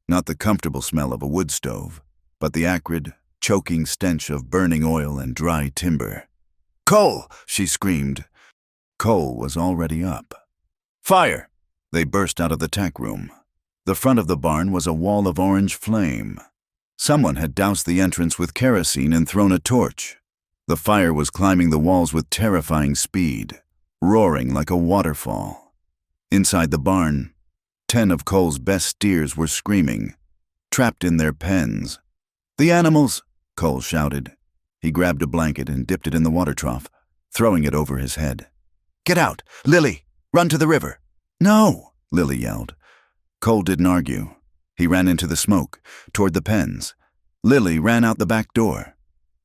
not the comfortable smell of a wood stove, but the acrid, choking stench of burning oil and dry timber. "Cole!" she screamed. Cole was already up. "Fire!" They burst out of the tack room. The front of the barn was a wall of orange flame. Someone had doused the entrance with kerosene and thrown a torch. The fire was climbing the walls with terrifying speed, roaring like a waterfall. Inside the barn, 10 of Cole's best steers were screaming, trapped in their pens. "The animals!" Cole shouted. He grabbed a blanket and dipped it in the water trough, throwing it over his head. "Get out! Lily! Run to the river!" "No!" Lily yelled. Cole didn't argue. He ran into the smoke, toward the pens. Lily ran out the back door.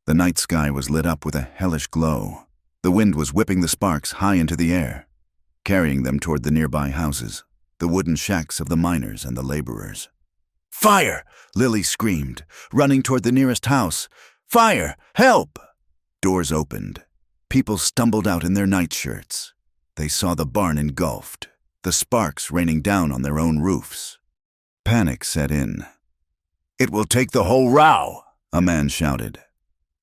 The night sky was lit up with a hellish glow. The wind was whipping the sparks high into the air, carrying them toward the nearby houses, the wooden shacks of the miners and the laborers. "Fire!" Lily screamed, running toward the nearest house. "Fire! Help!" Doors opened. People stumbled out in their nightshirts. They saw the barn engulfed, the sparks raining down on their own roofs. Panic set in. "It will take the whole row," a man shouted.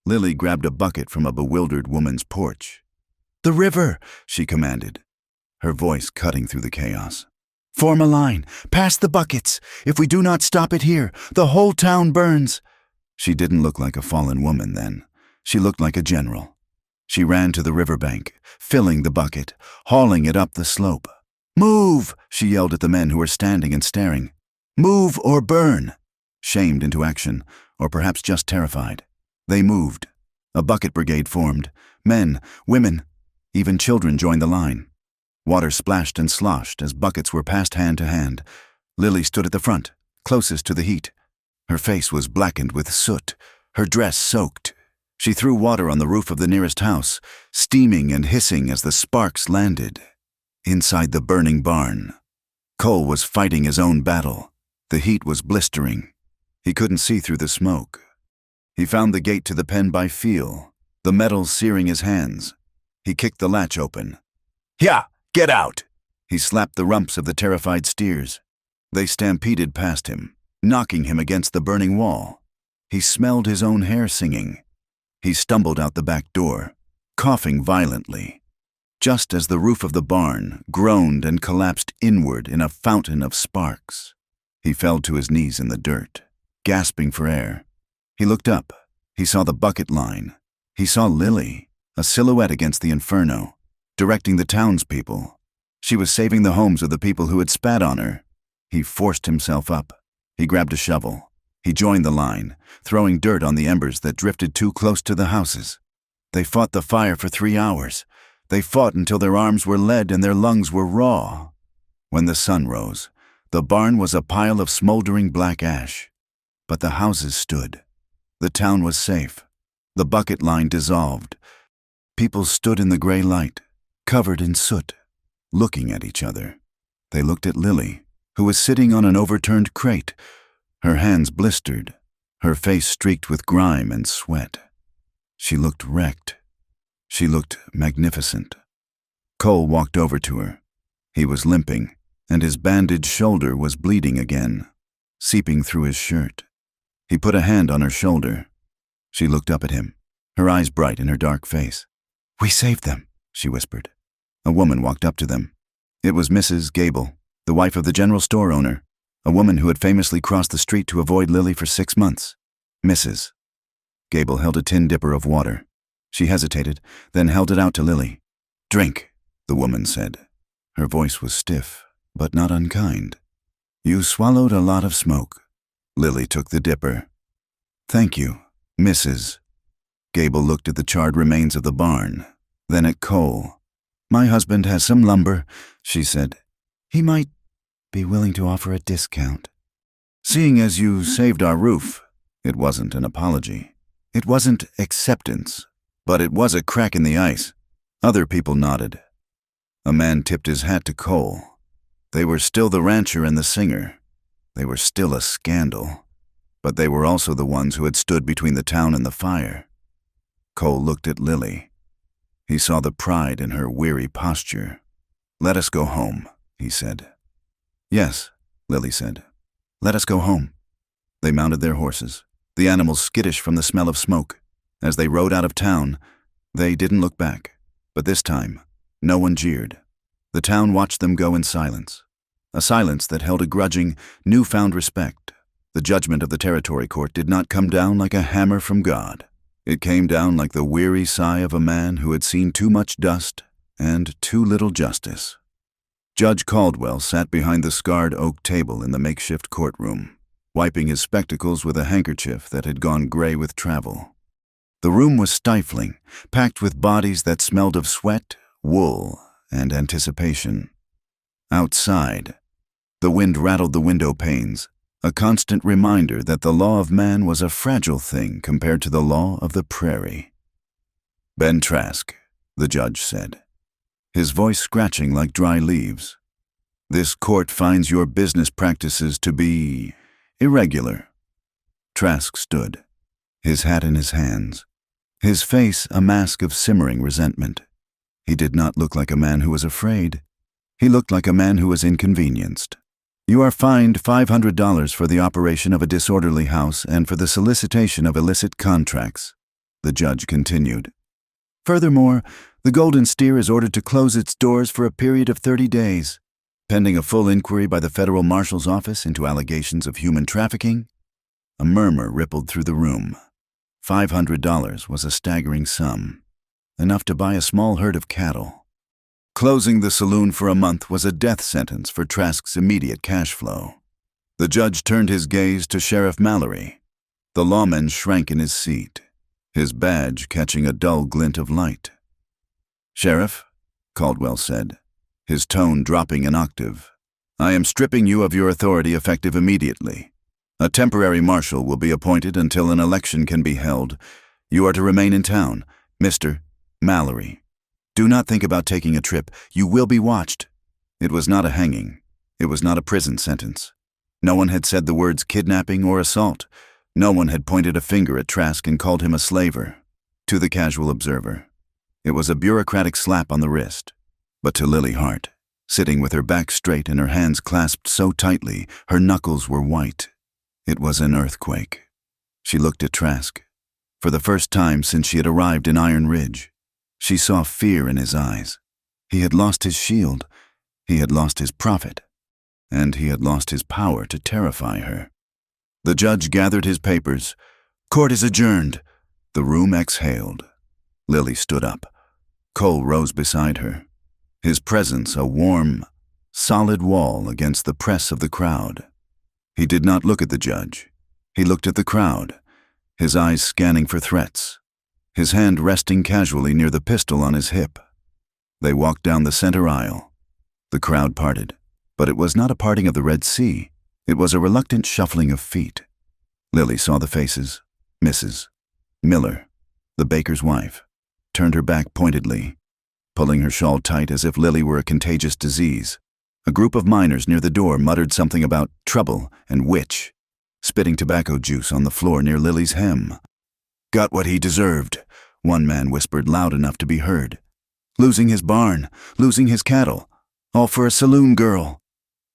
Lily grabbed a bucket from a bewildered woman's porch. "The river," she commanded, her voice cutting through the chaos. "Form a line. Pass the buckets. If we do not stop it here, the whole town burns." She didn't look like a fallen woman then. She looked like a general. She ran to the riverbank, filling the bucket, hauling it up the slope. "Move!" she yelled at the men who were standing and staring. "Move or burn!" Shamed into action, or perhaps just terrified. They moved. A bucket brigade formed. Men, women, even children joined the line. Water splashed and sloshed as buckets were passed hand to hand. Lily stood at the front, closest to the heat. Her face was blackened with soot, her dress soaked. She threw water on the roof of the nearest house, steaming and hissing as the sparks landed. Inside the burning barn, Cole was fighting his own battle. The heat was blistering. He couldn't see through the smoke. He found the gate to the pen by feel, the metal searing his hands. He kicked the latch open. "Yeah, get out!" He slapped the rumps of the terrified steers. They stampeded past him, knocking him against the burning wall. He smelled his own hair singing. He stumbled out the back door, coughing violently, just as the roof of the barn groaned and collapsed inward in a fountain of sparks. He fell to his knees in the dirt, gasping for air. He looked up. He saw the bucket line. He saw Lily, a silhouette against the inferno, directing the townspeople. She was saving the homes of the people who had spat on her. He forced himself up. He grabbed a shovel. He joined the line, throwing dirt on the embers that drifted too close to the houses. They fought the fire for 3 hours. They fought until their arms were lead and their lungs were raw. When the sun rose, the barn was a pile of smoldering black ash. But the houses stood. The town was safe. The bucket line dissolved. People stood in the gray light, covered in soot, looking at each other. They looked at Lily, who was sitting on an overturned crate, her hands blistered, her face streaked with grime and sweat. She looked wrecked. She looked magnificent. Cole walked over to her. He was limping, and his bandaged shoulder was bleeding again, seeping through his shirt. He put a hand on her shoulder. She looked up at him, her eyes bright in her dark face. "We saved them," she whispered. A woman walked up to them. It was Mrs. Gable, the wife of the general store owner, a woman who had famously crossed the street to avoid Lily for 6 months. Mrs. Gable held a tin dipper of water. She hesitated, then held it out to Lily. "Drink," the woman said. Her voice was stiff, but not unkind. "You swallowed a lot of smoke." Lily took the dipper. "Thank you, Mrs." Gable looked at the charred remains of the barn, then at Cole. "My husband has some lumber," she said. "He might be willing to offer a discount." "Seeing as you saved our roof," it wasn't an apology. It wasn't acceptance, but it was a crack in the ice. Other people nodded. A man tipped his hat to Cole. They were still the rancher and the singer. They were still a scandal. But they were also the ones who had stood between the town and the fire. Cole looked at Lily. He saw the pride in her weary posture. "Let us go home," he said. "Yes," Lily said. "Let us go home." They mounted their horses, the animals skittish from the smell of smoke. As they rode out of town, they didn't look back. But this time, no one jeered. The town watched them go in silence. A silence that held a grudging, newfound respect. The judgment of the territory court did not come down like a hammer from God. It came down like the weary sigh of a man who had seen too much dust and too little justice. Judge Caldwell sat behind the scarred oak table in the makeshift courtroom, wiping his spectacles with a handkerchief that had gone gray with travel. The room was stifling, packed with bodies that smelled of sweat, wool, and anticipation. Outside, the wind rattled the window panes, a constant reminder that the law of man was a fragile thing compared to the law of the prairie. "Ben Trask," the judge said, his voice scratching like dry leaves. "This court finds your business practices to be irregular." Trask stood, his hat in his hands, his face a mask of simmering resentment. He did not look like a man who was afraid. He looked like a man who was inconvenienced. "You are fined $500 for the operation of a disorderly house and for the solicitation of illicit contracts," the judge continued. "Furthermore, the Golden Steer is ordered to close its doors for a period of 30 days, pending a full inquiry by the federal marshal's office into allegations of human trafficking." A murmur rippled through the room. $500 was a staggering sum, enough to buy a small herd of cattle. Closing the saloon for a month was a death sentence for Trask's immediate cash flow. The judge turned his gaze to Sheriff Mallory. The lawman shrank in his seat, his badge catching a dull glint of light. "Sheriff," Caldwell said, his tone dropping an octave, "I am stripping you of your authority effective immediately. A temporary marshal will be appointed until an election can be held. You are to remain in town, Mr. Mallory. Do not think about taking a trip. You will be watched." It was not a hanging. It was not a prison sentence. No one had said the words kidnapping or assault. No one had pointed a finger at Trask and called him a slaver. To the casual observer, it was a bureaucratic slap on the wrist. But to Lily Hart, sitting with her back straight and her hands clasped so tightly her knuckles were white. It was an earthquake. She looked at Trask. For the first time since she had arrived in Iron Ridge, she saw fear in his eyes. He had lost his shield, he had lost his prophet, and he had lost his power to terrify her. The judge gathered his papers. "Court is adjourned." The room exhaled. Lily stood up. Cole rose beside her, his presence a warm, solid wall against the press of the crowd. He did not look at the judge. He looked at the crowd, his eyes scanning for threats, his hand resting casually near the pistol on his hip. They walked down the center aisle. The crowd parted, but it was not a parting of the Red Sea. It was a reluctant shuffling of feet. Lily saw the faces. Mrs. Miller, the baker's wife, turned her back pointedly, pulling her shawl tight as if Lily were a contagious disease. A group of miners near the door muttered something about trouble and witch, spitting tobacco juice on the floor near Lily's hem. "Got what he deserved," one man whispered loud enough to be heard. "Losing his barn, losing his cattle, all for a saloon girl."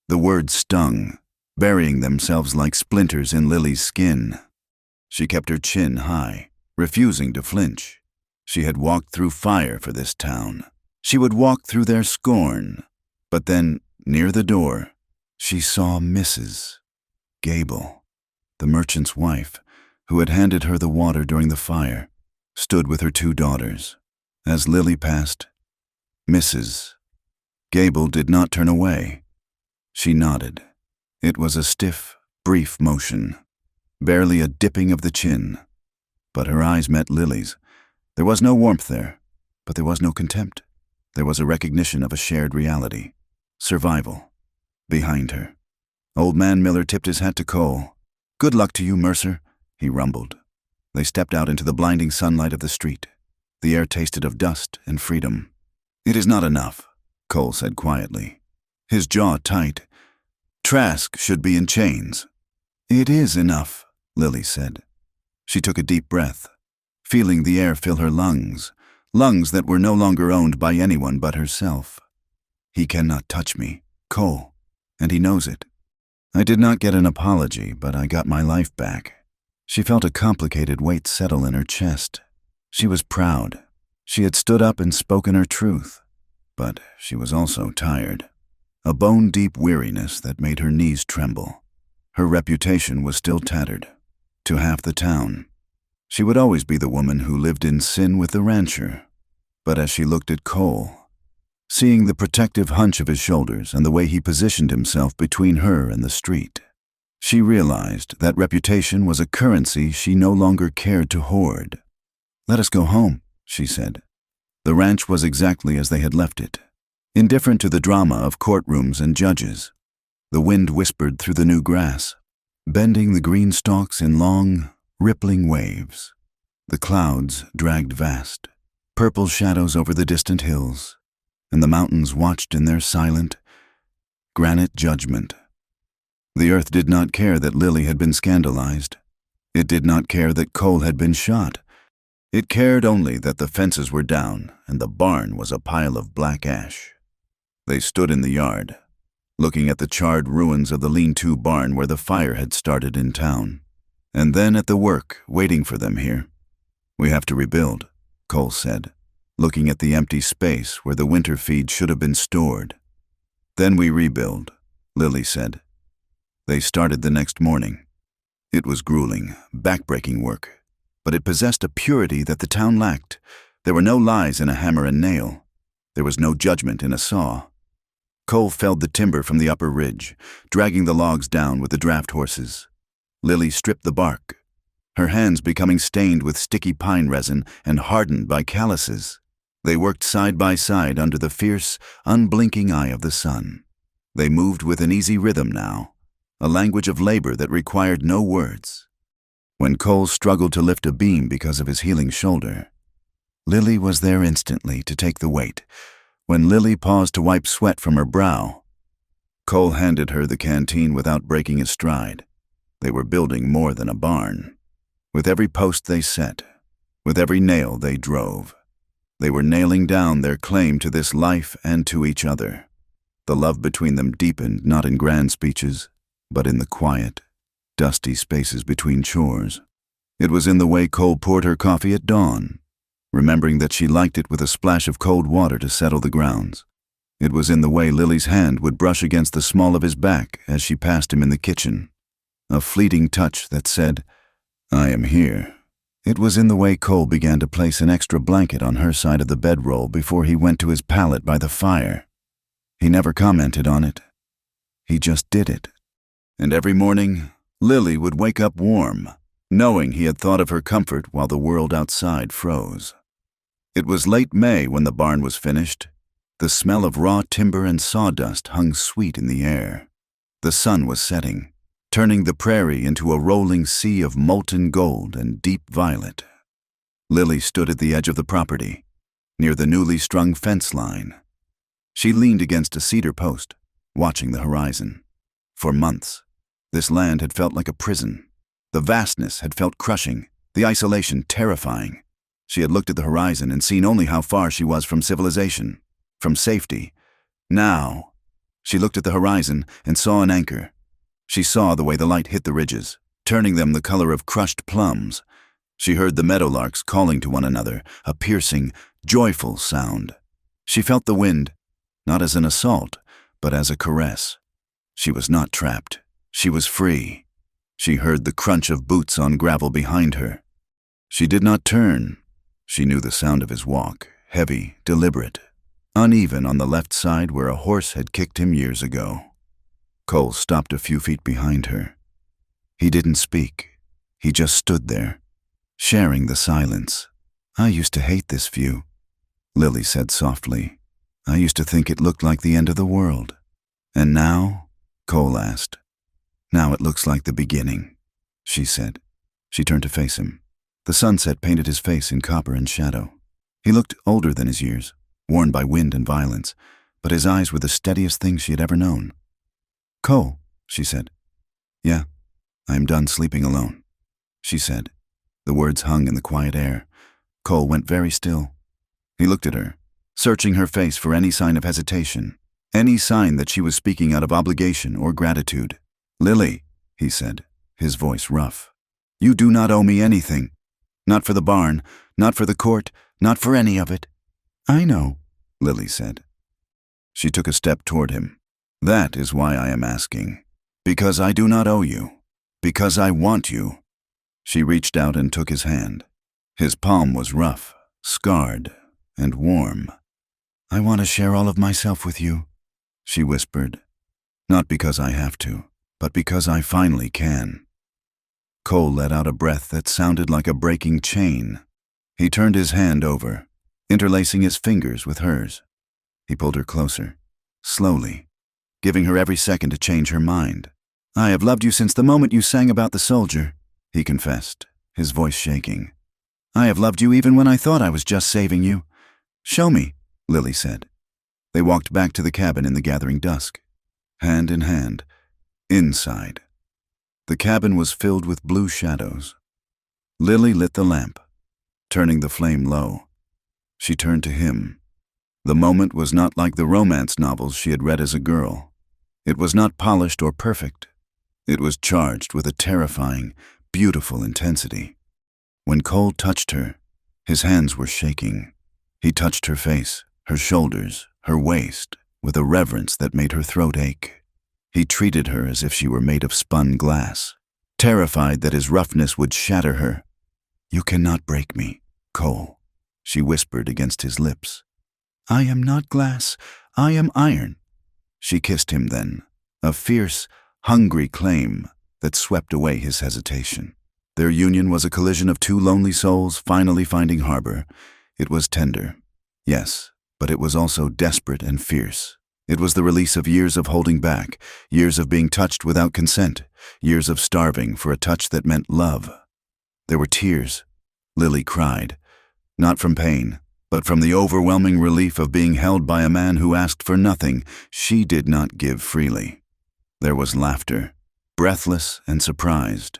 The words stung, burying themselves like splinters in Lily's skin. She kept her chin high, refusing to flinch. She had walked through fire for this town. She would walk through their scorn. But then, near the door, she saw Mrs. Gable, the merchant's wife, who had handed her the water during the fire, stood with her 2 daughters. As Lily passed, Mrs. Gable did not turn away. She nodded. It was a stiff, brief motion, barely a dipping of the chin. But her eyes met Lily's. There was no warmth there, but there was no contempt. There was a recognition of a shared reality, survival, behind her. Old man Miller tipped his hat to Cole. "Good luck to you, Mercer," he rumbled. They stepped out into the blinding sunlight of the street. The air tasted of dust and freedom. "It is not enough," Cole said quietly, his jaw tight. "Trask should be in chains." "It is enough," Lily said. She took a deep breath, feeling the air fill her lungs, lungs that were no longer owned by anyone but herself. "He cannot touch me, Cole, and he knows it. I did not get an apology, but I got my life back." She felt a complicated weight settle in her chest. She was proud. She had stood up and spoken her truth, but she was also tired. A bone-deep weariness that made her knees tremble. Her reputation was still tattered. To half the town, she would always be the woman who lived in sin with the rancher. But as she looked at Cole, seeing the protective hunch of his shoulders and the way he positioned himself between her and the street, she realized that reputation was a currency she no longer cared to hoard. "Let us go home," she said. The ranch was exactly as they had left it, indifferent to the drama of courtrooms and judges. The wind whispered through the new grass, bending the green stalks in long, rippling waves. The clouds dragged vast, purple shadows over the distant hills, and the mountains watched in their silent, granite judgment. The earth did not care that Lily had been scandalized. It did not care that Cole had been shot. It cared only that the fences were down and the barn was a pile of black ash. They stood in the yard, looking at the charred ruins of the lean-to barn where the fire had started in town, and then at the work waiting for them here. "We have to rebuild," Cole said, looking at the empty space where the winter feed should have been stored. "Then we rebuild," Lily said. They started the next morning. It was grueling, back-breaking work, but it possessed a purity that the town lacked. There were no lies in a hammer and nail. There was no judgment in a saw. Cole felled the timber from the upper ridge, dragging the logs down with the draft horses. Lily stripped the bark, her hands becoming stained with sticky pine resin and hardened by calluses. They worked side by side under the fierce, unblinking eye of the sun. They moved with an easy rhythm now, a language of labor that required no words. When Cole struggled to lift a beam because of his healing shoulder, Lily was there instantly to take the weight. When Lily paused to wipe sweat from her brow, Cole handed her the canteen without breaking a stride. They were building more than a barn. With every post they set, with every nail they drove, they were nailing down their claim to this life and to each other. The love between them deepened not in grand speeches, but in the quiet, dusty spaces between chores. It was in the way Cole poured her coffee at dawn, remembering that she liked it with a splash of cold water to settle the grounds. It was in the way Lily's hand would brush against the small of his back as she passed him in the kitchen, a fleeting touch that said, "I am here." It was in the way Cole began to place an extra blanket on her side of the bedroll before he went to his pallet by the fire. He never commented on it. He just did it. And every morning, Lily would wake up warm, knowing he had thought of her comfort while the world outside froze. It was late May when the barn was finished. The smell of raw timber and sawdust hung sweet in the air. The sun was setting, turning the prairie into a rolling sea of molten gold and deep violet. Lily stood at the edge of the property, near the newly strung fence line. She leaned against a cedar post, watching the horizon. For months, this land had felt like a prison. The vastness had felt crushing, the isolation terrifying. She had looked at the horizon and seen only how far she was from civilization, from safety. Now, she looked at the horizon and saw an anchor. She saw the way the light hit the ridges, turning them the color of crushed plums. She heard the meadowlarks calling to one another, a piercing, joyful sound. She felt the wind, not as an assault, but as a caress. She was not trapped. She was free. She heard the crunch of boots on gravel behind her. She did not turn. She knew the sound of his walk, heavy, deliberate, uneven on the left side where a horse had kicked him years ago. Cole stopped a few feet behind her. He didn't speak. He just stood there, sharing the silence. "I used to hate this view," Lily said softly. "I used to think it looked like the end of the world." "And now?" Cole asked. "Now it looks like the beginning," she said. She turned to face him. The sunset painted his face in copper and shadow. He looked older than his years, worn by wind and violence, but his eyes were the steadiest thing she had ever known. "Cole," she said. "Yeah, I am done sleeping alone," she said. The words hung in the quiet air. Cole went very still. He looked at her, searching her face for any sign of hesitation, any sign that she was speaking out of obligation or gratitude. "Lily," he said, his voice rough, "you do not owe me anything. Not for the barn, not for the court, not for any of it." "I know," Lily said. She took a step toward him. "That is why I am asking. Because I do not owe you. Because I want you." She reached out and took his hand. His palm was rough, scarred, and warm. "I want to share all of myself with you," she whispered. "Not because I have to, but because I finally can." Cole let out a breath that sounded like a breaking chain. He turned his hand over, interlacing his fingers with hers. He pulled her closer, slowly, giving her every second to change her mind. "I have loved you since the moment you sang about the soldier," he confessed, his voice shaking. "I have loved you even when I thought I was just saving you." "Show me," Lily said. They walked back to the cabin in the gathering dusk, hand in hand, inside. The cabin was filled with blue shadows. Lily lit the lamp, turning the flame low. She turned to him. The moment was not like the romance novels she had read as a girl. It was not polished or perfect. It was charged with a terrifying, beautiful intensity. When Cole touched her, his hands were shaking. He touched her face, her shoulders, her waist, with a reverence that made her throat ache. He treated her as if she were made of spun glass, terrified that his roughness would shatter her. "You cannot break me, Cole," she whispered against his lips. "I am not glass, I am iron." She kissed him then, a fierce, hungry claim that swept away his hesitation. Their union was a collision of two lonely souls finally finding harbor. It was tender, yes, but it was also desperate and fierce. It was the release of years of holding back, years of being touched without consent, years of starving for a touch that meant love. There were tears. Lily cried, not from pain, but from the overwhelming relief of being held by a man who asked for nothing she did not give freely. There was laughter, breathless and surprised,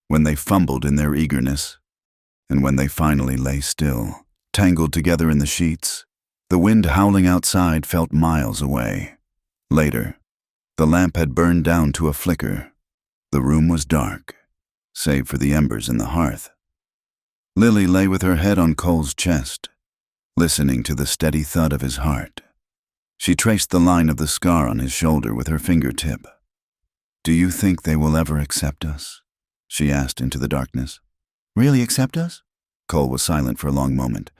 when they fumbled in their eagerness, and when they finally lay still, tangled together in the sheets. The wind howling outside felt miles away. Later, the lamp had burned down to a flicker. The room was dark, save for the embers in the hearth. Lily lay with her head on Cole's chest, listening to the steady thud of his heart. She traced the line of the scar on his shoulder with her fingertip. "Do you think they will ever accept us?" she asked into the darkness. "Really accept us?" Cole was silent for a long moment.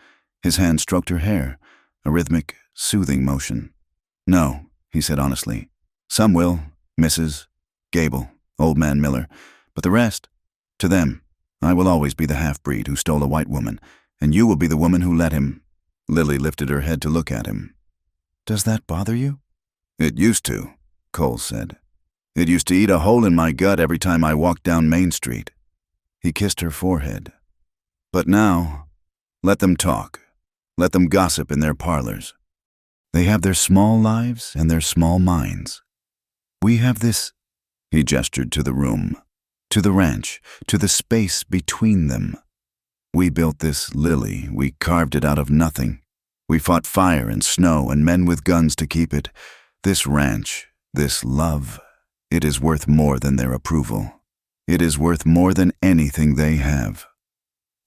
His hand stroked her hair, a rhythmic, soothing motion. "No," he said honestly. "Some will, Mrs. Gable, Old Man Miller, but the rest, to them, I will always be the half-breed who stole a white woman, and you will be the woman who let him." Lily lifted her head to look at him. "Does that bother you?" "It used to," Cole said. "It used to eat a hole in my gut every time I walked down Main Street." He kissed her forehead. "But now, let them talk. Let them gossip in their parlors. They have their small lives and their small minds. We have this," he gestured to the room, to the ranch, to the space between them. "We built this, Lily. We carved it out of nothing. We fought fire and snow and men with guns to keep it. This ranch, this love, it is worth more than their approval. It is worth more than anything they have."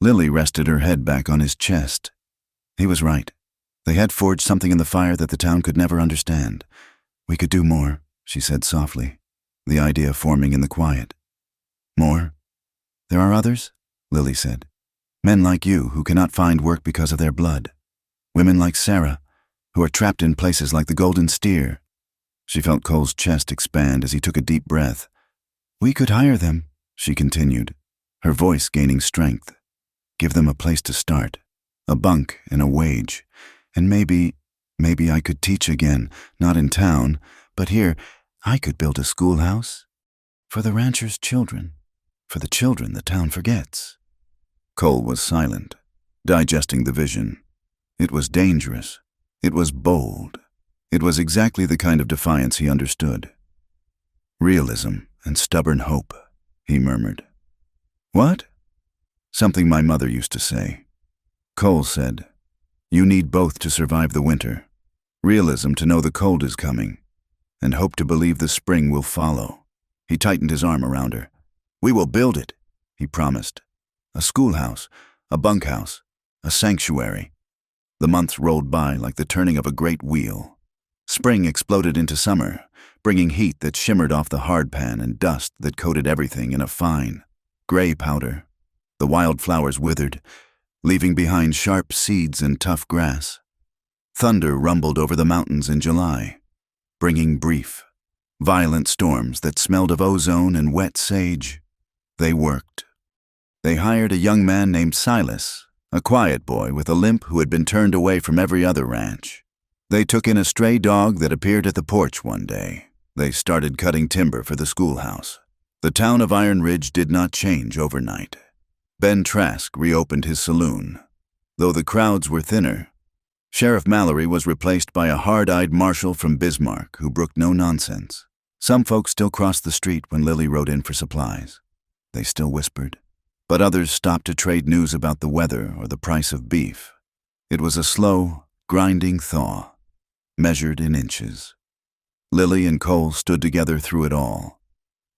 Lily rested her head back on his chest. He was right. They had forged something in the fire that the town could never understand. "We could do more," she said softly, the idea forming in the quiet. "More? There are others?" Lily said. "Men like you who cannot find work because of their blood. Women like Sarah, who are trapped in places like the Golden Steer." She felt Cole's chest expand as he took a deep breath. "We could hire them," she continued, her voice gaining strength. "Give them a place to start, a bunk and a wage, and maybe I could teach again, not in town, but here I could build a schoolhouse for the ranchers' children, for the children the town forgets." Cole was silent, digesting the vision. It was dangerous. It was bold. It was exactly the kind of defiance he understood. "Realism and stubborn hope," he murmured. "What?" "Something my mother used to say." Cole said, "You need both to survive the winter. Realism to know the cold is coming, and hope to believe the spring will follow." He tightened his arm around her. "We will build it," he promised. "A schoolhouse, a bunkhouse, a sanctuary." The months rolled by like the turning of a great wheel. Spring exploded into summer, bringing heat that shimmered off the hardpan and dust that coated everything in a fine, gray powder. The wildflowers withered, leaving behind sharp seeds and tough grass. Thunder rumbled over the mountains in July, bringing brief, violent storms that smelled of ozone and wet sage. They worked. They hired a young man named Silas, a quiet boy with a limp who had been turned away from every other ranch. They took in a stray dog that appeared at the porch one day. They started cutting timber for the schoolhouse. The town of Iron Ridge did not change overnight. Ben Trask reopened his saloon. Though the crowds were thinner, Sheriff Mallory was replaced by a hard-eyed marshal from Bismarck who brooked no nonsense. Some folks still crossed the street when Lily rode in for supplies. They still whispered, but others stopped to trade news about the weather or the price of beef. It was a slow, grinding thaw, measured in inches. Lily and Cole stood together through it all.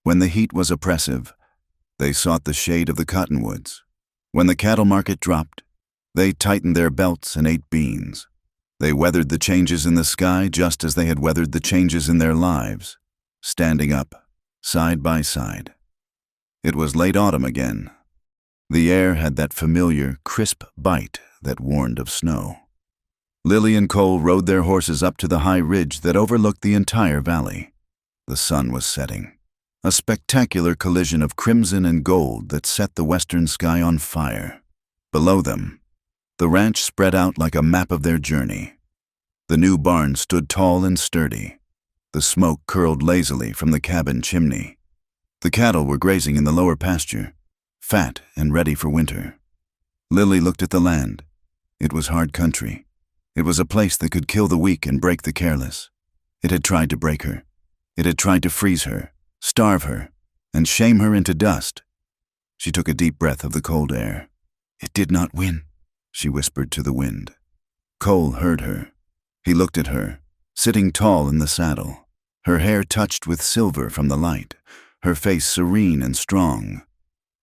When the heat was oppressive, they sought the shade of the cottonwoods. When the cattle market dropped, they tightened their belts and ate beans. They weathered the changes in the sky just as they had weathered the changes in their lives, standing up, side by side. It was late autumn again. The air had that familiar, crisp bite that warned of snow. Lily and Cole rode their horses up to the high ridge that overlooked the entire valley. The sun was setting, a spectacular collision of crimson and gold that set the western sky on fire. Below them, the ranch spread out like a map of their journey. The new barn stood tall and sturdy. The smoke curled lazily from the cabin chimney. The cattle were grazing in the lower pasture, fat and ready for winter. Lily looked at the land. It was hard country. It was a place that could kill the weak and break the careless. It had tried to break her. It had tried to freeze her, starve her, and shame her into dust. She took a deep breath of the cold air. "It did not win," she whispered to the wind. Cole heard her. He looked at her, sitting tall in the saddle. her hair touched with silver from the light, her face serene and strong.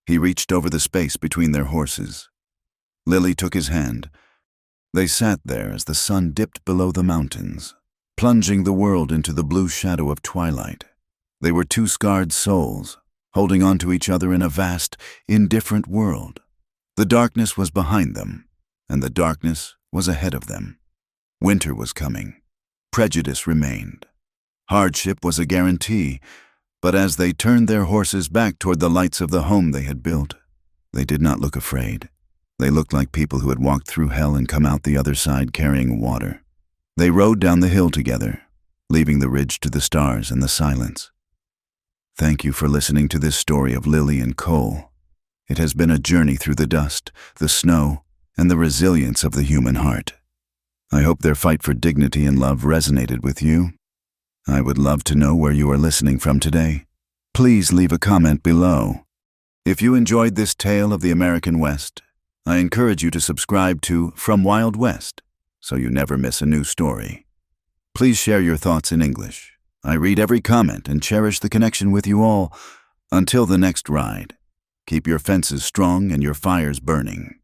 He reached over the space between their horses. Lily took his hand. They sat there as the sun dipped below the mountains, plunging the world into the blue shadow of twilight. They were two scarred souls, holding on to each other in a vast, indifferent world. The darkness was behind them, and the darkness was ahead of them. Winter was coming. Prejudice remained. Hardship was a guarantee, but as they turned their horses back toward the lights of the home they had built, they did not look afraid. They looked like people who had walked through hell and come out the other side carrying water. They rode down the hill together, leaving the ridge to the stars and the silence. Thank you for listening to this story of Lily and Cole. It has been a journey through the dust, the snow, and the resilience of the human heart. I hope their fight for dignity and love resonated with you. I would love to know where you are listening from today. Please leave a comment below. If you enjoyed this tale of the American West, I encourage you to subscribe to From Wild West so you never miss a new story. Please share your thoughts in English. I read every comment and cherish the connection with you all. Until the next ride, keep your fences strong and your fires burning.